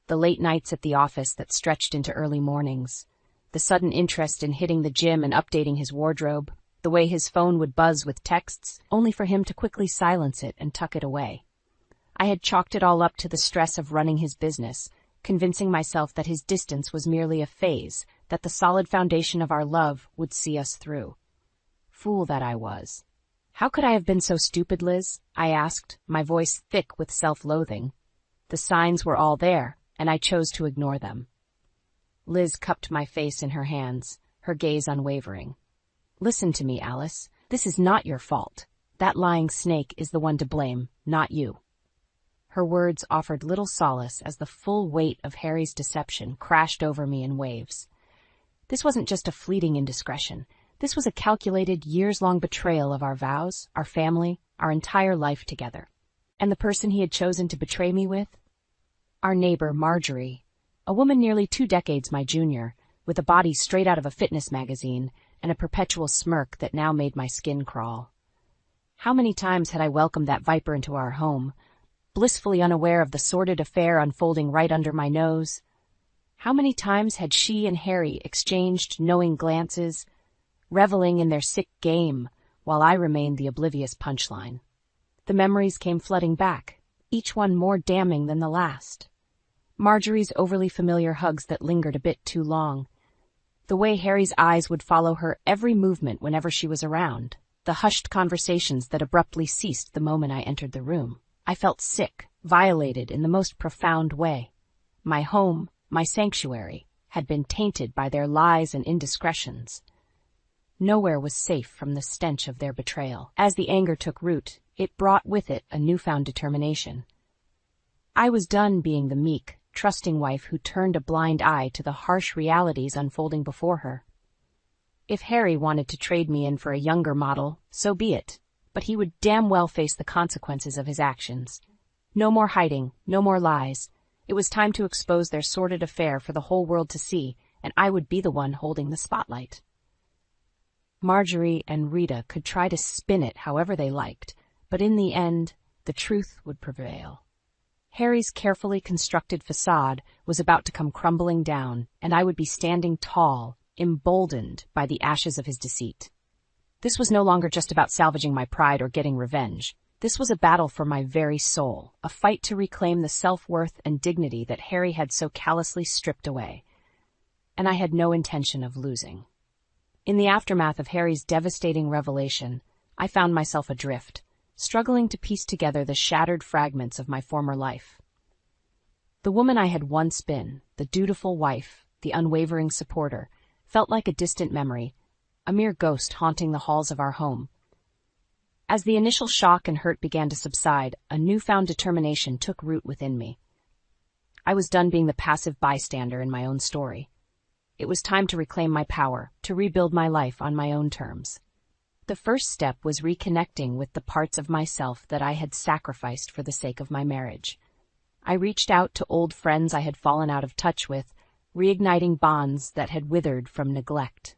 The late nights at the office that stretched into early mornings, the sudden interest in hitting the gym and updating his wardrobe, the way his phone would buzz with texts, only for him to quickly silence it and tuck it away. I had chalked it all up to the stress of running his business, convincing myself that his distance was merely a phase, that the solid foundation of our love would see us through. Fool that I was. "How could I have been so stupid, Liz?" I asked, my voice thick with self-loathing. The signs were all there, and I chose to ignore them. Liz cupped my face in her hands, her gaze unwavering. "Listen to me, Alice. This is not your fault. That lying snake is the one to blame, not you." Her words offered little solace as the full weight of Harry's deception crashed over me in waves. This wasn't just a fleeting indiscretion. This was a calculated, years-long betrayal of our vows, our family, our entire life together. And the person he had chosen to betray me with? Our neighbor, Marjorie, a woman nearly 2 decades my junior, with a body straight out of a fitness magazine and a perpetual smirk that now made my skin crawl. How many times had I welcomed that viper into our home, blissfully unaware of the sordid affair unfolding right under my nose? How many times had she and Harry exchanged knowing glances, reveling in their sick game, while I remained the oblivious punchline? The memories came flooding back, each one more damning than the last. Marjorie's overly familiar hugs that lingered a bit too long. The way Harry's eyes would follow her every movement whenever she was around. The hushed conversations that abruptly ceased the moment I entered the room. I felt sick, violated in the most profound way. My home, my sanctuary, had been tainted by their lies and indiscretions. Nowhere was safe from the stench of their betrayal. As the anger took root, it brought with it a newfound determination. I was done being the meek, trusting wife who turned a blind eye to the harsh realities unfolding before her. If Harry wanted to trade me in for a younger model, so be it, but he would damn well face the consequences of his actions. No more hiding, no more lies. It was time to expose their sordid affair for the whole world to see, and I would be the one holding the spotlight. Marjorie and Rita could try to spin it however they liked, but in the end, the truth would prevail. Harry's carefully constructed facade was about to come crumbling down, and I would be standing tall, emboldened by the ashes of his deceit. This was no longer just about salvaging my pride or getting revenge. This was a battle for my very soul, a fight to reclaim the self-worth and dignity that Harry had so callously stripped away. And I had no intention of losing. In the aftermath of Harry's devastating revelation, I found myself adrift, struggling to piece together the shattered fragments of my former life. The woman I had once been, the dutiful wife, the unwavering supporter, felt like a distant memory, a mere ghost haunting the halls of our home. As the initial shock and hurt began to subside, a newfound determination took root within me. I was done being the passive bystander in my own story. It was time to reclaim my power, to rebuild my life on my own terms. The first step was reconnecting with the parts of myself that I had sacrificed for the sake of my marriage. I reached out to old friends I had fallen out of touch with, reigniting bonds that had withered from neglect.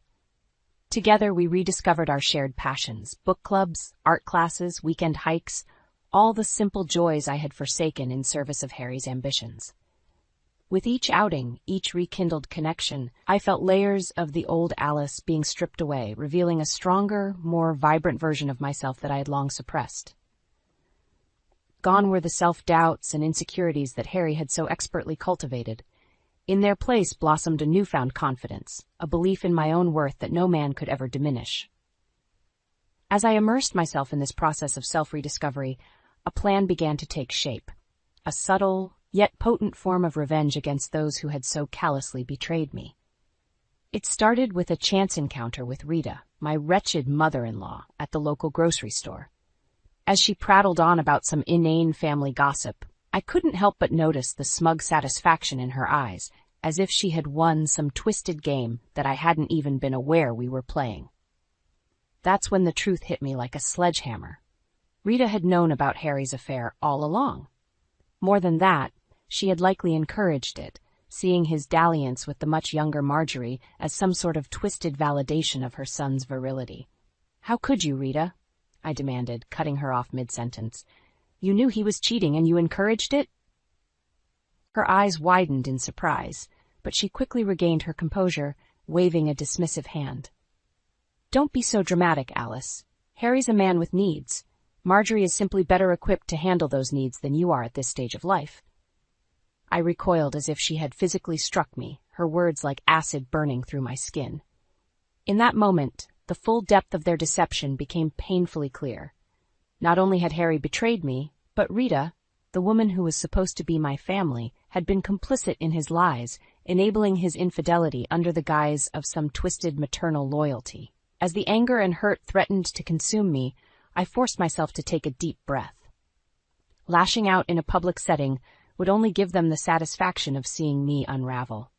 Together we rediscovered our shared passions, book clubs, art classes, weekend hikes, all the simple joys I had forsaken in service of Harry's ambitions. With each outing, each rekindled connection, I felt layers of the old Alice being stripped away, revealing a stronger, more vibrant version of myself that I had long suppressed. Gone were the self-doubts and insecurities that Harry had so expertly cultivated. In their place blossomed a newfound confidence, a belief in my own worth that no man could ever diminish. As I immersed myself in this process of self-rediscovery, a plan began to take shape, a subtle, yet potent form of revenge against those who had so callously betrayed me. It started with a chance encounter with Rita, my wretched mother-in-law, at the local grocery store. As she prattled on about some inane family gossip, I couldn't help but notice the smug satisfaction in her eyes, as if she had won some twisted game that I hadn't even been aware we were playing. That's when the truth hit me like a sledgehammer. Rita had known about Harry's affair all along. More than that, she had likely encouraged it, seeing his dalliance with the much younger Marjorie as some sort of twisted validation of her son's virility. "How could you, Rita?" I demanded, cutting her off mid-sentence. "You knew he was cheating and you encouraged it?" Her eyes widened in surprise, but she quickly regained her composure, waving a dismissive hand. "Don't be so dramatic, Alice. Harry's a man with needs. Marjorie is simply better equipped to handle those needs than you are at this stage of life." I recoiled as if she had physically struck me, her words like acid burning through my skin. In that moment, the full depth of their deception became painfully clear. Not only had Harry betrayed me, but Rita, the woman who was supposed to be my family, had been complicit in his lies, enabling his infidelity under the guise of some twisted maternal loyalty. As the anger and hurt threatened to consume me, I forced myself to take a deep breath. Lashing out in a public setting would only give them the satisfaction of seeing me unravel.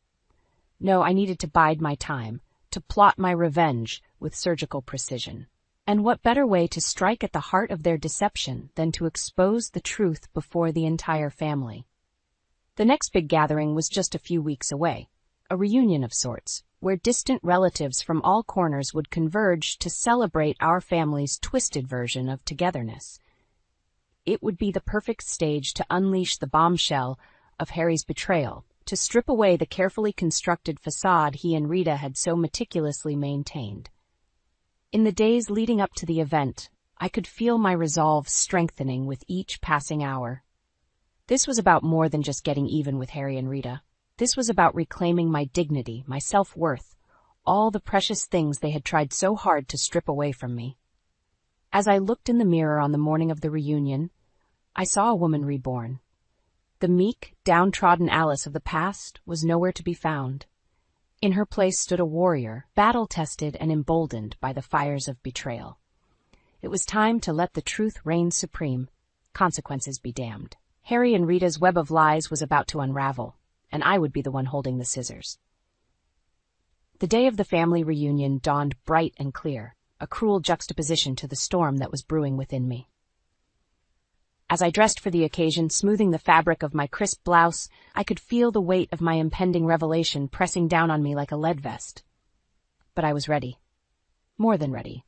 No, I needed to bide my time, to plot my revenge with surgical precision. And what better way to strike at the heart of their deception than to expose the truth before the entire family? The next big gathering was just a few weeks away, a reunion of sorts, where distant relatives from all corners would converge to celebrate our family's twisted version of togetherness. It would be the perfect stage to unleash the bombshell of Harry's betrayal, to strip away the carefully constructed facade he and Rita had so meticulously maintained. In the days leading up to the event, I could feel my resolve strengthening with each passing hour. This was about more than just getting even with Harry and Rita. This was about reclaiming my dignity, my self-worth, all the precious things they had tried so hard to strip away from me. As I looked in the mirror on the morning of the reunion, I saw a woman reborn. The meek, downtrodden Alice of the past was nowhere to be found. In her place stood a warrior, battle-tested and emboldened by the fires of betrayal. It was time to let the truth reign supreme, consequences be damned. Harry and Rita's web of lies was about to unravel, and I would be the one holding the scissors. The day of the family reunion dawned bright and clear, a cruel juxtaposition to the storm that was brewing within me. As I dressed for the occasion, smoothing the fabric of my crisp blouse, I could feel the weight of my impending revelation pressing down on me like a lead vest. But I was ready. More than ready.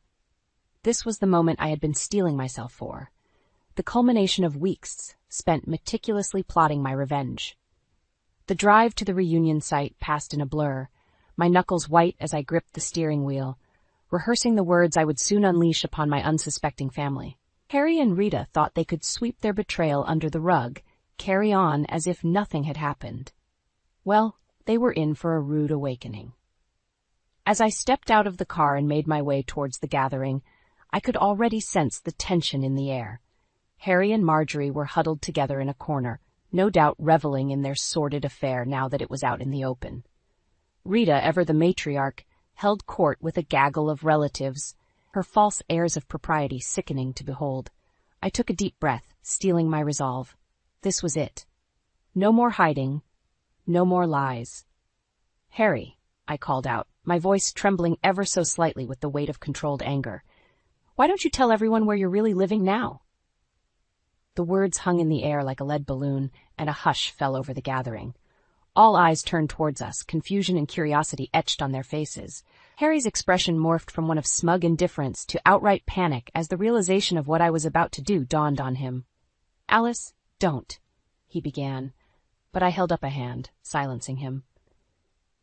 This was the moment I had been steeling myself for. The culmination of weeks spent meticulously plotting my revenge. The drive to the reunion site passed in a blur, my knuckles white as I gripped the steering wheel, rehearsing the words I would soon unleash upon my unsuspecting family. Harry and Rita thought they could sweep their betrayal under the rug, carry on as if nothing had happened. Well, they were in for a rude awakening. As I stepped out of the car and made my way towards the gathering, I could already sense the tension in the air. Harry and Marjorie were huddled together in a corner, no doubt reveling in their sordid affair now that it was out in the open. Rita, ever the matriarch, held court with a gaggle of relatives, her false airs of propriety sickening to behold. I took a deep breath, steeling my resolve. This was it. No more hiding, no more lies. "Harry," I called out, my voice trembling ever so slightly with the weight of controlled anger. "Why don't you tell everyone where you're really living now?" The words hung in the air like a lead balloon, and a hush fell over the gathering. All eyes turned towards us, confusion and curiosity etched on their faces. Harry's expression morphed from one of smug indifference to outright panic as the realization of what I was about to do dawned on him. "Alice, don't," he began, but I held up a hand, silencing him.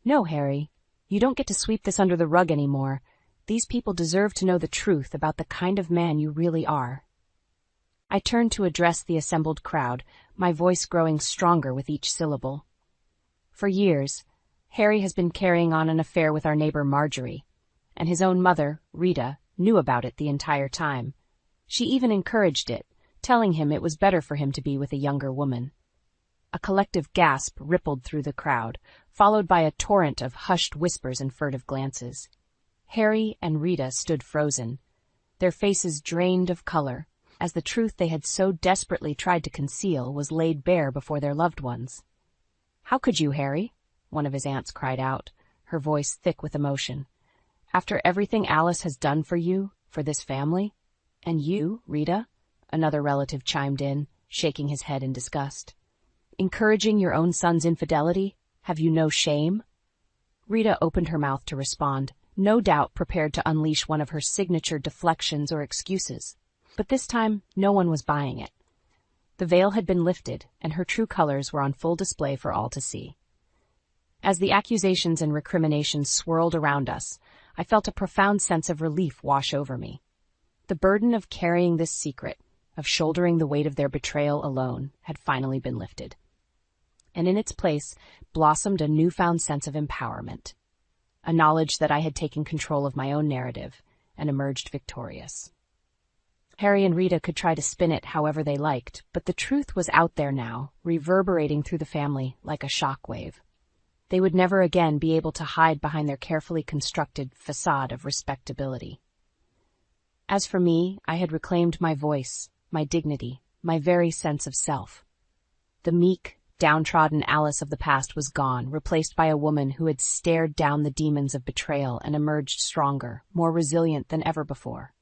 "No, Harry, you don't get to sweep this under the rug anymore. These people deserve to know the truth about the kind of man you really are." I turned to address the assembled crowd, my voice growing stronger with each syllable. For years, Harry has been carrying on an affair with our neighbor Marjorie, and his own mother, Rita, knew about it the entire time. She even encouraged it, telling him it was better for him to be with a younger woman. A collective gasp rippled through the crowd, followed by a torrent of hushed whispers and furtive glances. Harry and Rita stood frozen, their faces drained of color, as the truth they had so desperately tried to conceal was laid bare before their loved ones. "How could you, Harry?" one of his aunts cried out, her voice thick with emotion. "After everything Alice has done for you, for this family? And you, Rita?" another relative chimed in, shaking his head in disgust. "Encouraging your own son's infidelity? Have you no shame?" Rita opened her mouth to respond, no doubt prepared to unleash one of her signature deflections or excuses. But this time, no one was buying it. The veil had been lifted, and her true colors were on full display for all to see. As the accusations and recriminations swirled around us, I felt a profound sense of relief wash over me. The burden of carrying this secret, of shouldering the weight of their betrayal alone, had finally been lifted. And in its place blossomed a newfound sense of empowerment, a knowledge that I had taken control of my own narrative and emerged victorious. Harry and Rita could try to spin it however they liked, but the truth was out there now, reverberating through the family like a shockwave. They would never again be able to hide behind their carefully constructed facade of respectability. As for me, I had reclaimed my voice, my dignity, my very sense of self. The meek, downtrodden Alice of the past was gone, replaced by a woman who had stared down the demons of betrayal and emerged stronger, more resilient than ever before.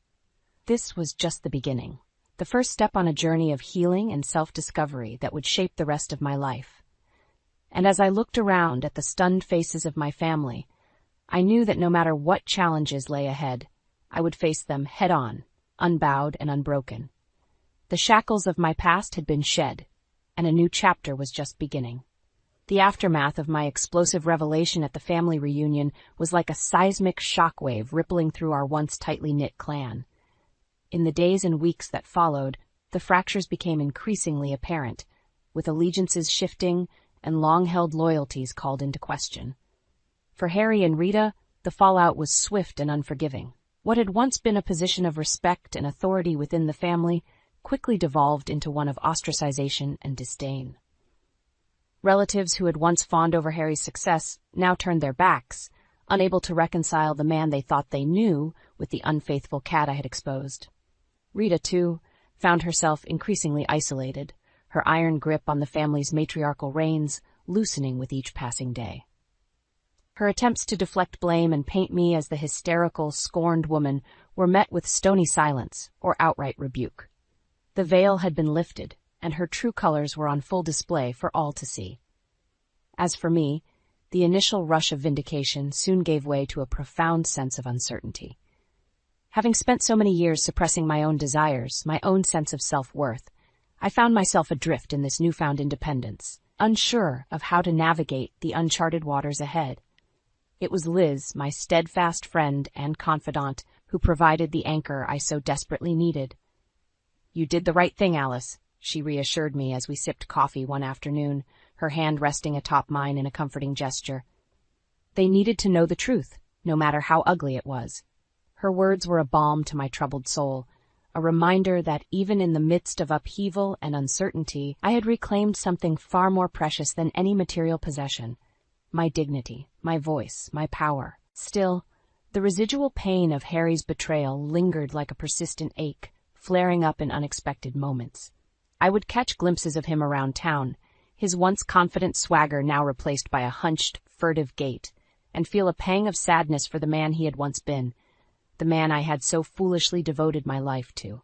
This was just the beginning, the first step on a journey of healing and self-discovery that would shape the rest of my life. And as I looked around at the stunned faces of my family, I knew that no matter what challenges lay ahead, I would face them head-on, unbowed and unbroken. The shackles of my past had been shed, and a new chapter was just beginning. The aftermath of my explosive revelation at the family reunion was like a seismic shockwave rippling through our once tightly knit clan. In the days and weeks that followed, the fractures became increasingly apparent, with allegiances shifting and long-held loyalties called into question. For Harry and Rita, the fallout was swift and unforgiving. What had once been a position of respect and authority within the family quickly devolved into one of ostracization and disdain. Relatives who had once fawned over Harry's success now turned their backs, unable to reconcile the man they thought they knew with the unfaithful cat I had exposed. Rita, too, found herself increasingly isolated, her iron grip on the family's matriarchal reins loosening with each passing day. Her attempts to deflect blame and paint me as the hysterical, scorned woman were met with stony silence or outright rebuke. The veil had been lifted, and her true colors were on full display for all to see. As for me, the initial rush of vindication soon gave way to a profound sense of uncertainty. Having spent so many years suppressing my own desires, my own sense of self-worth, I found myself adrift in this newfound independence, unsure of how to navigate the uncharted waters ahead. It was Liz, my steadfast friend and confidant, who provided the anchor I so desperately needed. "You did the right thing, Alice," she reassured me as we sipped coffee one afternoon, her hand resting atop mine in a comforting gesture. They needed to know the truth, no matter how ugly it was. Her words were a balm to my troubled soul, a reminder that even in the midst of upheaval and uncertainty, I had reclaimed something far more precious than any material possession: my dignity, my voice, my power. Still, the residual pain of Harry's betrayal lingered like a persistent ache, flaring up in unexpected moments. I would catch glimpses of him around town, his once confident swagger now replaced by a hunched, furtive gait, and feel a pang of sadness for the man he had once been, the man I had so foolishly devoted my life to.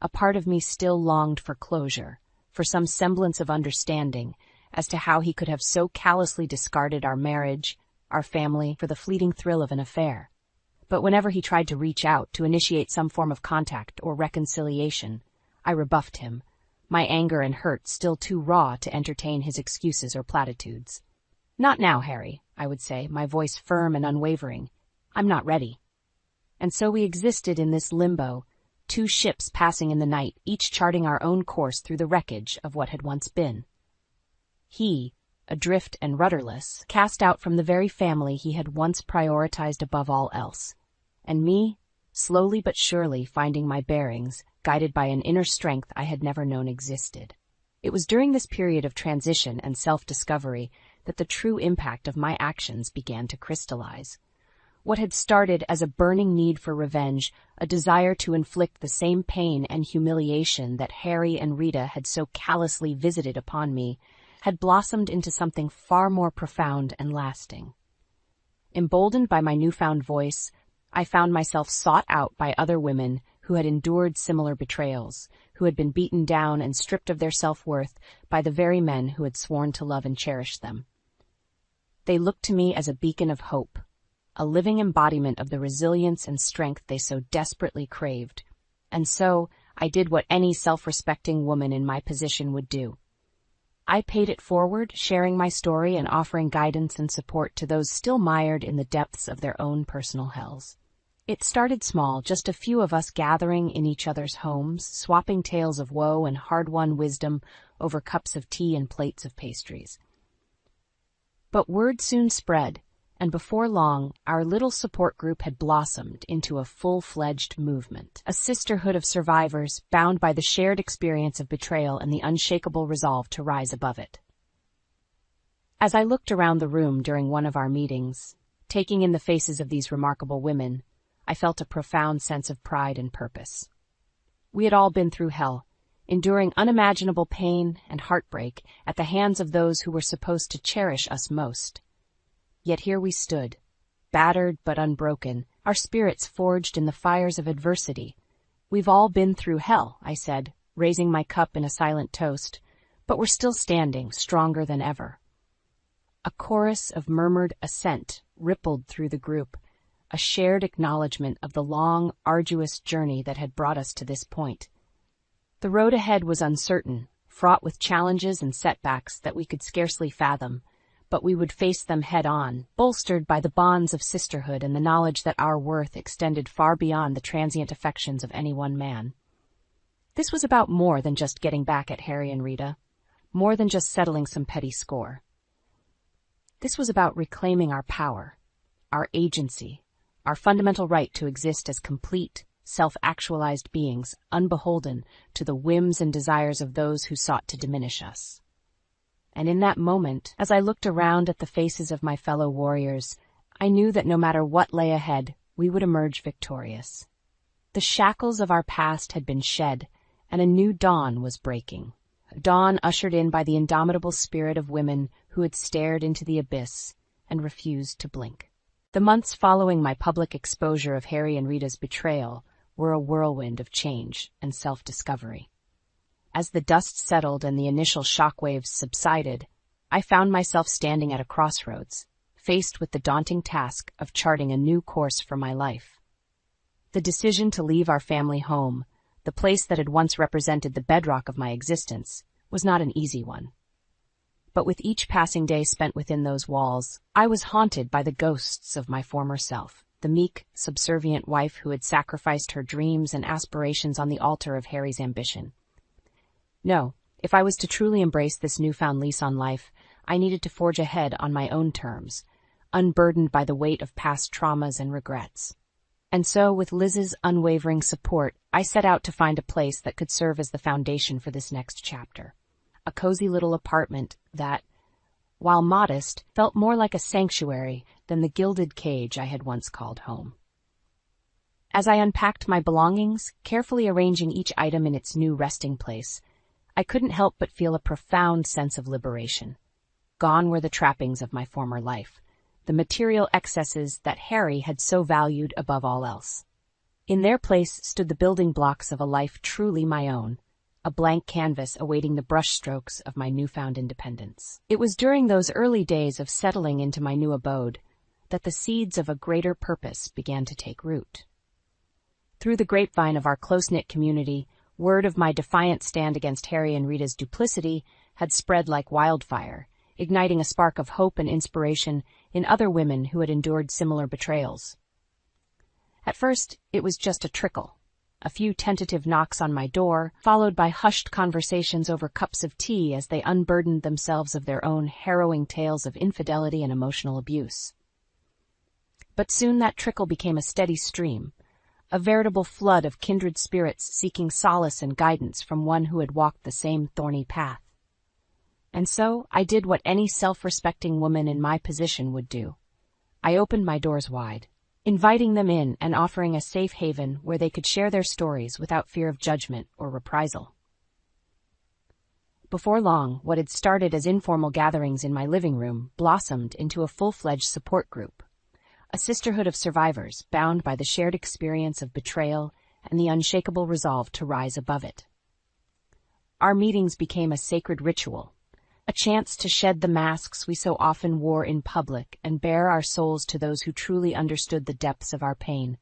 A part of me still longed for closure, for some semblance of understanding as to how he could have so callously discarded our marriage, our family, for the fleeting thrill of an affair. But whenever he tried to reach out to initiate some form of contact or reconciliation, I rebuffed him, my anger and hurt still too raw to entertain his excuses or platitudes. "Not now, Harry," I would say, my voice firm and unwavering. "I'm not ready." And so we existed in this limbo, two ships passing in the night, each charting our own course through the wreckage of what had once been. He, adrift and rudderless, cast out from the very family he had once prioritized above all else, and me, slowly but surely finding my bearings, guided by an inner strength I had never known existed. It was during this period of transition and self-discovery that the true impact of my actions began to crystallize. What had started as a burning need for revenge, a desire to inflict the same pain and humiliation that Harry and Rita had so callously visited upon me, had blossomed into something far more profound and lasting. Emboldened by my newfound voice, I found myself sought out by other women who had endured similar betrayals, who had been beaten down and stripped of their self-worth by the very men who had sworn to love and cherish them. They looked to me as a beacon of hope, a living embodiment of the resilience and strength they so desperately craved. And so I did what any self-respecting woman in my position would do. I paid it forward, sharing my story and offering guidance and support to those still mired in the depths of their own personal hells. It started small, just a few of us gathering in each other's homes, swapping tales of woe and hard-won wisdom over cups of tea and plates of pastries. But word soon spread, and before long, our little support group had blossomed into a full-fledged movement, a sisterhood of survivors bound by the shared experience of betrayal and the unshakable resolve to rise above it. As I looked around the room during one of our meetings, taking in the faces of these remarkable women, I felt a profound sense of pride and purpose. We had all been through hell, enduring unimaginable pain and heartbreak at the hands of those who were supposed to cherish us most. Yet here we stood, battered but unbroken, our spirits forged in the fires of adversity. "We've all been through hell," I said, raising my cup in a silent toast, "but we're still standing, stronger than ever." A chorus of murmured assent rippled through the group, a shared acknowledgement of the long, arduous journey that had brought us to this point. The road ahead was uncertain, fraught with challenges and setbacks that we could scarcely fathom, but we would face them head-on, bolstered by the bonds of sisterhood and the knowledge that our worth extended far beyond the transient affections of any one man. This was about more than just getting back at Harry and Rita. more than just settling some petty score. This was about reclaiming our power, our agency, our fundamental right to exist as complete, self-actualized beings, unbeholden to the whims and desires of those who sought to diminish us. And in that moment, as I looked around at the faces of my fellow warriors, I knew that no matter what lay ahead, we would emerge victorious. The shackles of our past had been shed, and a new dawn was breaking. A dawn ushered in by the indomitable spirit of women who had stared into the abyss and refused to blink. The months following my public exposure of Harry and Rita's betrayal were a whirlwind of change and self-discovery. As the dust settled and the initial shockwaves subsided, I found myself standing at a crossroads, faced with the daunting task of charting a new course for my life. The decision to leave our family home, the place that had once represented the bedrock of my existence, was not an easy one. But with each passing day spent within those walls, I was haunted by the ghosts of my former self, the meek, subservient wife who had sacrificed her dreams and aspirations on the altar of Harry's ambition. No, if I was to truly embrace this newfound lease on life, I needed to forge ahead on my own terms, unburdened by the weight of past traumas and regrets. And so, with Liz's unwavering support, I set out to find a place that could serve as the foundation for this next chapter. A cozy little apartment that, while modest, felt more like a sanctuary than the gilded cage I had once called home. As I unpacked my belongings, carefully arranging each item in its new resting place, I couldn't help but feel a profound sense of liberation. Gone were the trappings of my former life, the material excesses that Harry had so valued above all else. In their place stood the building blocks of a life truly my own, a blank canvas awaiting the brushstrokes of my newfound independence. It was during those early days of settling into my new abode that the seeds of a greater purpose began to take root. Through the grapevine of our close-knit community, word of my defiant stand against Harry and Rita's duplicity had spread like wildfire, igniting a spark of hope and inspiration in other women who had endured similar betrayals. At first, it was just a trickle. A few tentative knocks on my door, followed by hushed conversations over cups of tea as they unburdened themselves of their own harrowing tales of infidelity and emotional abuse. But soon that trickle became a steady stream, a veritable flood of kindred spirits seeking solace and guidance from one who had walked the same thorny path. And so I did what any self-respecting woman in my position would do. I opened my doors wide, inviting them in and offering a safe haven where they could share their stories without fear of judgment or reprisal. Before long, what had started as informal gatherings in my living room blossomed into a full-fledged support group, a sisterhood of survivors bound by the shared experience of betrayal and the unshakable resolve to rise above it. Our meetings became a sacred ritual, a chance to shed the masks we so often wore in public and bare our souls to those who truly understood the depths of our pain.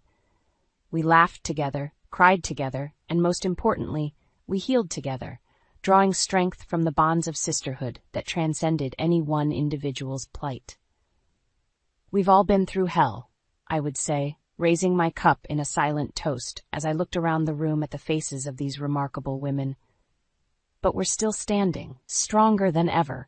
We laughed together, cried together, and most importantly, we healed together, drawing strength from the bonds of sisterhood that transcended any one individual's plight. We've all been through hell, I would say, raising my cup in a silent toast as I looked around the room at the faces of these remarkable women. But we're still standing, stronger than ever.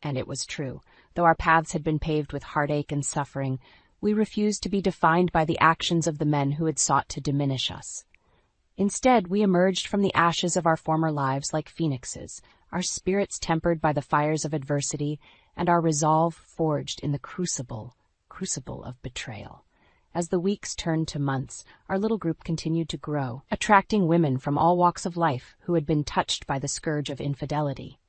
And it was true. Though our paths had been paved with heartache and suffering, we refused to be defined by the actions of the men who had sought to diminish us. Instead, we emerged from the ashes of our former lives like phoenixes, our spirits tempered by the fires of adversity, and our resolve forged in the crucible of betrayal. As the weeks turned to months, our little group continued to grow, attracting women from all walks of life who had been touched by the scourge of infidelity.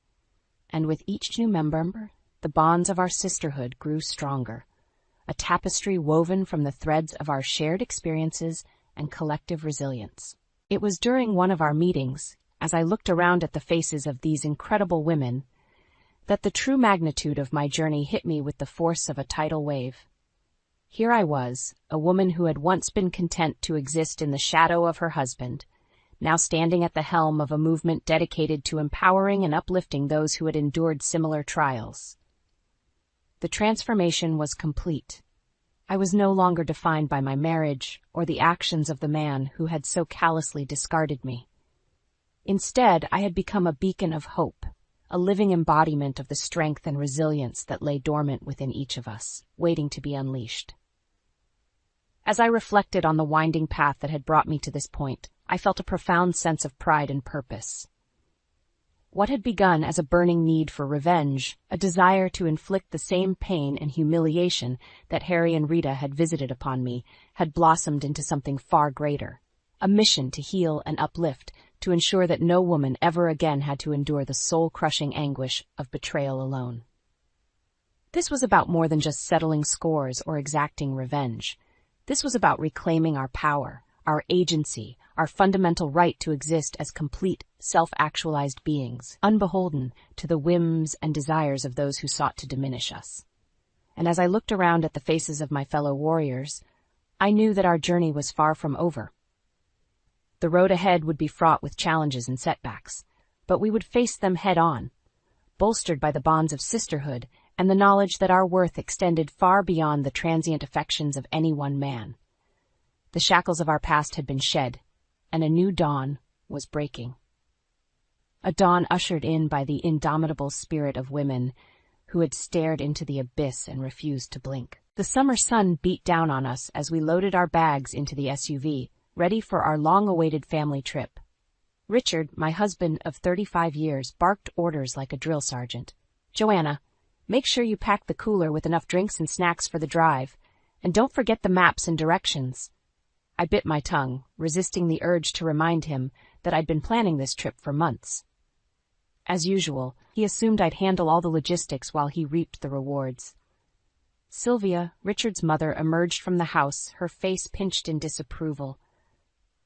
And with each new member, the bonds of our sisterhood grew stronger, a tapestry woven from the threads of our shared experiences and collective resilience. It was during one of our meetings, as I looked around at the faces of these incredible women, that the true magnitude of my journey hit me with the force of a tidal wave. Here I was, a woman who had once been content to exist in the shadow of her husband, now standing at the helm of a movement dedicated to empowering and uplifting those who had endured similar trials. The transformation was complete. I was no longer defined by my marriage or the actions of the man who had so callously discarded me. Instead, I had become a beacon of hope, a living embodiment of the strength and resilience that lay dormant within each of us, waiting to be unleashed. As I reflected on the winding path that had brought me to this point, I felt a profound sense of pride and purpose. What had begun as a burning need for revenge, a desire to inflict the same pain and humiliation that Harry and Rita had visited upon me, had blossomed into something far greater, a mission to heal and uplift, to ensure that no woman ever again had to endure the soul-crushing anguish of betrayal alone. This was about more than just settling scores or exacting revenge. This was about reclaiming our power, our agency, our fundamental right to exist as complete, self-actualized beings, unbeholden to the whims and desires of those who sought to diminish us. And as I looked around at the faces of my fellow warriors, I knew that our journey was far from over. The road ahead would be fraught with challenges and setbacks, but we would face them head-on, bolstered by the bonds of sisterhood and the knowledge that our worth extended far beyond the transient affections of any one man. The shackles of our past had been shed, and a new dawn was breaking. A dawn ushered in by the indomitable spirit of women who had stared into the abyss and refused to blink. The summer sun beat down on us as we loaded our bags into the SUV, ready for our long-awaited family trip. Richard, my husband of 35 years, barked orders like a drill sergeant. "Joanna, make sure you pack the cooler with enough drinks and snacks for the drive, and don't forget the maps and directions." I bit my tongue, resisting the urge to remind him that I'd been planning this trip for months. As usual, he assumed I'd handle all the logistics while he reaped the rewards. Sylvia, Richard's mother, emerged from the house, her face pinched in disapproval.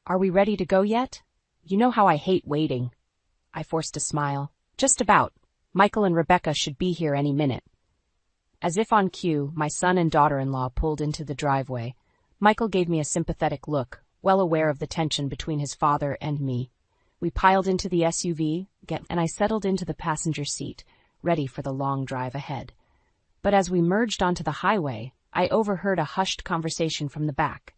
"Are we ready to go yet? You know how I hate waiting." I forced a smile. "Just about. Michael and Rebecca should be here any minute." As if on cue, my son and daughter-in-law pulled into the driveway. Michael gave me a sympathetic look, well aware of the tension between his father and me. We piled into the SUV, and I settled into the passenger seat, ready for the long drive ahead. But as we merged onto the highway, I overheard a hushed conversation from the back.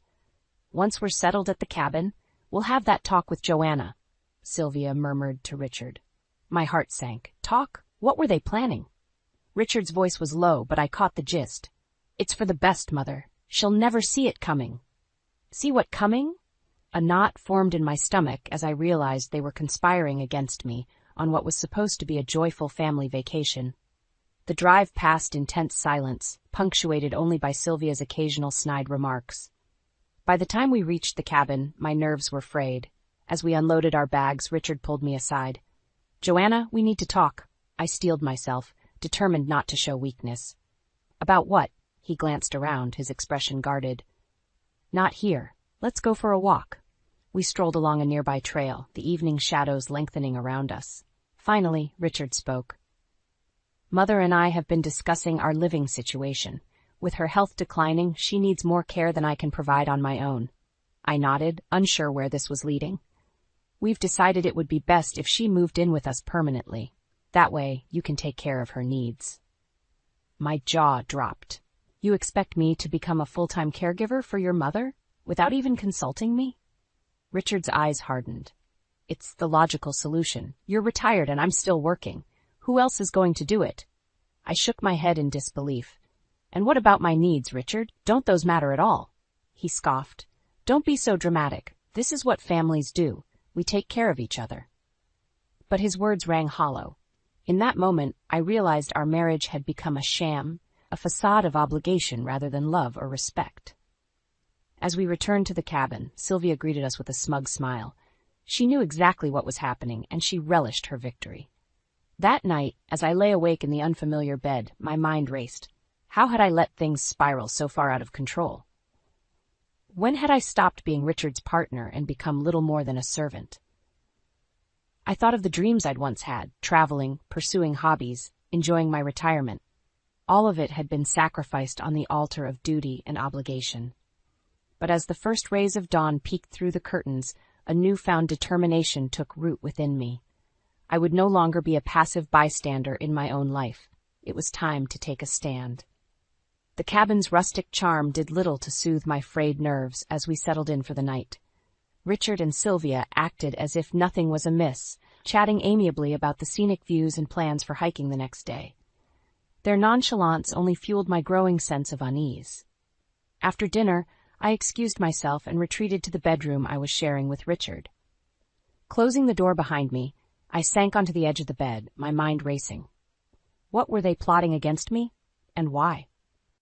"Once we're settled at the cabin, we'll have that talk with Joanna," Sylvia murmured to Richard. My heart sank. Talk? What were they planning? Richard's voice was low, but I caught the gist. "It's for the best, Mother. She'll never see it coming." "See what coming?" A knot formed in my stomach as I realized they were conspiring against me on what was supposed to be a joyful family vacation. The drive passed in tense silence, punctuated only by Sylvia's occasional snide remarks. By the time we reached the cabin, my nerves were frayed. As we unloaded our bags, Richard pulled me aside. "Joanna, we need to talk." I steeled myself, determined not to show weakness. "About what?" He glanced around, his expression guarded. "Not here. Let's go for a walk." We strolled along a nearby trail, the evening shadows lengthening around us. Finally, Richard spoke. "Mother and I have been discussing our living situation. With her health declining, she needs more care than I can provide on my own." I nodded, unsure where this was leading. "We've decided it would be best if she moved in with us permanently. That way, you can take care of her needs." My jaw dropped. "You expect me to become a full-time caregiver for your mother, without even consulting me?" Richard's eyes hardened. "It's the logical solution. You're retired and I'm still working. Who else is going to do it?" I shook my head in disbelief. "And what about my needs, Richard? Don't those matter at all?" He scoffed. "Don't be so dramatic. This is what families do. We take care of each other." But his words rang hollow. In that moment, I realized our marriage had become a sham, a facade of obligation rather than love or respect. As we returned to the cabin, Sylvia greeted us with a smug smile. She knew exactly what was happening, and she relished her victory. That night, as I lay awake in the unfamiliar bed, my mind raced. How had I let things spiral so far out of control? When had I stopped being Richard's partner and become little more than a servant? I thought of the dreams I'd once had, traveling, pursuing hobbies, enjoying my retirement. All of it had been sacrificed on the altar of duty and obligation. But as the first rays of dawn peeked through the curtains, a newfound determination took root within me. I would no longer be a passive bystander in my own life. It was time to take a stand. The cabin's rustic charm did little to soothe my frayed nerves as we settled in for the night. Richard and Sylvia acted as if nothing was amiss, chatting amiably about the scenic views and plans for hiking the next day. Their nonchalance only fueled my growing sense of unease. After dinner, I excused myself and retreated to the bedroom I was sharing with Richard. Closing the door behind me, I sank onto the edge of the bed, my mind racing. What were they plotting against me? And why?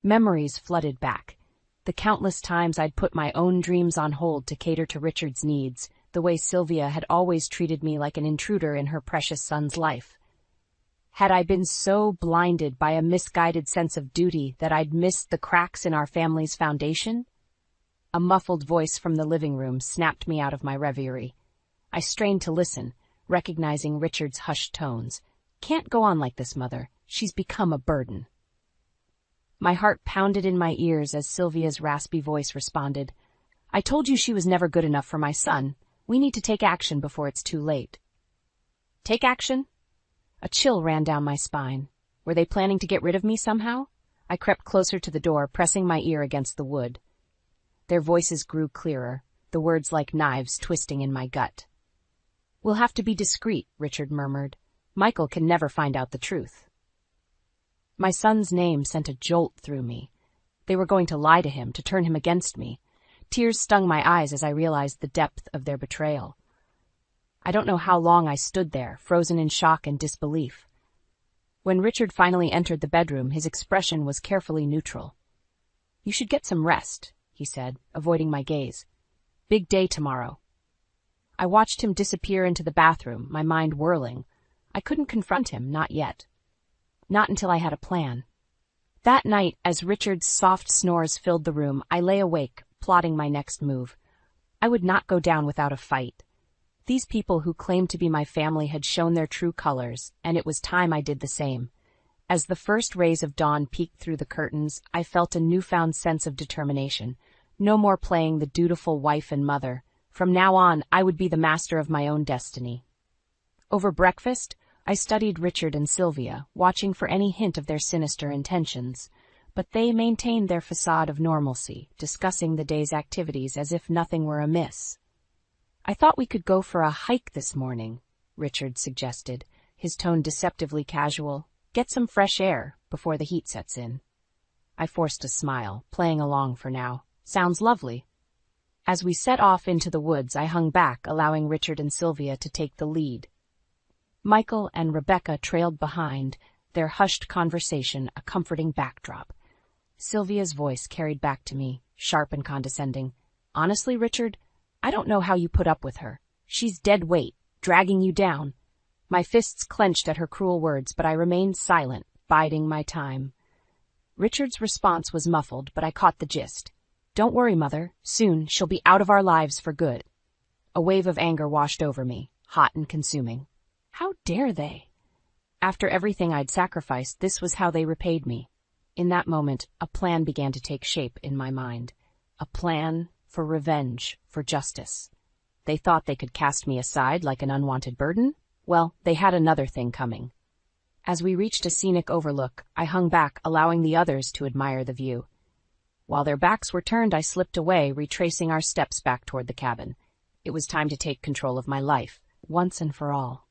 Memories flooded back. The countless times I'd put my own dreams on hold to cater to Richard's needs, the way Sylvia had always treated me like an intruder in her precious son's life. Had I been so blinded by a misguided sense of duty that I'd missed the cracks in our family's foundation? A muffled voice from the living room snapped me out of my reverie. I strained to listen, recognizing Richard's hushed tones. "Can't go on like this, Mother. She's become a burden." My heart pounded in my ears as Sylvia's raspy voice responded. "I told you she was never good enough for my son. We need to take action before it's too late." Take action? A chill ran down my spine. Were they planning to get rid of me somehow? I crept closer to the door, pressing my ear against the wood. Their voices grew clearer, the words like knives twisting in my gut. "We'll have to be discreet," Richard murmured. "Michael can never find out the truth." My son's name sent a jolt through me. They were going to lie to him, to turn him against me. Tears stung my eyes as I realized the depth of their betrayal. I don't know how long I stood there, frozen in shock and disbelief. When Richard finally entered the bedroom, his expression was carefully neutral. "You should get some rest," he said, avoiding my gaze. "Big day tomorrow." I watched him disappear into the bathroom, my mind whirling. I couldn't confront him, not yet. Not until I had a plan. That night, as Richard's soft snores filled the room, I lay awake, plotting my next move. I would not go down without a fight. These people who claimed to be my family had shown their true colors, and it was time I did the same. As the first rays of dawn peeked through the curtains, I felt a newfound sense of determination. No more playing the dutiful wife and mother. From now on, I would be the master of my own destiny. Over breakfast, I studied Richard and Sylvia, watching for any hint of their sinister intentions, but they maintained their facade of normalcy, discussing the day's activities as if nothing were amiss. "I thought we could go for a hike this morning," Richard suggested, his tone deceptively casual. "Get some fresh air before the heat sets in." I forced a smile, playing along for now. "Sounds lovely." As we set off into the woods, I hung back, allowing Richard and Sylvia to take the lead. Michael and Rebecca trailed behind, their hushed conversation a comforting backdrop. Sylvia's voice carried back to me, sharp and condescending. "Honestly, Richard, I don't know how you put up with her. She's dead weight, dragging you down." My fists clenched at her cruel words, but I remained silent, biding my time. Richard's response was muffled, but I caught the gist. "Don't worry, Mother. Soon she'll be out of our lives for good." A wave of anger washed over me, hot and consuming. How dare they? After everything I'd sacrificed, this was how they repaid me. In that moment, a plan began to take shape in my mind. A plan for revenge, for justice. They thought they could cast me aside like an unwanted burden? Well, they had another thing coming. As we reached a scenic overlook, I hung back, allowing the others to admire the view. While their backs were turned, I slipped away, retracing our steps back toward the cabin. It was time to take control of my life, once and for all.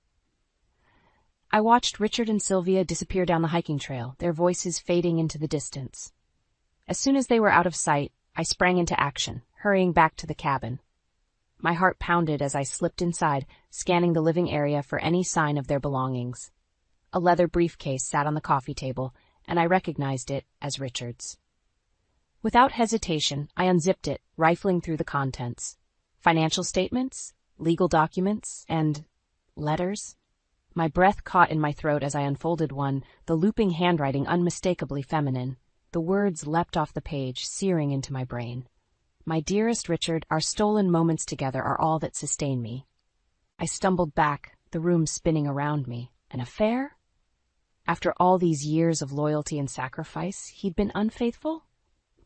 I watched Richard and Sylvia disappear down the hiking trail, their voices fading into the distance. As soon as they were out of sight, I sprang into action, hurrying back to the cabin. My heart pounded as I slipped inside, scanning the living area for any sign of their belongings. A leather briefcase sat on the coffee table, and I recognized it as Richard's. Without hesitation, I unzipped it, rifling through the contents. Financial statements, legal documents, and letters. My breath caught in my throat as I unfolded one, the looping handwriting unmistakably feminine. The words leapt off the page, searing into my brain. "My dearest Richard, our stolen moments together are all that sustain me." I stumbled back, the room spinning around me. An affair? After all these years of loyalty and sacrifice, he'd been unfaithful?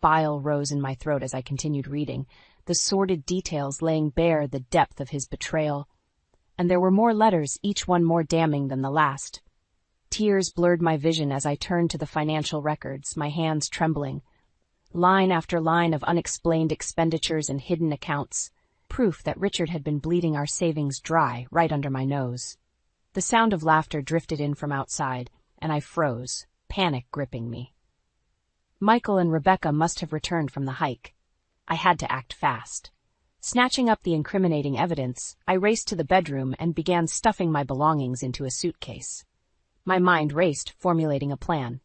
Bile rose in my throat as I continued reading, the sordid details laying bare the depth of his betrayal. And there were more letters, each one more damning than the last. Tears blurred my vision as I turned to the financial records, my hands trembling. Line after line of unexplained expenditures and hidden accounts. proof that Richard had been bleeding our savings dry right under my nose. The sound of laughter drifted in from outside, and I froze, panic gripping me. Michael and Rebecca must have returned from the hike. I had to act fast. Snatching up the incriminating evidence, I raced to the bedroom and began stuffing my belongings into a suitcase. My mind raced, formulating a plan.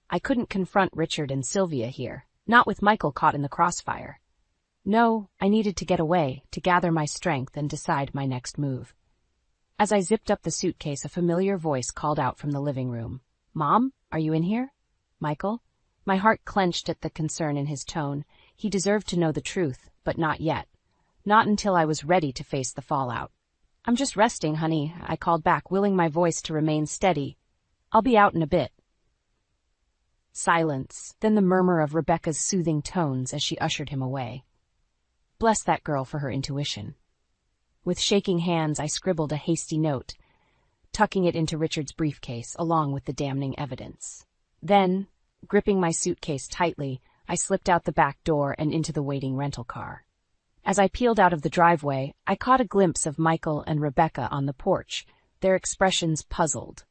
I couldn't confront Richard and Sylvia here, not with Michael caught in the crossfire. No, I needed to get away, to gather my strength and decide my next move. As I zipped up the suitcase, a familiar voice called out from the living room. "Mom, are you in here?" "Michael?" My heart clenched at the concern in his tone. He deserved to know the truth, but not yet. Not until I was ready to face the fallout. "I'm just resting, honey," I called back, willing my voice to remain steady. "I'll be out in a bit." Silence, then the murmur of Rebecca's soothing tones as she ushered him away. Bless that girl for her intuition. With shaking hands, I scribbled a hasty note, tucking it into Richard's briefcase along with the damning evidence. Then, gripping my suitcase tightly, I slipped out the back door and into the waiting rental car. As I peeled out of the driveway, I caught a glimpse of Michael and Rebecca on the porch, their expressions puzzled.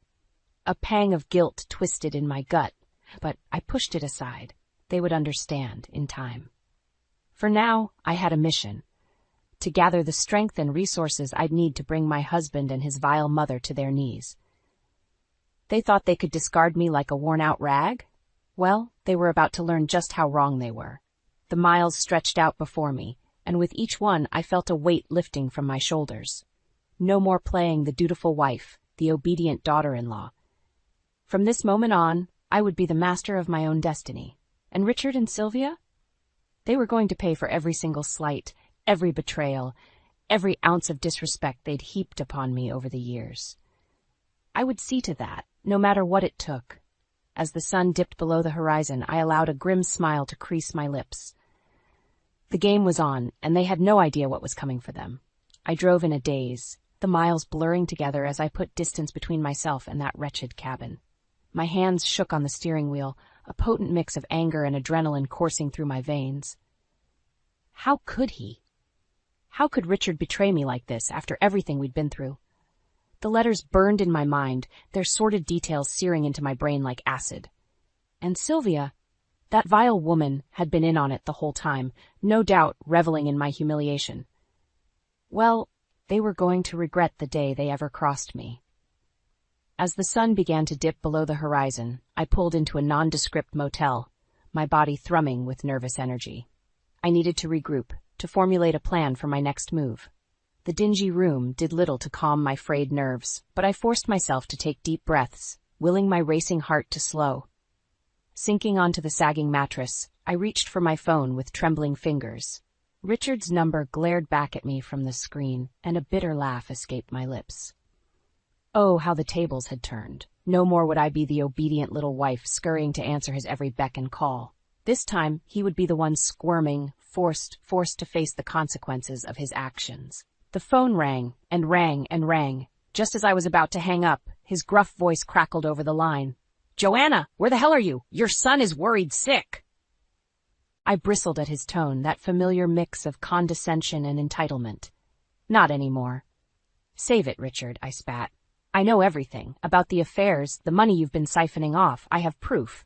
A pang of guilt twisted in my gut, but I pushed it aside. They would understand in time. For now, I had a mission: to gather the strength and resources I'd need to bring my husband and his vile mother to their knees. They thought they could discard me like a worn-out rag? Well, they were about to learn just how wrong they were. The miles stretched out before me, and with each one I felt a weight lifting from my shoulders. No more playing the dutiful wife, the obedient daughter-in-law. From this moment on, I would be the master of my own destiny. And Richard and Sylvia? They were going to pay for every single slight, every betrayal, every ounce of disrespect they'd heaped upon me over the years. I would see to that, no matter what it took. As the sun dipped below the horizon, I allowed a grim smile to crease my lips. The game was on, and they had no idea what was coming for them. I drove in a daze, the miles blurring together as I put distance between myself and that wretched cabin. My hands shook on the steering wheel, a potent mix of anger and adrenaline coursing through my veins. How could he? How could Richard betray me like this after everything we'd been through? The letters burned in my mind, their sordid details searing into my brain like acid. And Sylvia, that vile woman, had been in on it the whole time, no doubt reveling in my humiliation. Well, they were going to regret the day they ever crossed me. As the sun began to dip below the horizon, I pulled into a nondescript motel, my body thrumming with nervous energy. I needed to regroup, to formulate a plan for my next move. The dingy room did little to calm my frayed nerves, but I forced myself to take deep breaths, willing my racing heart to slow. Sinking onto the sagging mattress, I reached for my phone with trembling fingers. Richard's number glared back at me from the screen, and a bitter laugh escaped my lips. Oh, how the tables had turned. No more would I be the obedient little wife scurrying to answer his every beck and call. This time, he would be the one squirming, forced to face the consequences of his actions. The phone rang, and rang, and rang. Just as I was about to hang up, his gruff voice crackled over the line. "Joanna, where the hell are you? Your son is worried sick." I bristled at his tone, that familiar mix of condescension and entitlement. Not anymore. "Save it, Richard," I spat. "I know everything. About the affairs, the money you've been siphoning off. I have proof."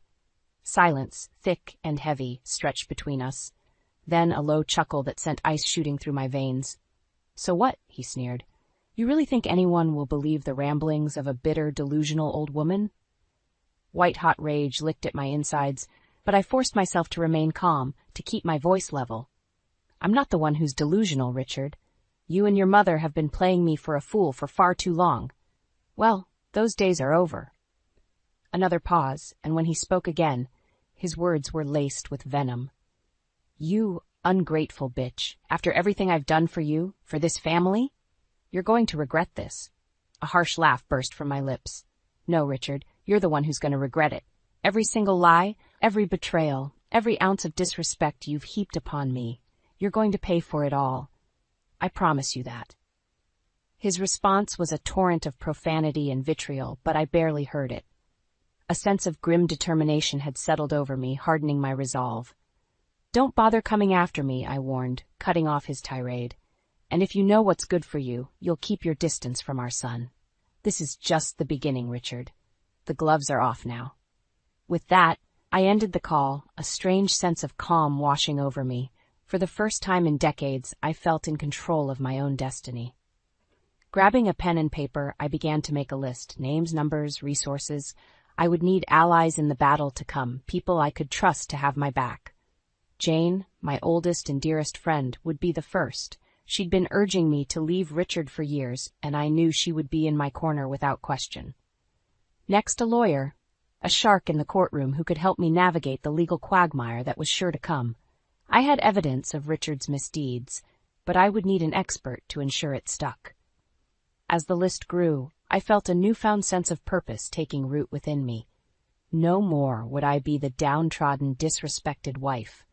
Silence, thick and heavy, stretched between us. Then a low chuckle that sent ice shooting through my veins. "So what?" he sneered. "You really think anyone will believe the ramblings of a bitter, delusional old woman?" White-hot rage licked at my insides, but I forced myself to remain calm, to keep my voice level. "I'm not the one who's delusional, Richard. You and your mother have been playing me for a fool for far too long. Well, those days are over." Another pause, and when he spoke again, his words were laced with venom. "You ungrateful bitch, after everything I've done for you, for this family? You're going to regret this." A harsh laugh burst from my lips. "No, Richard, you're the one who's going to regret it. Every single lie, every betrayal, every ounce of disrespect you've heaped upon me. You're going to pay for it all. I promise you that." His response was a torrent of profanity and vitriol, but I barely heard it. A sense of grim determination had settled over me, hardening my resolve. "Don't bother coming after me," I warned, cutting off his tirade. And if you know what's good for you, you'll keep your distance from our son. This is just the beginning, Richard. The gloves are off now." With that, I ended the call, a strange sense of calm washing over me. For the first time in decades, I felt in control of my own destiny. Grabbing a pen and paper, I began to make a list: names, numbers, resources. I would need allies in the battle to come, people I could trust to have my back. Jane, my oldest and dearest friend, would be the first. She'd been urging me to leave Richard for years, and I knew she would be in my corner without question. Next, a lawyer, a shark in the courtroom who could help me navigate the legal quagmire that was sure to come. I had evidence of Richard's misdeeds, but I would need an expert to ensure it stuck. As the list grew, I felt a newfound sense of purpose taking root within me. No more would I be the downtrodden, disrespected wife.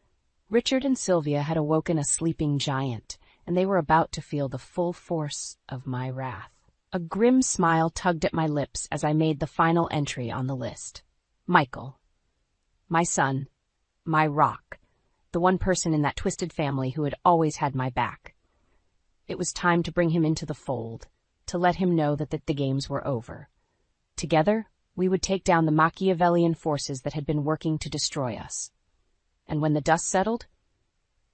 Richard and Sylvia had awoken a sleeping giant, and they were about to feel the full force of my wrath. A grim smile tugged at my lips as I made the final entry on the list. Michael. My son. My rock. The one person in that twisted family who had always had my back. It was time to bring him into the fold, to let him know that the games were over. Together, we would take down the Machiavellian forces that had been working to destroy us. And when the dust settled,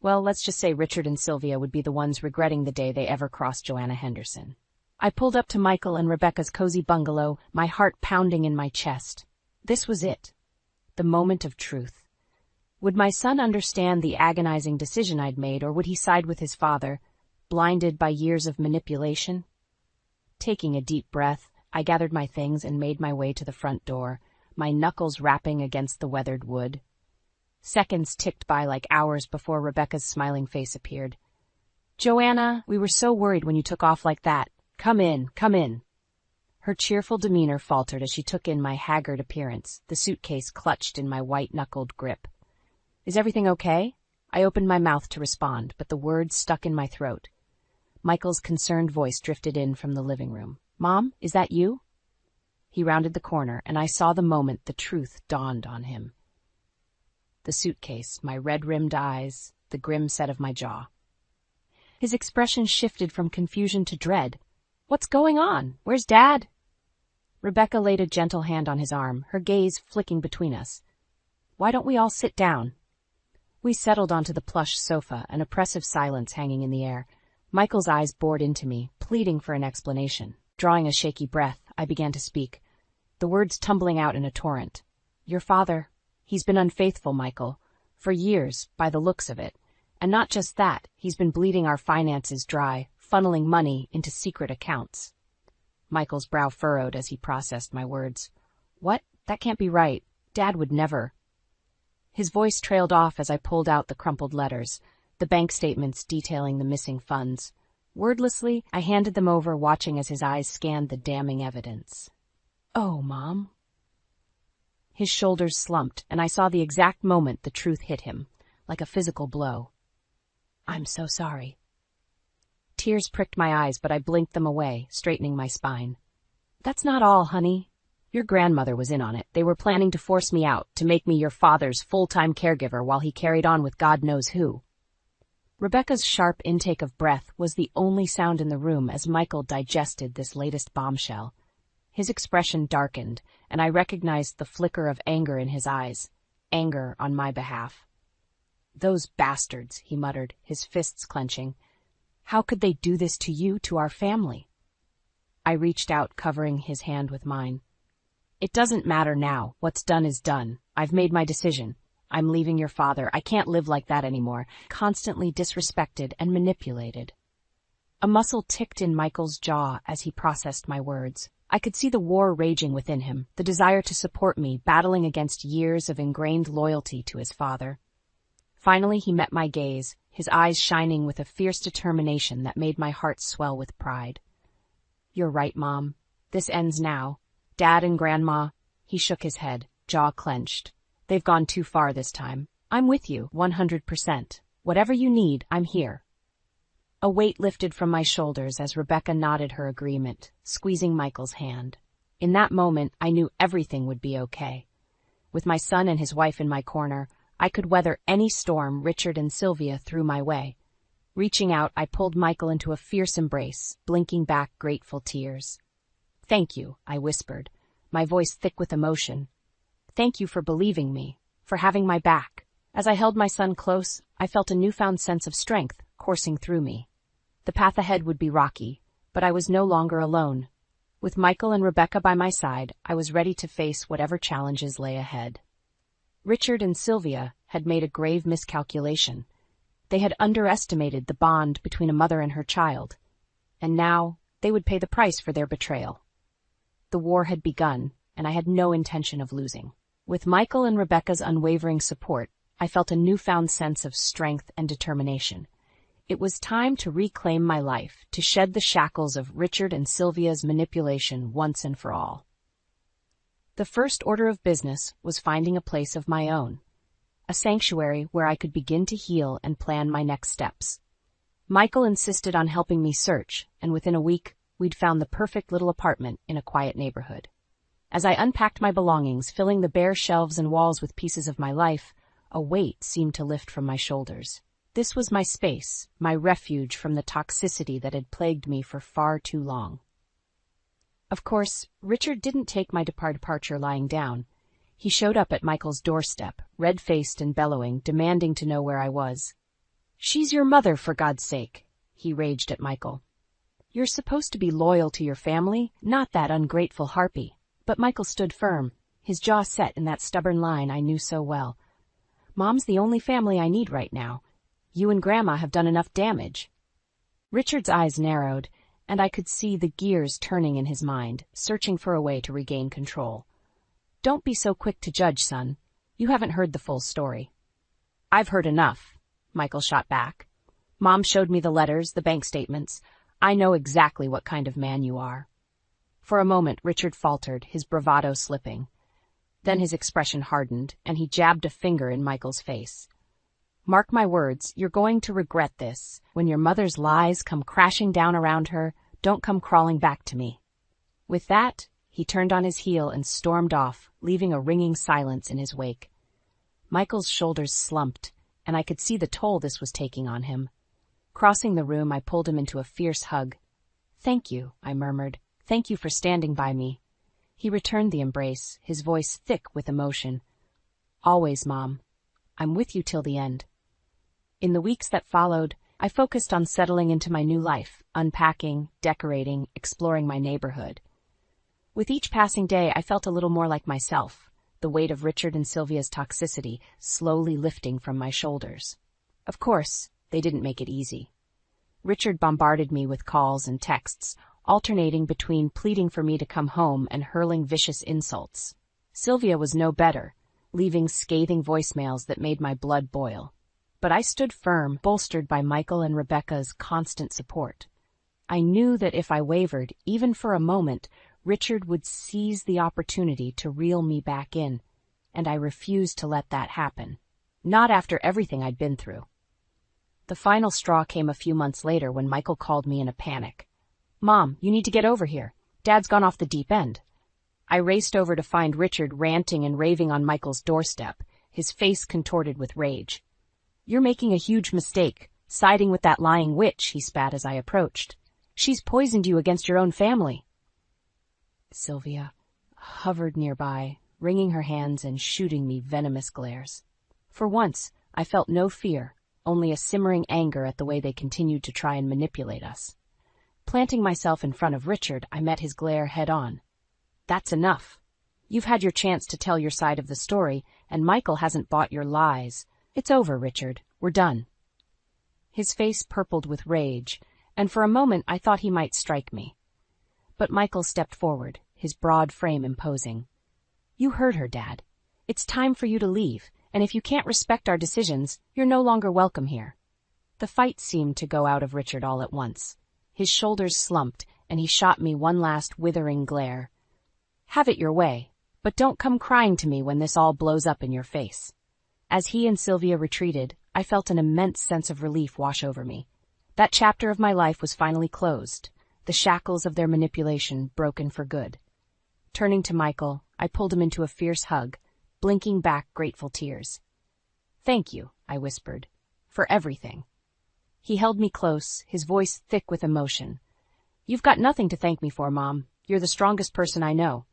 well, let's just say Richard and Sylvia would be the ones regretting the day they ever crossed Joanna Henderson. I pulled up to Michael and Rebecca's cozy bungalow, my heart pounding in my chest. This was it. The moment of truth. Would my son understand the agonizing decision I'd made, or would he side with his father, blinded by years of manipulation? Taking a deep breath, I gathered my things and made my way to the front door, my knuckles rapping against the weathered wood. Seconds ticked by like hours before Rebecca's smiling face appeared. "Joanna, we were so worried when you took off like that. Come in, come in." Her cheerful demeanor faltered as she took in my haggard appearance, the suitcase clutched in my white-knuckled grip. "Is everything okay?" I opened my mouth to respond, but the words stuck in my throat. Michael's concerned voice drifted in from the living room. "Mom, is that you?" He rounded the corner, and I saw the moment the truth dawned on him. The suitcase, my red-rimmed eyes, the grim set of my jaw. His expression shifted from confusion to dread. "What's going on? Where's Dad?" Rebecca laid a gentle hand on his arm, her gaze flicking between us. "Why don't we all sit down?" We settled onto the plush sofa, an oppressive silence hanging in the air. Michael's eyes bored into me, pleading for an explanation. Drawing a shaky breath, I began to speak, the words tumbling out in a torrent. "Your father, he's been unfaithful, Michael, for years, by the looks of it. And not just that, he's been bleeding our finances dry, funneling money into secret accounts." Michael's brow furrowed as he processed my words. "What? That can't be right. Dad would never." His voice trailed off as I pulled out the crumpled letters, the bank statements detailing the missing funds. Wordlessly, I handed them over, watching as his eyes scanned the damning evidence. "Oh, Mom." His shoulders slumped, and I saw the exact moment the truth hit him, like a physical blow. "I'm so sorry." Tears pricked my eyes, but I blinked them away, straightening my spine. "That's not all, honey. Your grandmother was in on it. They were planning to force me out, to make me your father's full-time caregiver while he carried on with God knows who." Rebecca's sharp intake of breath was the only sound in the room as Michael digested this latest bombshell. His expression darkened, and I recognized the flicker of anger in his eyes. Anger on my behalf. "Those bastards," he muttered, his fists clenching. "How could they do this to you, to our family?" I reached out, covering his hand with mine. "It doesn't matter now. What's done is done. I've made my decision. I'm leaving your father. I can't live like that anymore, constantly disrespected and manipulated." A muscle ticked in Michael's jaw as he processed my words. I could see the war raging within him, the desire to support me, battling against years of ingrained loyalty to his father. Finally, he met my gaze, his eyes shining with a fierce determination that made my heart swell with pride. "You're right, Mom. This ends now. Dad and Grandma," he shook his head, jaw clenched. "They've gone too far this time. I'm with you, 100%. Whatever you need, I'm here." A weight lifted from my shoulders as Rebecca nodded her agreement, squeezing Michael's hand. In that moment, I knew everything would be okay. With my son and his wife in my corner, I could weather any storm Richard and Sylvia threw my way. Reaching out, I pulled Michael into a fierce embrace, blinking back grateful tears. "Thank you," I whispered, my voice thick with emotion. "Thank you for believing me, for having my back." As I held my son close, I felt a newfound sense of strength coursing through me. The path ahead would be rocky, but I was no longer alone. With Michael and Rebecca by my side, I was ready to face whatever challenges lay ahead. Richard and Sylvia had made a grave miscalculation. They had underestimated the bond between a mother and her child, and now they would pay the price for their betrayal. The war had begun, and I had no intention of losing. With Michael and Rebecca's unwavering support, I felt a newfound sense of strength and determination. It was time to reclaim my life, to shed the shackles of Richard and Sylvia's manipulation once and for all. The first order of business was finding a place of my own, a sanctuary where I could begin to heal and plan my next steps. Michael insisted on helping me search, and within a week, we'd found the perfect little apartment in a quiet neighborhood. As I unpacked my belongings, filling the bare shelves and walls with pieces of my life, a weight seemed to lift from my shoulders. This was my space, my refuge from the toxicity that had plagued me for far too long. Of course, Richard didn't take my departure lying down. He showed up at Michael's doorstep, red-faced and bellowing, demanding to know where I was. "She's your mother, for God's sake," he raged at Michael. "You're supposed to be loyal to your family, not that ungrateful harpy." But Michael stood firm, his jaw set in that stubborn line I knew so well. "Mom's the only family I need right now. You and Grandma have done enough damage." Richard's eyes narrowed, and I could see the gears turning in his mind, searching for a way to regain control. "Don't be so quick to judge, son. You haven't heard the full story." "I've heard enough," Michael shot back. "Mom showed me the letters, the bank statements. I know exactly what kind of man you are." For a moment, Richard faltered, his bravado slipping. Then his expression hardened, and he jabbed a finger in Michael's face. "Mark my words, you're going to regret this. When your mother's lies come crashing down around her, don't come crawling back to me." With that, he turned on his heel and stormed off, leaving a ringing silence in his wake. Michael's shoulders slumped, and I could see the toll this was taking on him. Crossing the room, I pulled him into a fierce hug. "Thank you," I murmured. "Thank you for standing by me." He returned the embrace, his voice thick with emotion. "Always, Mom. I'm with you till the end." In the weeks that followed, I focused on settling into my new life, unpacking, decorating, exploring my neighborhood. With each passing day, I felt a little more like myself, the weight of Richard and Sylvia's toxicity slowly lifting from my shoulders. Of course, they didn't make it easy. Richard bombarded me with calls and texts, alternating between pleading for me to come home and hurling vicious insults. Sylvia was no better, leaving scathing voicemails that made my blood boil. But I stood firm, bolstered by Michael and Rebecca's constant support. I knew that if I wavered, even for a moment, Richard would seize the opportunity to reel me back in, and I refused to let that happen. Not after everything I'd been through. The final straw came a few months later when Michael called me in a panic. "Mom, you need to get over here. Dad's gone off the deep end." I raced over to find Richard ranting and raving on Michael's doorstep, his face contorted with rage. "You're making a huge mistake, siding with that lying witch," he spat as I approached. "She's poisoned you against your own family." Sylvia hovered nearby, wringing her hands and shooting me venomous glares. For once, I felt no fear, only a simmering anger at the way they continued to try and manipulate us. Planting myself in front of Richard, I met his glare head-on. "That's enough. You've had your chance to tell your side of the story, and Michael hasn't bought your lies. It's over, Richard. We're done." His face purpled with rage, and for a moment I thought he might strike me. But Michael stepped forward, his broad frame imposing. "You heard her, Dad. It's time for you to leave, and if you can't respect our decisions, you're no longer welcome here." The fight seemed to go out of Richard all at once. His shoulders slumped, and he shot me one last withering glare. "Have it your way, but don't come crying to me when this all blows up in your face." As he and Sylvia retreated, I felt an immense sense of relief wash over me. That chapter of my life was finally closed, the shackles of their manipulation broken for good. Turning to Michael, I pulled him into a fierce hug, blinking back grateful tears. "Thank you," I whispered, "for everything. He held me close, his voice thick with emotion. "You've got nothing to thank me for, Mom. You're the strongest person I know."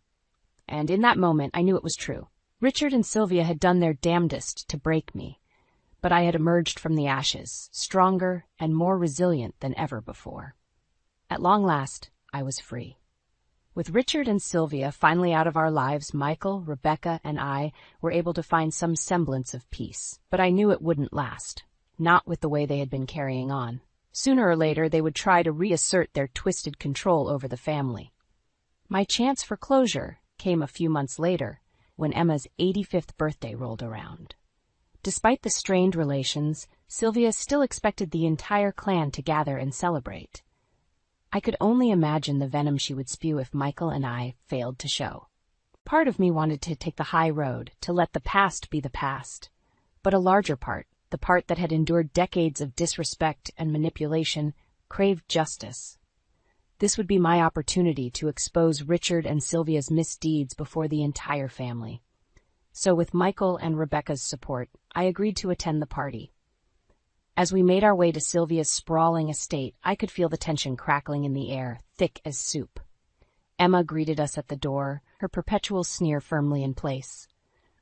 And in that moment, I knew it was true. Richard and Sylvia had done their damnedest to break me, but I had emerged from the ashes, stronger and more resilient than ever before. At long last, I was free. With Richard and Sylvia finally out of our lives, Michael, Rebecca, and I were able to find some semblance of peace. But I knew it wouldn't last, not with the way they had been carrying on. Sooner or later, they would try to reassert their twisted control over the family. My chance for closure came a few months later, when Emma's 85th birthday rolled around. Despite the strained relations, Sylvia still expected the entire clan to gather and celebrate. I could only imagine the venom she would spew if Michael and I failed to show. Part of me wanted to take the high road, to let the past be the past. But a larger part, the part that had endured decades of disrespect and manipulation, craved justice. This would be my opportunity to expose Richard and Sylvia's misdeeds before the entire family. So with Michael and Rebecca's support, I agreed to attend the party. As we made our way to Sylvia's sprawling estate, I could feel the tension crackling in the air, thick as soup. Emma greeted us at the door, her perpetual sneer firmly in place.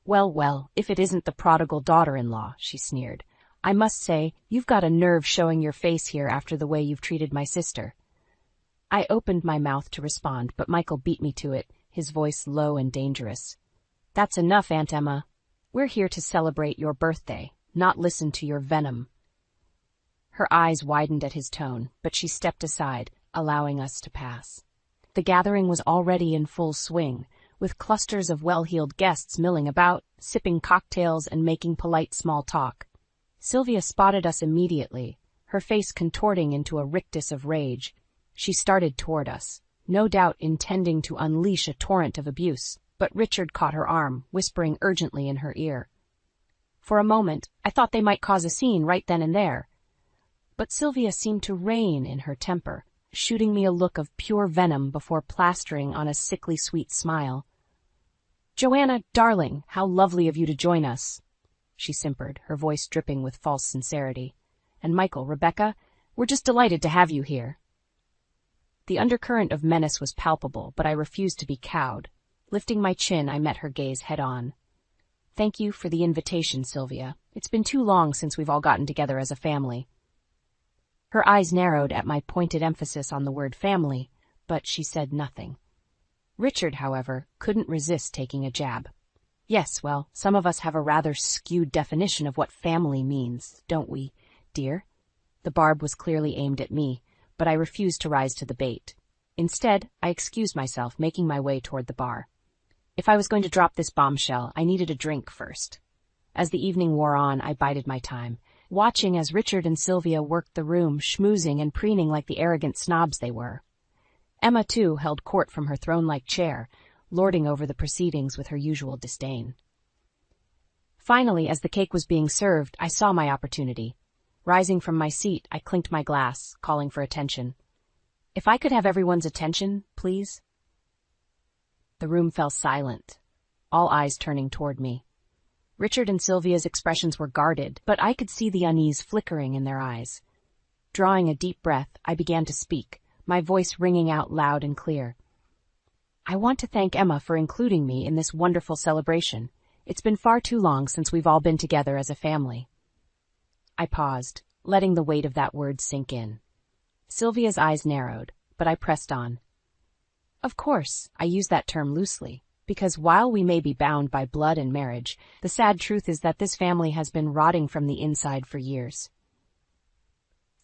"Well, well, if it isn't the prodigal daughter-in-law," she sneered. "I must say, you've got a nerve showing your face here after the way you've treated my sister." I opened my mouth to respond, but Michael beat me to it, his voice low and dangerous. "That's enough, Aunt Emma. We're here to celebrate your birthday, not listen to your venom." Her eyes widened at his tone, but she stepped aside, allowing us to pass. The gathering was already in full swing, with clusters of well-heeled guests milling about, sipping cocktails and making polite small talk. Sylvia spotted us immediately, her face contorting into a rictus of rage. She started toward us, no doubt intending to unleash a torrent of abuse, but Richard caught her arm, whispering urgently in her ear. For a moment, I thought they might cause a scene right then and there. But Sylvia seemed to rein in her temper, shooting me a look of pure venom before plastering on a sickly sweet smile. "Joanna, darling, how lovely of you to join us," she simpered, her voice dripping with false sincerity. "And Michael, Rebecca, we're just delighted to have you here." The undercurrent of menace was palpable, but I refused to be cowed. Lifting my chin, I met her gaze head-on. "Thank you for the invitation, Sylvia. It's been too long since we've all gotten together as a family." Her eyes narrowed at my pointed emphasis on the word family, but she said nothing. Richard, however, couldn't resist taking a jab. "Yes, well, some of us have a rather skewed definition of what family means, don't we, dear?" The barb was clearly aimed at me, but I refused to rise to the bait. Instead, I excused myself, making my way toward the bar. If I was going to drop this bombshell, I needed a drink first. As the evening wore on, I bided my time, watching as Richard and Sylvia worked the room, schmoozing and preening like the arrogant snobs they were. Emma, too, held court from her throne-like chair, lording over the proceedings with her usual disdain. Finally, as the cake was being served, I saw my opportunity. Rising from my seat, I clinked my glass, calling for attention. "If I could have everyone's attention, please." The room fell silent, all eyes turning toward me. Richard and Sylvia's expressions were guarded, but I could see the unease flickering in their eyes. Drawing a deep breath, I began to speak, my voice ringing out loud and clear. "I want to thank Emma for including me in this wonderful celebration. It's been far too long since we've all been together as a family." I paused, letting the weight of that word sink in. Sylvia's eyes narrowed, but I pressed on. "Of course, I use that term loosely, because while we may be bound by blood and marriage, the sad truth is that this family has been rotting from the inside for years."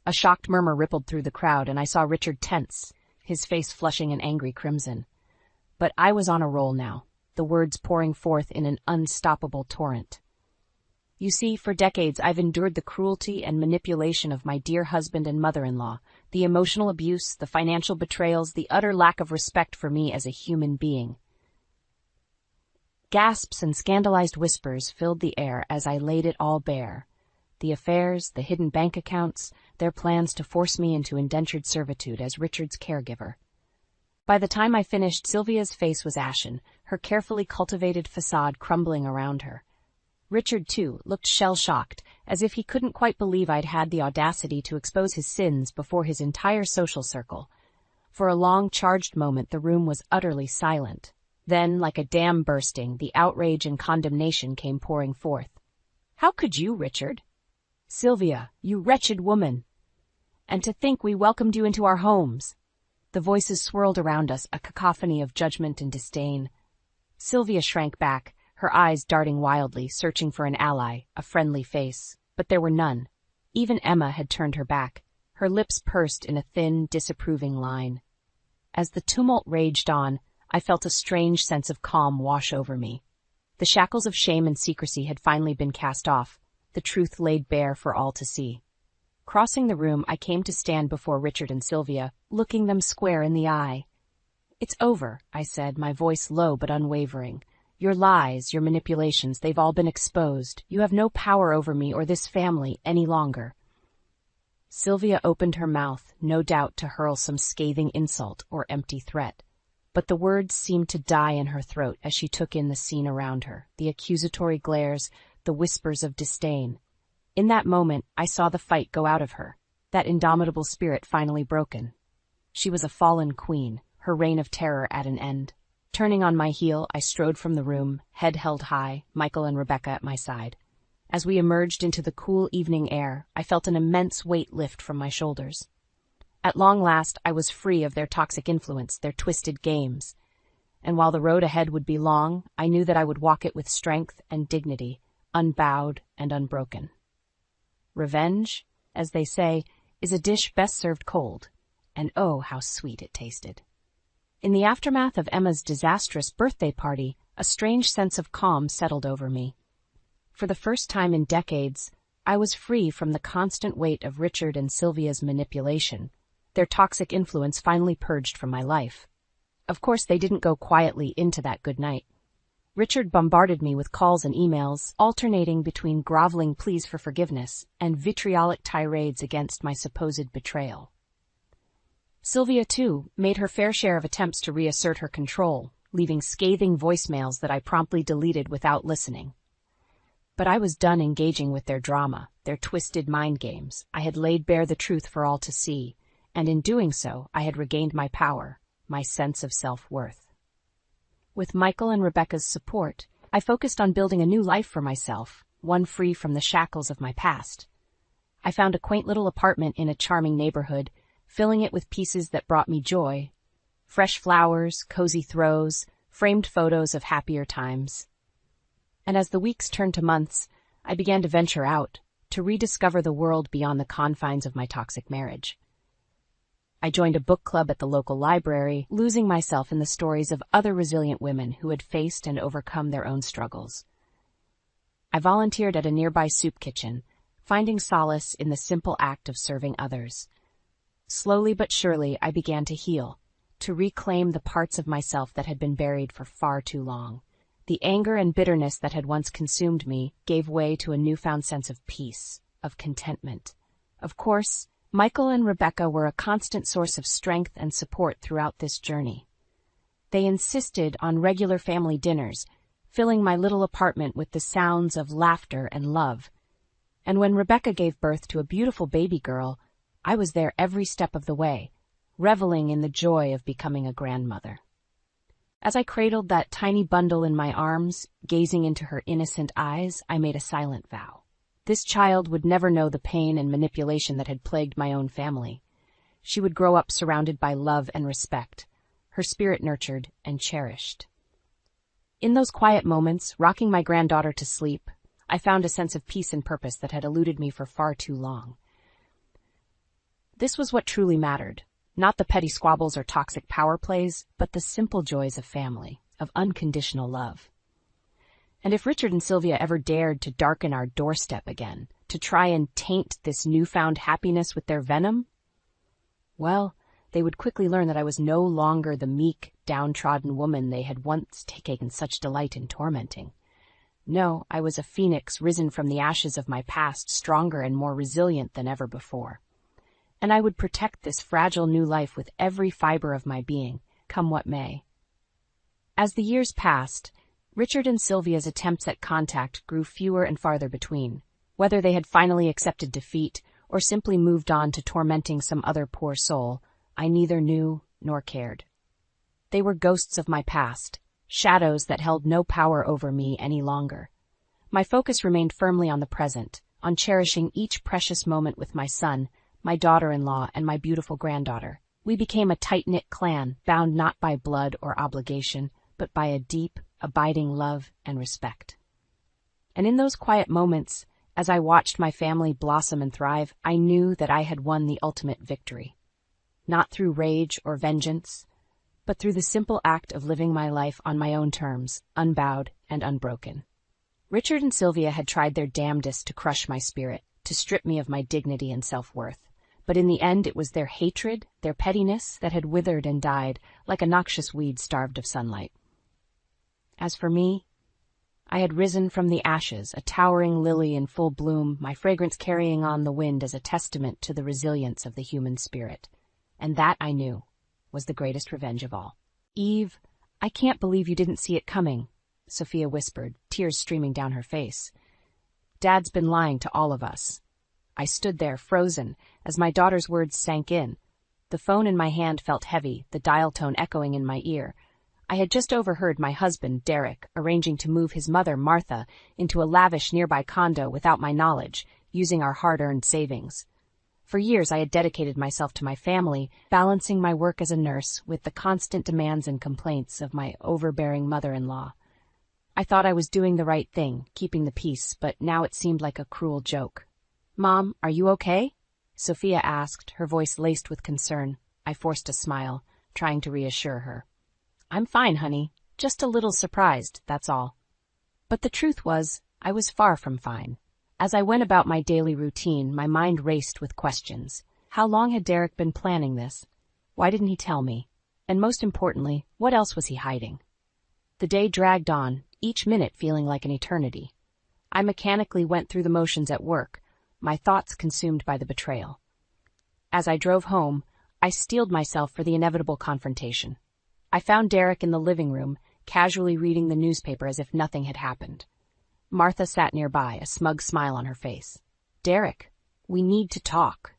A shocked murmur rippled through the crowd, and I saw Richard tense, his face flushing an angry crimson. But I was on a roll now, the words pouring forth in an unstoppable torrent. "You see, for decades I've endured the cruelty and manipulation of my dear husband and mother-in-law, the emotional abuse, the financial betrayals, the utter lack of respect for me as a human being." Gasps and scandalized whispers filled the air as I laid it all bare. The affairs, the hidden bank accounts, their plans to force me into indentured servitude as Richard's caregiver. By the time I finished, Sylvia's face was ashen, her carefully cultivated facade crumbling around her. Richard, too, looked shell-shocked, as if he couldn't quite believe I'd had the audacity to expose his sins before his entire social circle. For a long, charged moment, the room was utterly silent. Then, like a dam bursting, the outrage and condemnation came pouring forth. "How could you, Richard? Sylvia, you wretched woman! And to think we welcomed you into our homes!" The voices swirled around us, a cacophony of judgment and disdain. Sylvia shrank back, her eyes darting wildly, searching for an ally, a friendly face. But there were none. Even Emma had turned her back, her lips pursed in a thin, disapproving line. As the tumult raged on, I felt a strange sense of calm wash over me. The shackles of shame and secrecy had finally been cast off, the truth laid bare for all to see. Crossing the room, I came to stand before Richard and Sylvia, looking them square in the eye. "It's over," I said, my voice low but unwavering. "Your lies, your manipulations, they've all been exposed. You have no power over me or this family any longer." Sylvia opened her mouth, no doubt to hurl some scathing insult or empty threat. But the words seemed to die in her throat as she took in the scene around her, the accusatory glares, the whispers of disdain. In that moment, I saw the fight go out of her, that indomitable spirit finally broken. She was a fallen queen, her reign of terror at an end. Turning on my heel, I strode from the room, head held high, Michael and Rebecca at my side. As we emerged into the cool evening air, I felt an immense weight lift from my shoulders. At long last, I was free of their toxic influence, their twisted games. And while the road ahead would be long, I knew that I would walk it with strength and dignity, unbowed and unbroken. Revenge, as they say, is a dish best served cold, and oh, how sweet it tasted. In the aftermath of Emma's disastrous birthday party, a strange sense of calm settled over me. For the first time in decades, I was free from the constant weight of Richard and Sylvia's manipulation, their toxic influence finally purged from my life. Of course, they didn't go quietly into that good night. Richard bombarded me with calls and emails, alternating between groveling pleas for forgiveness and vitriolic tirades against my supposed betrayal. Sylvia, too, made her fair share of attempts to reassert her control, leaving scathing voicemails that I promptly deleted without listening. But I was done engaging with their drama, their twisted mind games. I had laid bare the truth for all to see, and in doing so, I had regained my power, my sense of self-worth. With Michael and Rebecca's support, I focused on building a new life for myself, one free from the shackles of my past. I found a quaint little apartment in a charming neighborhood, filling it with pieces that brought me joy. Fresh flowers, cozy throws, framed photos of happier times. And as the weeks turned to months, I began to venture out, to rediscover the world beyond the confines of my toxic marriage. I joined a book club at the local library, losing myself in the stories of other resilient women who had faced and overcome their own struggles. I volunteered at a nearby soup kitchen, finding solace in the simple act of serving others. Slowly but surely, I began to heal, to reclaim the parts of myself that had been buried for far too long. The anger and bitterness that had once consumed me gave way to a newfound sense of peace, of contentment. Of course, Michael and Rebecca were a constant source of strength and support throughout this journey. They insisted on regular family dinners, filling my little apartment with the sounds of laughter and love. And when Rebecca gave birth to a beautiful baby girl, I was there every step of the way, reveling in the joy of becoming a grandmother. As I cradled that tiny bundle in my arms, gazing into her innocent eyes, I made a silent vow. This child would never know the pain and manipulation that had plagued my own family. She would grow up surrounded by love and respect, her spirit nurtured and cherished. In those quiet moments, rocking my granddaughter to sleep, I found a sense of peace and purpose that had eluded me for far too long. This was what truly mattered, not the petty squabbles or toxic power plays, but the simple joys of family, of unconditional love. And if Richard and Sylvia ever dared to darken our doorstep again, to try and taint this newfound happiness with their venom, well, they would quickly learn that I was no longer the meek, downtrodden woman they had once taken such delight in tormenting. No, I was a phoenix risen from the ashes of my past, stronger and more resilient than ever before. And I would protect this fragile new life with every fiber of my being, come what may. As the years passed, Richard and Sylvia's attempts at contact grew fewer and farther between. Whether they had finally accepted defeat or simply moved on to tormenting some other poor soul, I neither knew nor cared. They were ghosts of my past, shadows that held no power over me any longer. My focus remained firmly on the present, on cherishing each precious moment with my son, my daughter-in-law, and my beautiful granddaughter. We became a tight-knit clan, bound not by blood or obligation, but by a deep, abiding love and respect. And in those quiet moments, as I watched my family blossom and thrive, I knew that I had won the ultimate victory. Not through rage or vengeance, but through the simple act of living my life on my own terms, unbowed and unbroken. Richard and Sylvia had tried their damnedest to crush my spirit, to strip me of my dignity and self-worth. But in the end it was their hatred, their pettiness, that had withered and died like a noxious weed starved of sunlight. As for me, I had risen from the ashes, a towering lily in full bloom, my fragrance carrying on the wind as a testament to the resilience of the human spirit. And that, I knew, was the greatest revenge of all. "Eve, I can't believe you didn't see it coming," Sophia whispered, tears streaming down her face. "Dad's been lying to all of us." I stood there, frozen, as my daughter's words sank in. The phone in my hand felt heavy, the dial tone echoing in my ear. I had just overheard my husband, Derek, arranging to move his mother, Martha, into a lavish nearby condo without my knowledge, using our hard-earned savings. For years I had dedicated myself to my family, balancing my work as a nurse with the constant demands and complaints of my overbearing mother-in-law. I thought I was doing the right thing, keeping the peace, but now it seemed like a cruel joke. "Mom, are you okay?" Sophia asked, her voice laced with concern. I forced a smile, trying to reassure her. "I'm fine, honey. Just a little surprised, that's all." But the truth was, I was far from fine. As I went about my daily routine, my mind raced with questions. How long had Derek been planning this? Why didn't he tell me? And most importantly, what else was he hiding? The day dragged on, each minute feeling like an eternity. I mechanically went through the motions at work, my thoughts consumed by the betrayal. As I drove home, I steeled myself for the inevitable confrontation. I found Derek in the living room, casually reading the newspaper as if nothing had happened. Martha sat nearby, a smug smile on her face. "Derek, we need to talk,"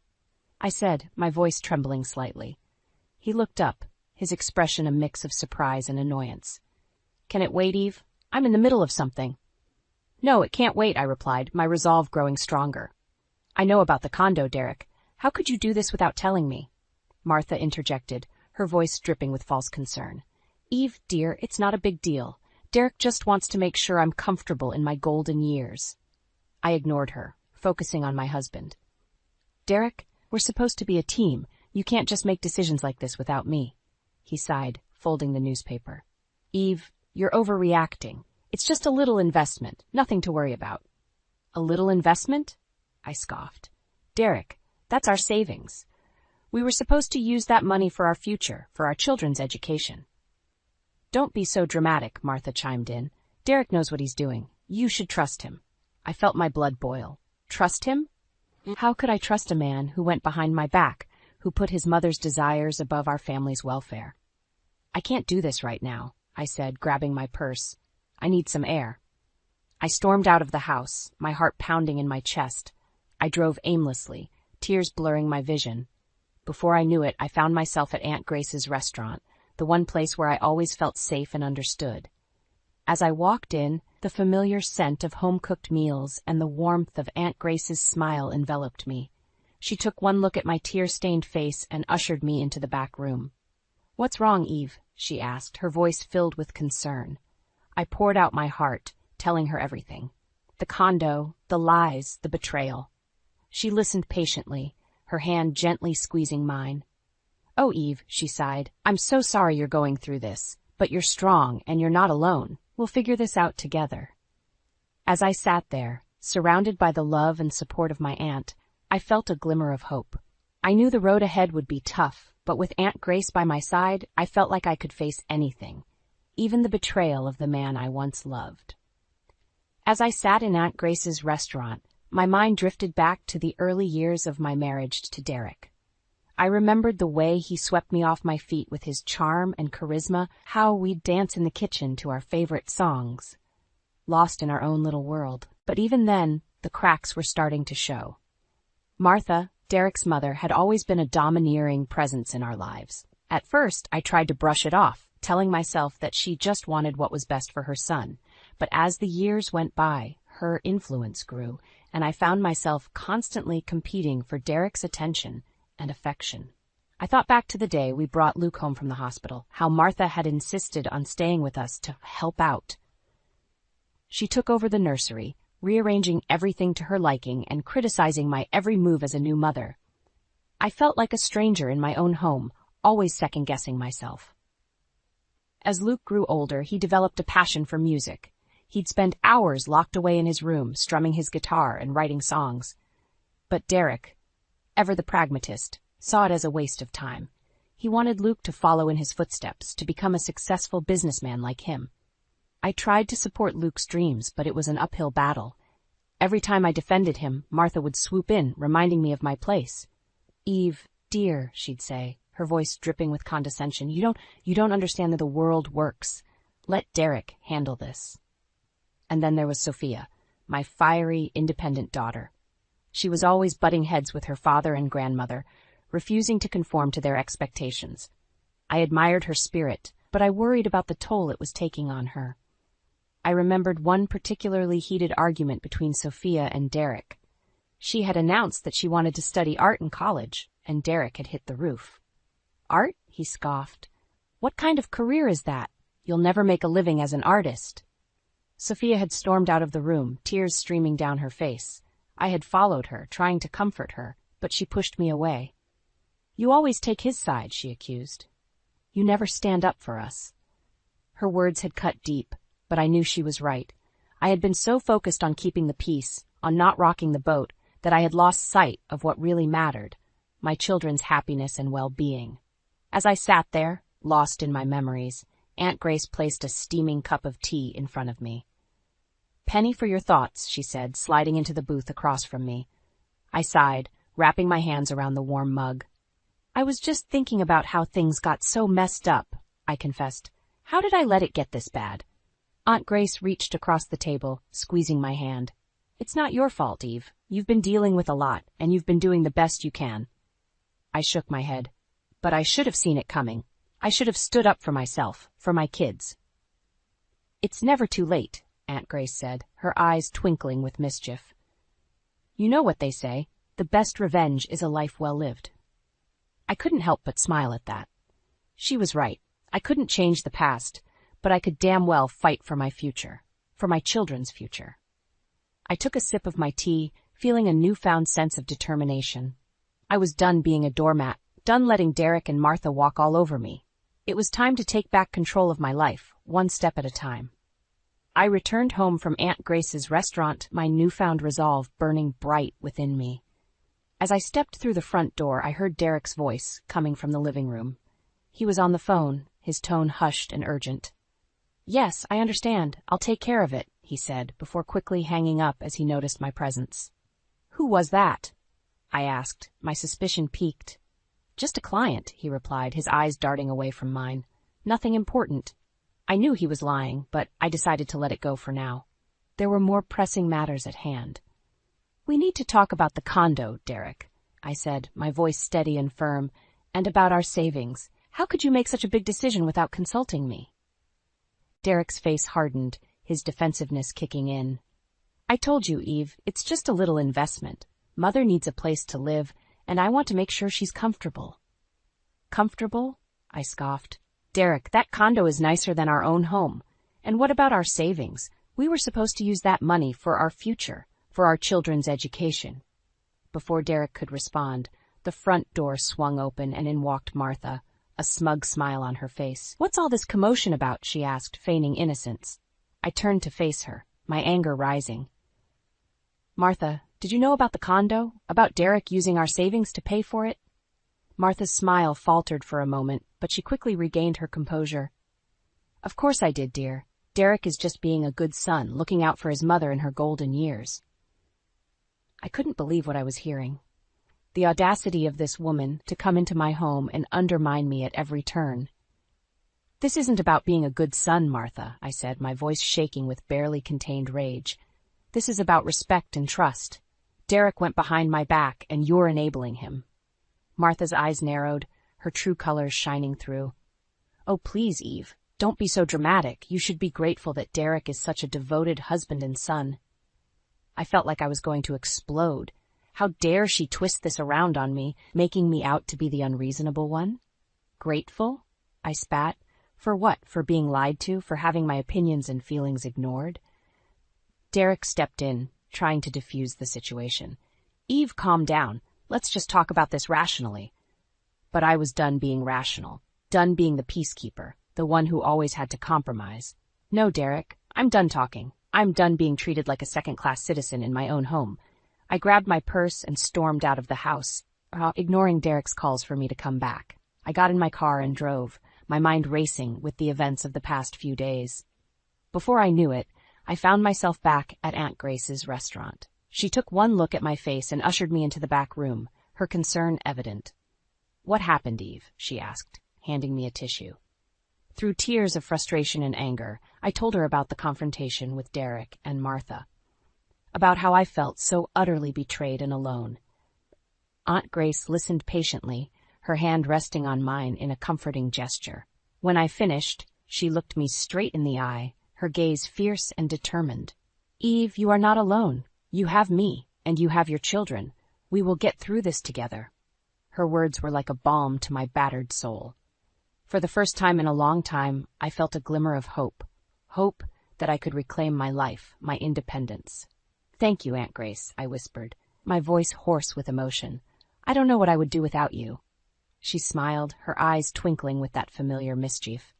I said, my voice trembling slightly. He looked up, his expression a mix of surprise and annoyance. "Can it wait, Eve? I'm in the middle of something." "No, it can't wait," I replied, my resolve growing stronger. "I know about the condo, Derek. How could you do this without telling me?" Martha interjected, her voice dripping with false concern. "Eve, dear, it's not a big deal. Derek just wants to make sure I'm comfortable in my golden years." I ignored her, focusing on my husband. "Derek, we're supposed to be a team. You can't just make decisions like this without me." He sighed, folding the newspaper. "Eve, you're overreacting. It's just a little investment, nothing to worry about." "A little investment?" I scoffed. "Derek, that's our savings. We were supposed to use that money for our future, for our children's education." "Don't be so dramatic," Martha chimed in. "Derek knows what he's doing. You should trust him." I felt my blood boil. Trust him? How could I trust a man who went behind my back, who put his mother's desires above our family's welfare? "I can't do this right now," I said, grabbing my purse. "I need some air." I stormed out of the house, my heart pounding in my chest. I drove aimlessly, tears blurring my vision. Before I knew it, I found myself at Aunt Grace's restaurant, the one place where I always felt safe and understood. As I walked in, the familiar scent of home-cooked meals and the warmth of Aunt Grace's smile enveloped me. She took one look at my tear-stained face and ushered me into the back room. "What's wrong, Eve?" she asked, her voice filled with concern. I poured out my heart, telling her everything. The condo, the lies, the betrayal. She listened patiently, her hand gently squeezing mine. "Oh, Eve," she sighed, "I'm so sorry you're going through this, but you're strong and you're not alone. We'll figure this out together." As I sat there, surrounded by the love and support of my aunt, I felt a glimmer of hope. I knew the road ahead would be tough, but with Aunt Grace by my side, I felt like I could face anything, even the betrayal of the man I once loved. As I sat in Aunt Grace's restaurant, my mind drifted back to the early years of my marriage to Derek. I remembered the way he swept me off my feet with his charm and charisma, how we'd dance in the kitchen to our favorite songs, lost in our own little world. But even then, The cracks were starting to show. Martha, Derek's mother, had always been a domineering presence in our lives. At first, I tried to brush it off, telling myself that she just wanted what was best for her son. But as the years went by, her influence grew, and I found myself constantly competing for Derek's attention and affection. I thought back to the day we brought Luke home from the hospital, how Martha had insisted on staying with us to help out. She took over the nursery, rearranging everything to her liking and criticizing my every move as a new mother. I felt like a stranger in my own home, always second-guessing myself. As Luke grew older, he developed a passion for music. He'd spend hours locked away in his room, strumming his guitar and writing songs. But Derek, ever the pragmatist, saw it as a waste of time. He wanted Luke to follow in his footsteps, to become a successful businessman like him. I tried to support Luke's dreams, but it was an uphill battle. Every time I defended him, Martha would swoop in, reminding me of my place. "Eve, dear," she'd say, her voice dripping with condescension, you don't understand that the world works. Let Derek handle this." And then there was Sophia, my fiery, independent daughter. She was always butting heads with her father and grandmother, refusing to conform to their expectations. I admired her spirit, but I worried about the toll it was taking on her. I remembered one particularly heated argument between Sophia and Derek. She had announced that she wanted to study art in college, and Derek had hit the roof. "Art?" he scoffed. "What kind of career is that? You'll never make a living as an artist." Sophia had stormed out of the room, tears streaming down her face. I had followed her, trying to comfort her, but she pushed me away. "You always take his side," she accused. "You never stand up for us." Her words had cut deep, but I knew she was right. I had been so focused on keeping the peace, on not rocking the boat, that I had lost sight of what really mattered, my children's happiness and well-being. As I sat there, lost in my memories, Aunt Grace placed a steaming cup of tea in front of me. "Penny for your thoughts," she said, sliding into the booth across from me. I sighed, wrapping my hands around the warm mug. "I was just thinking about how things got so messed up," I confessed. "How did I let it get this bad?" Aunt Grace reached across the table, squeezing my hand. "It's not your fault, Eve. You've been dealing with a lot, and you've been doing the best you can." I shook my head. "But I should have seen it coming. I should have stood up for myself, for my kids." "It's never too late," Aunt Grace said, her eyes twinkling with mischief. "You know what they say, the best revenge is a life well lived." I couldn't help but smile at that. She was right. I couldn't change the past, but I could damn well fight for my future, for my children's future. I took a sip of my tea, feeling a newfound sense of determination. I was done being a doormat, done letting Derek and Martha walk all over me. It was time to take back control of my life, one step at a time. I returned home from Aunt Grace's restaurant, my newfound resolve burning bright within me. As I stepped through the front door, I heard Derek's voice coming from the living room. He was on the phone, his tone hushed and urgent. "Yes, I understand. I'll take care of it," he said, before quickly hanging up as he noticed my presence. "Who was that?" I asked, my suspicion piqued. "Just a client," he replied, his eyes darting away from mine. "Nothing important." I knew he was lying, but I decided to let it go for now. There were more pressing matters at hand. "We need to talk about the condo, Derek," I said, my voice steady and firm, "and about our savings. How could you make such a big decision without consulting me?" Derek's face hardened, his defensiveness kicking in. "I told you, Eve, it's just a little investment. Mother needs a place to live, and I want to make sure she's comfortable." "Comfortable?" I scoffed. "Derek, that condo is nicer than our own home. And what about our savings? We were supposed to use that money for our future, for our children's education." Before Derek could respond, the front door swung open and in walked Martha, a smug smile on her face. "What's all this commotion about?" she asked, feigning innocence. I turned to face her, my anger rising. "Martha, did you know about the condo? About Derek using our savings to pay for it?" Martha's smile faltered for a moment, but she quickly regained her composure. "Of course I did, dear. Derek is just being a good son, looking out for his mother in her golden years." I couldn't believe what I was hearing. The audacity of this woman to come into my home and undermine me at every turn. "This isn't about being a good son, Martha," I said, my voice shaking with barely contained rage. This is about respect and trust. Derek went behind my back, and you're enabling him." Martha's eyes narrowed, her true colors shining through. "Oh, please, Eve. Don't be so dramatic. You should be grateful that Derek is such a devoted husband and son." I felt like I was going to explode. How dare she twist this around on me, making me out to be the unreasonable one? Grateful? I spat. For what? For being lied to? For having my opinions and feelings ignored? Derek stepped in, trying to defuse the situation. "Eve, calm down. Let's just talk about this rationally." But I was done being rational, done being the peacekeeper, the one who always had to compromise. "No, Derek, I'm done talking. I'm done being treated like a second-class citizen in my own home." I grabbed my purse and stormed out of the house, ignoring Derek's calls for me to come back. I got in my car and drove, my mind racing with the events of the past few days. Before I knew it, I found myself back at Aunt Grace's restaurant. She took one look at my face and ushered me into the back room, her concern evident. "What happened, Eve?" she asked, handing me a tissue. Through tears of frustration and anger, I told her about the confrontation with Derek and Martha, about how I felt so utterly betrayed and alone. Aunt Grace listened patiently, her hand resting on mine in a comforting gesture. When I finished, she looked me straight in the eye, her gaze fierce and determined. "Eve, you are not alone. You have me, and you have your children. We will get through this together." Her words were like a balm to my battered soul. For the first time in a long time, I felt a glimmer of hope. Hope that I could reclaim my life, my independence. "Thank you, Aunt Grace," I whispered, my voice hoarse with emotion. "I don't know what I would do without you." She smiled, her eyes twinkling with that familiar mischief.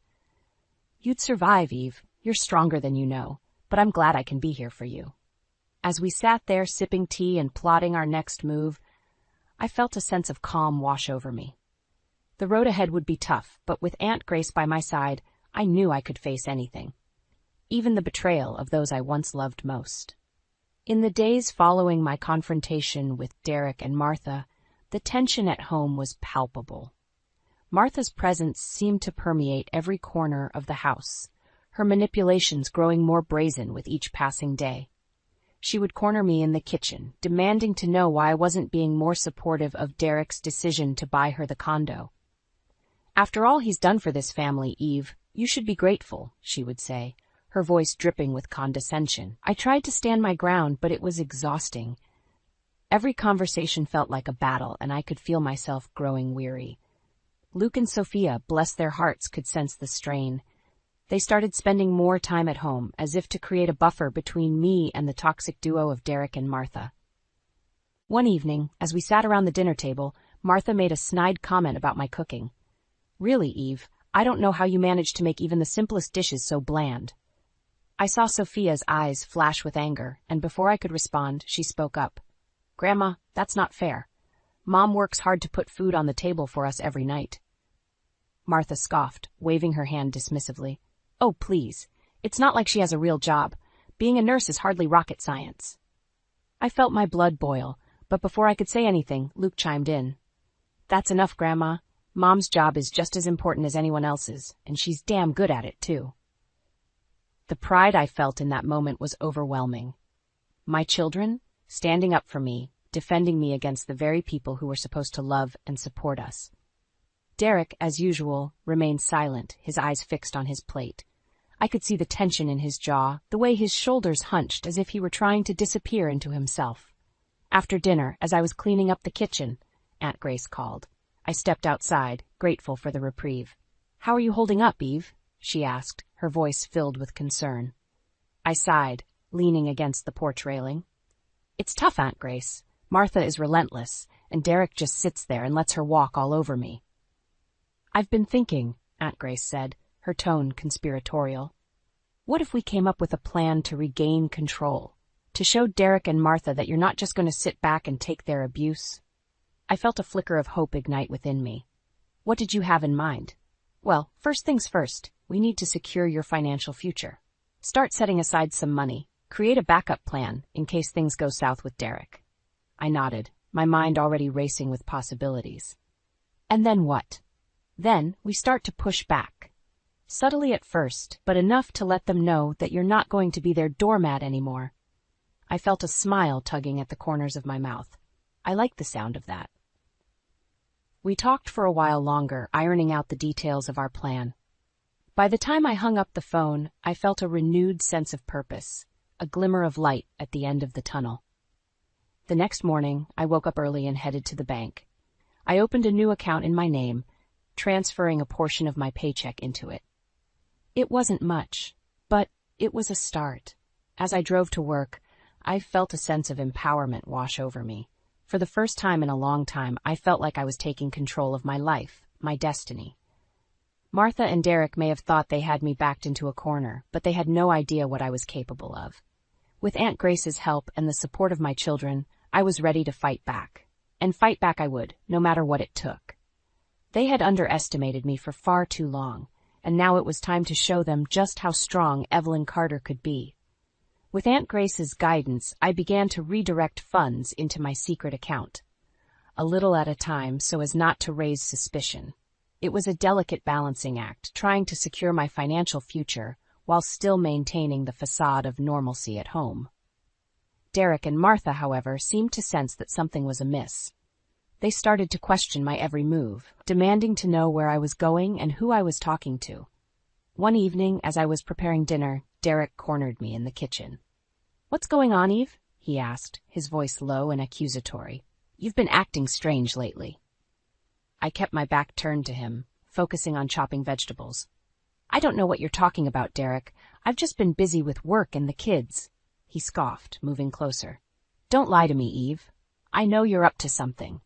"You'd survive, Eve. You're stronger than you know, but I'm glad I can be here for you." As we sat there sipping tea and plotting our next move, I felt a sense of calm wash over me. The road ahead would be tough, but with Aunt Grace by my side, I knew I could face anything, even the betrayal of those I once loved most. In the days following my confrontation with Derek and Martha, the tension at home was palpable. Martha's presence seemed to permeate every corner of the house, her manipulations growing more brazen with each passing day. She would corner me in the kitchen, demanding to know why I wasn't being more supportive of Derek's decision to buy her the condo. "After all he's done for this family, Eve, you should be grateful," she would say, her voice dripping with condescension. I tried to stand my ground, but it was exhausting. Every conversation felt like a battle, and I could feel myself growing weary. Luke and Sophia, bless their hearts, could sense the strain. They started spending more time at home, as if to create a buffer between me and the toxic duo of Derek and Martha. One evening, as we sat around the dinner table, Martha made a snide comment about my cooking. "Really, Eve, I don't know how you manage to make even the simplest dishes so bland." I saw Sophia's eyes flash with anger, and before I could respond, she spoke up. "Grandma, that's not fair. Mom works hard to put food on the table for us every night." Martha scoffed, waving her hand dismissively. "Oh, please. It's not like she has a real job. Being a nurse is hardly rocket science." I felt my blood boil, but before I could say anything, Luke chimed in. "That's enough, Grandma. Mom's job is just as important as anyone else's, and she's damn good at it, too." The pride I felt in that moment was overwhelming. My children, standing up for me, defending me against the very people who were supposed to love and support us. Derek, as usual, remained silent, his eyes fixed on his plate. I could see the tension in his jaw, the way his shoulders hunched as if he were trying to disappear into himself. After dinner, as I was cleaning up the kitchen, Aunt Grace called. I stepped outside, grateful for the reprieve. "How are you holding up, Eve?" she asked, her voice filled with concern. I sighed, leaning against the porch railing. "It's tough, Aunt Grace. Martha is relentless, and Derek just sits there and lets her walk all over me." "I've been thinking," Aunt Grace said, her tone conspiratorial. "What if we came up with a plan to regain control, to show Derek and Martha that you're not just going to sit back and take their abuse?" I felt a flicker of hope ignite within me. "What did you have in mind?" "Well, first things first, we need to secure your financial future. Start setting aside some money. Create a backup plan in case things go south with Derek." I nodded, my mind already racing with possibilities. "And then what?" "Then we start to push back. Subtly at first, but enough to let them know that you're not going to be their doormat anymore." I felt a smile tugging at the corners of my mouth. I liked the sound of that. We talked for a while longer, ironing out the details of our plan. By the time I hung up the phone, I felt a renewed sense of purpose, a glimmer of light at the end of the tunnel. The next morning, I woke up early and headed to the bank. I opened a new account in my name, transferring a portion of my paycheck into it. It wasn't much, but it was a start. As I drove to work, I felt a sense of empowerment wash over me. For the first time in a long time, I felt like I was taking control of my life, my destiny. Martha and Derek may have thought they had me backed into a corner, but they had no idea what I was capable of. With Aunt Grace's help and the support of my children, I was ready to fight back. And fight back I would, no matter what it took. They had underestimated me for far too long, and now it was time to show them just how strong Evelyn Carter could be. With Aunt Grace's guidance, I began to redirect funds into my secret account, a little at a time so as not to raise suspicion. It was a delicate balancing act, trying to secure my financial future while still maintaining the facade of normalcy at home. Derek and Martha, however, seemed to sense that something was amiss. They started to question my every move, demanding to know where I was going and who I was talking to. One evening, as I was preparing dinner, Derek cornered me in the kitchen. "What's going on, Eve?" he asked, his voice low and accusatory. "You've been acting strange lately." I kept my back turned to him, focusing on chopping vegetables. "I don't know what you're talking about, Derek. I've just been busy with work and the kids." He scoffed, moving closer. "Don't lie to me, Eve. I know you're up to something."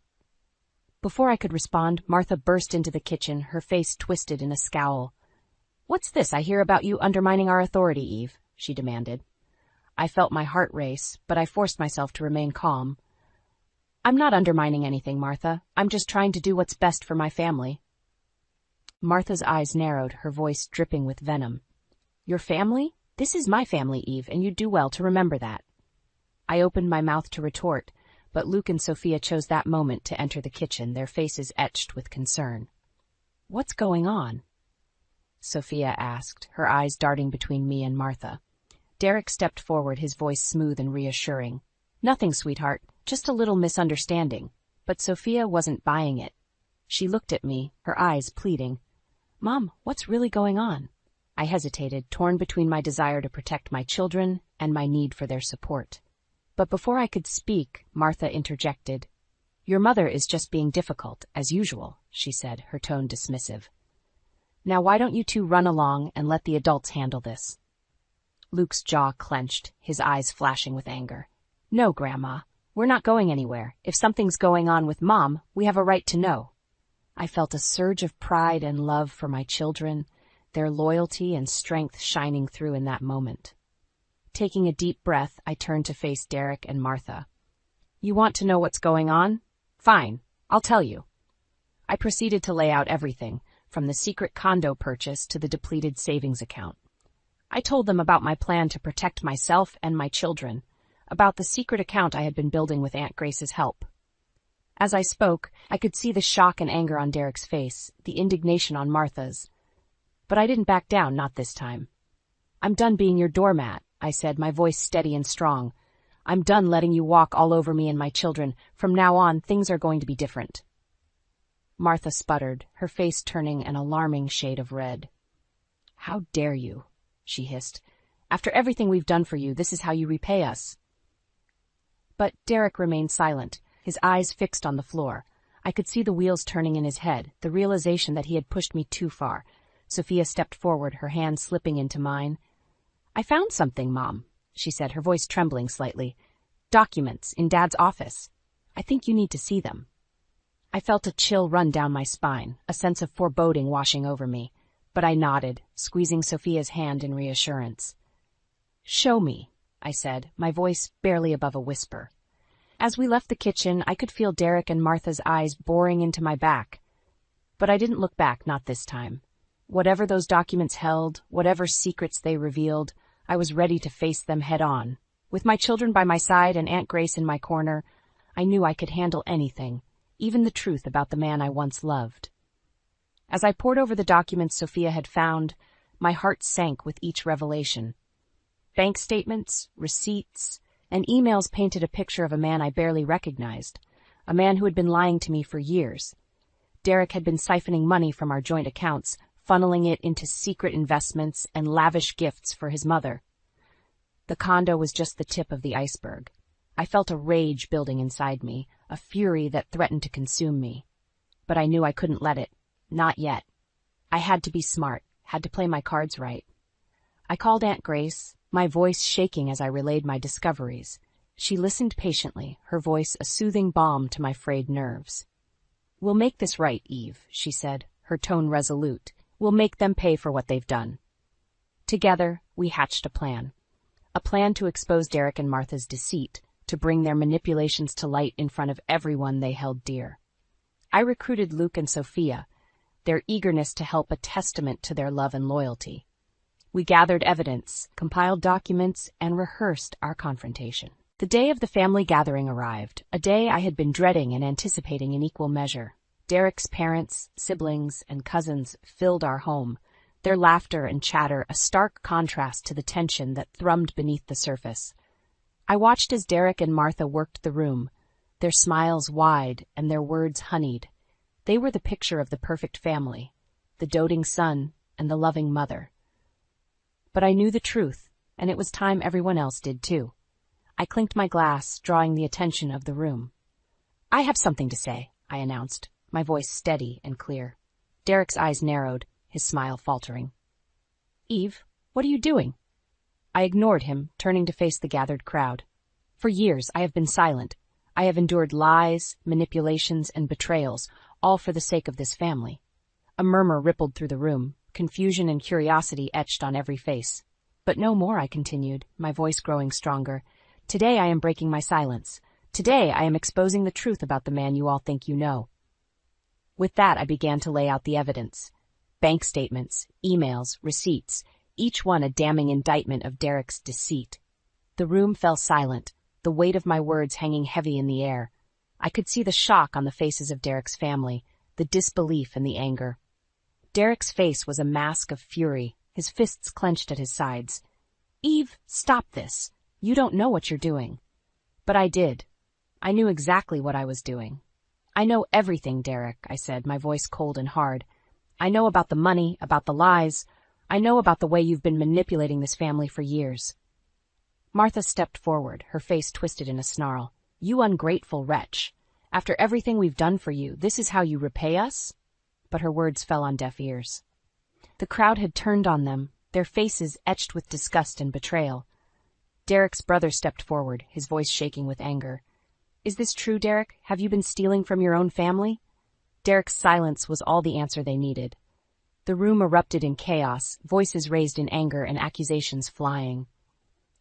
Before I could respond, Martha burst into the kitchen, her face twisted in a scowl. "What's this I hear about you undermining our authority, Eve?" she demanded. I felt my heart race, but I forced myself to remain calm. "I'm not undermining anything, Martha. I'm just trying to do what's best for my family." Martha's eyes narrowed, her voice dripping with venom. "Your family? This is my family, Eve, and you'd do well to remember that." I opened my mouth to retort, but Luke and Sophia chose that moment to enter the kitchen, their faces etched with concern. "What's going on?" Sophia asked, her eyes darting between me and Martha. Derek stepped forward, his voice smooth and reassuring. "Nothing, sweetheart, just a little misunderstanding." But Sophia wasn't buying it. She looked at me, her eyes pleading. "Mom, what's really going on?" I hesitated, torn between my desire to protect my children and my need for their support. But before I could speak, Martha interjected. "Your mother is just being difficult, as usual," she said, her tone dismissive. "Now why don't you two run along and let the adults handle this?" Luke's jaw clenched, his eyes flashing with anger. "No, Grandma. We're not going anywhere. If something's going on with Mom, we have a right to know." I felt a surge of pride and love for my children, their loyalty and strength shining through in that moment. Taking a deep breath, I turned to face Derek and Martha. "You want to know what's going on? Fine, I'll tell you." I proceeded to lay out everything, from the secret condo purchase to the depleted savings account. I told them about my plan to protect myself and my children, about the secret account I had been building with Aunt Grace's help. As I spoke, I could see the shock and anger on Derek's face, the indignation on Martha's. But I didn't back down, not this time. "I'm done being your doormat," I said, my voice steady and strong. "I'm done letting you walk all over me and my children. From now on, things are going to be different." Martha sputtered, her face turning an alarming shade of red. "How dare you?" she hissed. "After everything we've done for you, this is how you repay us." But Derek remained silent, his eyes fixed on the floor. I could see the wheels turning in his head, the realization that he had pushed me too far. Sophia stepped forward, her hand slipping into mine. "I found something, Mom," she said, her voice trembling slightly. "Documents in Dad's office. I think you need to see them." I felt a chill run down my spine, a sense of foreboding washing over me. But I nodded, squeezing Sophia's hand in reassurance. "Show me," I said, my voice barely above a whisper. As we left the kitchen, I could feel Derek and Martha's eyes boring into my back. But I didn't look back, not this time. Whatever those documents held, whatever secrets they revealed, I was ready to face them head on. With my children by my side and Aunt Grace in my corner, I knew I could handle anything, even the truth about the man I once loved. As I pored over the documents Sophia had found, my heart sank with each revelation. Bank statements, receipts, and emails painted a picture of a man I barely recognized, a man who had been lying to me for years. Derek had been siphoning money from our joint accounts, funneling it into secret investments and lavish gifts for his mother. The condo was just the tip of the iceberg. I felt a rage building inside me, a fury that threatened to consume me. But I knew I couldn't let it. Not yet. I had to be smart, had to play my cards right. I called Aunt Grace, my voice shaking as I relayed my discoveries. She listened patiently, her voice a soothing balm to my frayed nerves. "We'll make this right, Eve," she said, her tone resolute. "We'll make them pay for what they've done." Together, we hatched a plan to expose Derek and Martha's deceit, to bring their manipulations to light in front of everyone they held dear. I recruited Luke and Sophia, their eagerness to help a testament to their love and loyalty. We gathered evidence, compiled documents, and rehearsed our confrontation. The day of the family gathering arrived, a day I had been dreading and anticipating in equal measure. Derek's parents, siblings, and cousins filled our home, their laughter and chatter a stark contrast to the tension that thrummed beneath the surface. I watched as Derek and Martha worked the room, their smiles wide and their words honeyed. They were the picture of the perfect family, the doting son and the loving mother. But I knew the truth, and it was time everyone else did too. I clinked my glass, drawing the attention of the room. "I have something to say," I announced, my voice steady and clear. Derek's eyes narrowed, his smile faltering. "Eve, what are you doing?" I ignored him, turning to face the gathered crowd. For years I have been silent. I have endured lies, manipulations, and betrayals, all for the sake of this family. A murmur rippled through the room, confusion and curiosity etched on every face. "But no more," I continued, my voice growing stronger. "Today I am breaking my silence. Today I am exposing the truth about the man you all think you know." With that, I began to lay out the evidence. Bank statements, emails, receipts, each one a damning indictment of Derek's deceit. The room fell silent, the weight of my words hanging heavy in the air. I could see the shock on the faces of Derek's family, the disbelief and the anger. Derek's face was a mask of fury, his fists clenched at his sides. "Eve, stop this. You don't know what you're doing." But I did. I knew exactly what I was doing. "I know everything, Derek," I said, my voice cold and hard. "I know about the money, about the lies. I know about the way you've been manipulating this family for years." Martha stepped forward, her face twisted in a snarl. "You ungrateful wretch. After everything we've done for you, this is how you repay us?" But her words fell on deaf ears. The crowd had turned on them, their faces etched with disgust and betrayal. Derek's brother stepped forward, his voice shaking with anger. "Is this true, Derek? Have you been stealing from your own family?" Derek's silence was all the answer they needed. The room erupted in chaos, voices raised in anger and accusations flying.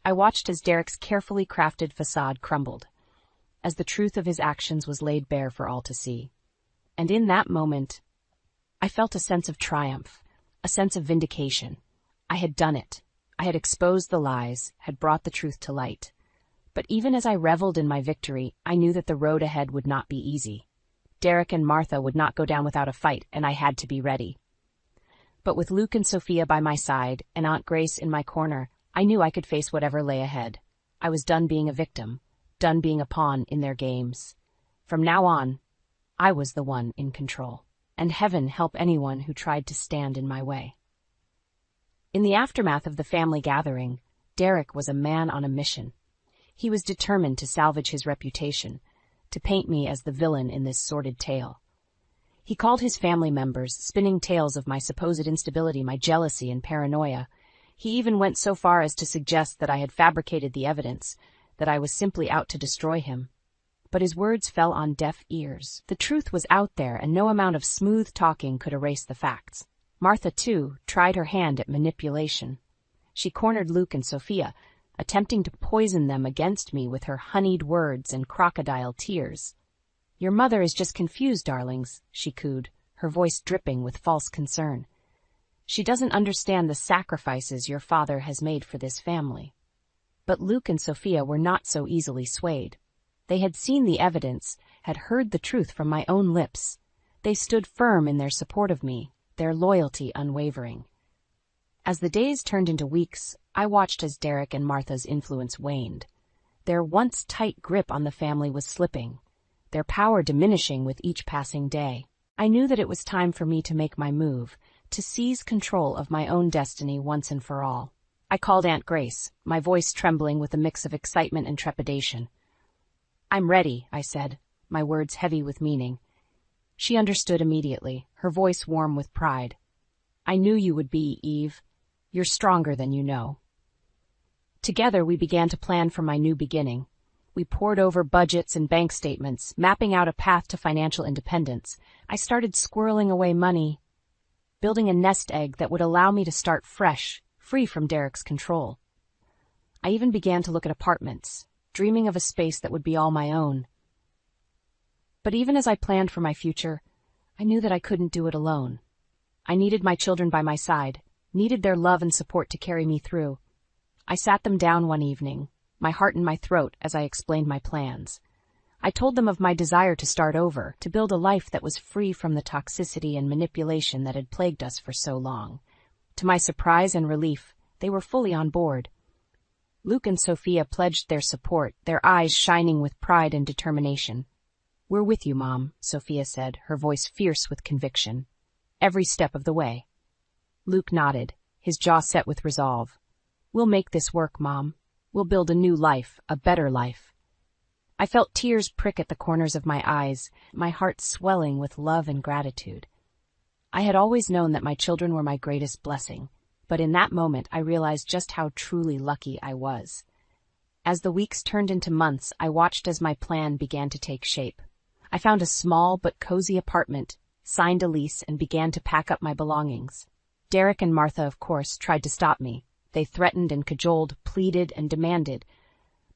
I watched as Derek's carefully crafted facade crumbled, as the truth of his actions was laid bare for all to see. And in that moment, I felt a sense of triumph, a sense of vindication. I had done it. I had exposed the lies, had brought the truth to light. But even as I reveled in my victory, I knew that the road ahead would not be easy. Derek and Martha would not go down without a fight, and I had to be ready. But with Luke and Sophia by my side, and Aunt Grace in my corner, I knew I could face whatever lay ahead. I was done being a victim, done being a pawn in their games. From now on, I was the one in control, and heaven help anyone who tried to stand in my way. In the aftermath of the family gathering, Derek was a man on a mission. He was determined to salvage his reputation, to paint me as the villain in this sordid tale. He called his family members, spinning tales of my supposed instability, my jealousy and paranoia. He even went so far as to suggest that I had fabricated the evidence, that I was simply out to destroy him. But his words fell on deaf ears. The truth was out there, and no amount of smooth talking could erase the facts. Martha, too, tried her hand at manipulation. She cornered Luke and Sophia, attempting to poison them against me with her honeyed words and crocodile tears. "Your mother is just confused, darlings," she cooed, her voice dripping with false concern. "She doesn't understand the sacrifices your father has made for this family." But Luke and Sophia were not so easily swayed. They had seen the evidence, had heard the truth from my own lips. They stood firm in their support of me, their loyalty unwavering. As the days turned into weeks, I watched as Derek and Martha's influence waned. Their once tight grip on the family was slipping, their power diminishing with each passing day. I knew that it was time for me to make my move, to seize control of my own destiny once and for all. I called Aunt Grace, my voice trembling with a mix of excitement and trepidation. "I'm ready," I said, my words heavy with meaning. She understood immediately, her voice warm with pride. "I knew you would be, Eve. You're stronger than you know." Together we began to plan for my new beginning. We pored over budgets and bank statements, mapping out a path to financial independence. I started squirreling away money, building a nest egg that would allow me to start fresh, free from Derek's control. I even began to look at apartments, dreaming of a space that would be all my own. But even as I planned for my future, I knew that I couldn't do it alone. I needed my children by my side, needed their love and support to carry me through. I sat them down one evening, my heart in my throat as I explained my plans. I told them of my desire to start over, to build a life that was free from the toxicity and manipulation that had plagued us for so long. To my surprise and relief, they were fully on board. Luke and Sophia pledged their support, their eyes shining with pride and determination. "We're with you, Mom," Sophia said, her voice fierce with conviction. "Every step of the way." Luke nodded, his jaw set with resolve. "We'll make this work, Mom. We'll build a new life, a better life." I felt tears prick at the corners of my eyes, my heart swelling with love and gratitude. I had always known that my children were my greatest blessing, but in that moment I realized just how truly lucky I was. As the weeks turned into months, I watched as my plan began to take shape. I found a small but cozy apartment, signed a lease, and began to pack up my belongings. Derek and Martha, of course, tried to stop me. They threatened and cajoled, pleaded and demanded,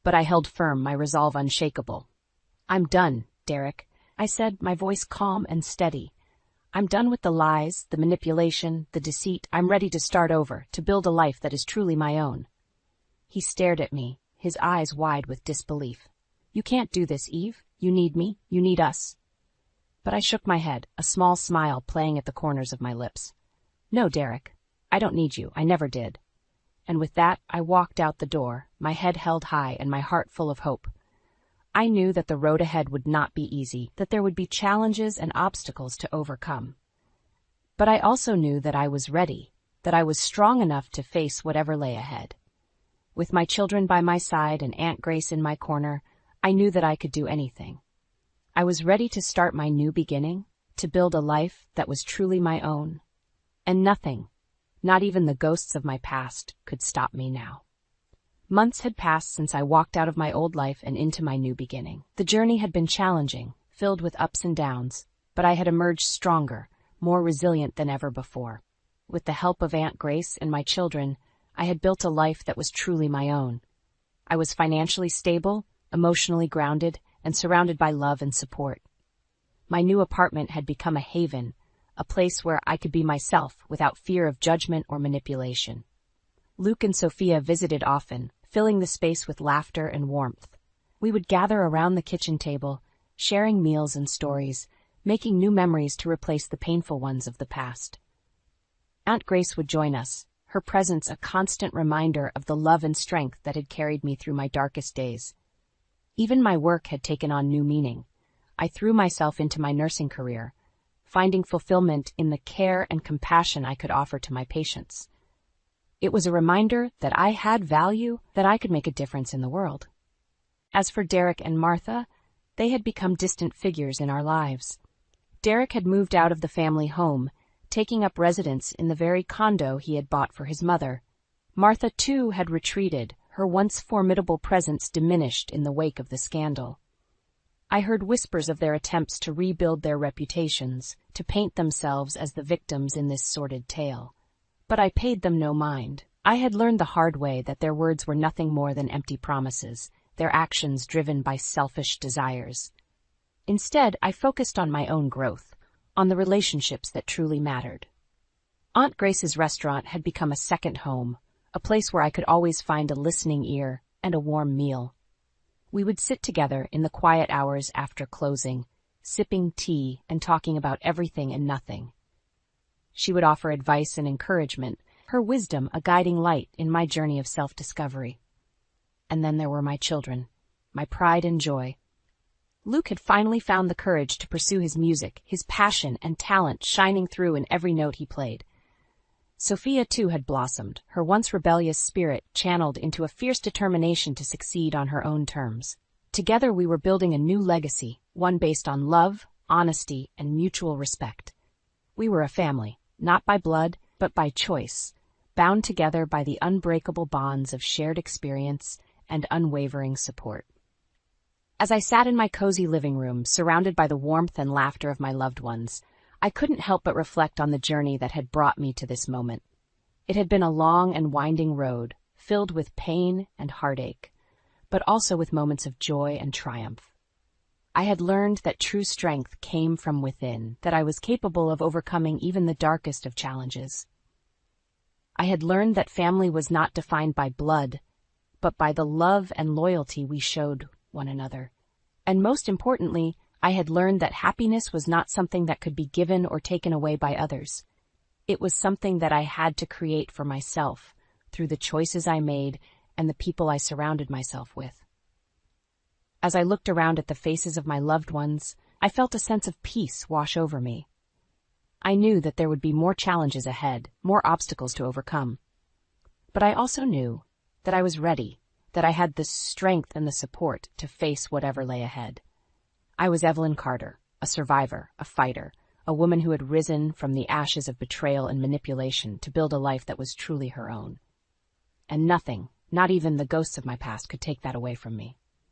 but I held firm, my resolve unshakable. "I'm done, Derek," I said, my voice calm and steady. "I'm done with the lies, the manipulation, the deceit. I'm ready to start over, to build a life that is truly my own." He stared at me, his eyes wide with disbelief. "You can't do this, Eve. You need me. You need us." But I shook my head, a small smile playing at the corners of my lips. "No, Derek, I don't need you. I never did." And with that, I walked out the door, my head held high and my heart full of hope. I knew that the road ahead would not be easy, that there would be challenges and obstacles to overcome. But I also knew that I was ready, that I was strong enough to face whatever lay ahead. With my children by my side and Aunt Grace in my corner, I knew that I could do anything. I was ready to start my new beginning, to build a life that was truly my own. And nothing, not even the ghosts of my past, could stop me now. Months had passed since I walked out of my old life and into my new beginning. The journey had been challenging, filled with ups and downs, but I had emerged stronger, more resilient than ever before. With the help of Aunt Grace and my children, I had built a life that was truly my own. I was financially stable, emotionally grounded, and surrounded by love and support. My new apartment had become a haven, a place where I could be myself without fear of judgment or manipulation. Luke and Sophia visited often, filling the space with laughter and warmth. We would gather around the kitchen table, sharing meals and stories, making new memories to replace the painful ones of the past. Aunt Grace would join us, her presence a constant reminder of the love and strength that had carried me through my darkest days. Even my work had taken on new meaning. I threw myself into my nursing career, finding fulfillment in the care and compassion I could offer to my patients. It was a reminder that I had value, that I could make a difference in the world. As for Derek and Martha, they had become distant figures in our lives. Derek had moved out of the family home, taking up residence in the very condo he had bought for his mother. Martha, too, had retreated, her once formidable presence diminished in the wake of the scandal. I heard whispers of their attempts to rebuild their reputations, to paint themselves as the victims in this sordid tale. But I paid them no mind. I had learned the hard way that their words were nothing more than empty promises, their actions driven by selfish desires. Instead, I focused on my own growth, on the relationships that truly mattered. Aunt Grace's restaurant had become a second home, a place where I could always find a listening ear and a warm meal. We would sit together in the quiet hours after closing, sipping tea and talking about everything and nothing. She would offer advice and encouragement, her wisdom a guiding light in my journey of self-discovery. And then there were my children. my pride and joy. Luke had finally found the courage to pursue his music, his passion and talent shining through in every note he played. Sophia, too, had blossomed, her once rebellious spirit channeled into a fierce determination to succeed on her own terms. Together we were building a new legacy, one based on love, honesty, and mutual respect. We were a family, not by blood, but by choice, bound together by the unbreakable bonds of shared experience and unwavering support. As I sat in my cozy living room, surrounded by the warmth and laughter of my loved ones, I couldn't help but reflect on the journey that had brought me to this moment. It had been a long and winding road, filled with pain and heartache, but also with moments of joy and triumph. I had learned that true strength came from within, that I was capable of overcoming even the darkest of challenges. I had learned that family was not defined by blood, but by the love and loyalty we showed one another. And most importantly, I had learned that happiness was not something that could be given or taken away by others. It was something that I had to create for myself through the choices I made and the people I surrounded myself with. As I looked around at the faces of my loved ones, I felt a sense of peace wash over me. I knew that there would be more challenges ahead, more obstacles to overcome. But I also knew that I was ready, that I had the strength and the support to face whatever lay ahead. I was Evelyn Carter, a survivor, a fighter, a woman who had risen from the ashes of betrayal and manipulation to build a life that was truly her own. And nothing, not even the ghosts of my past, could take that away from me.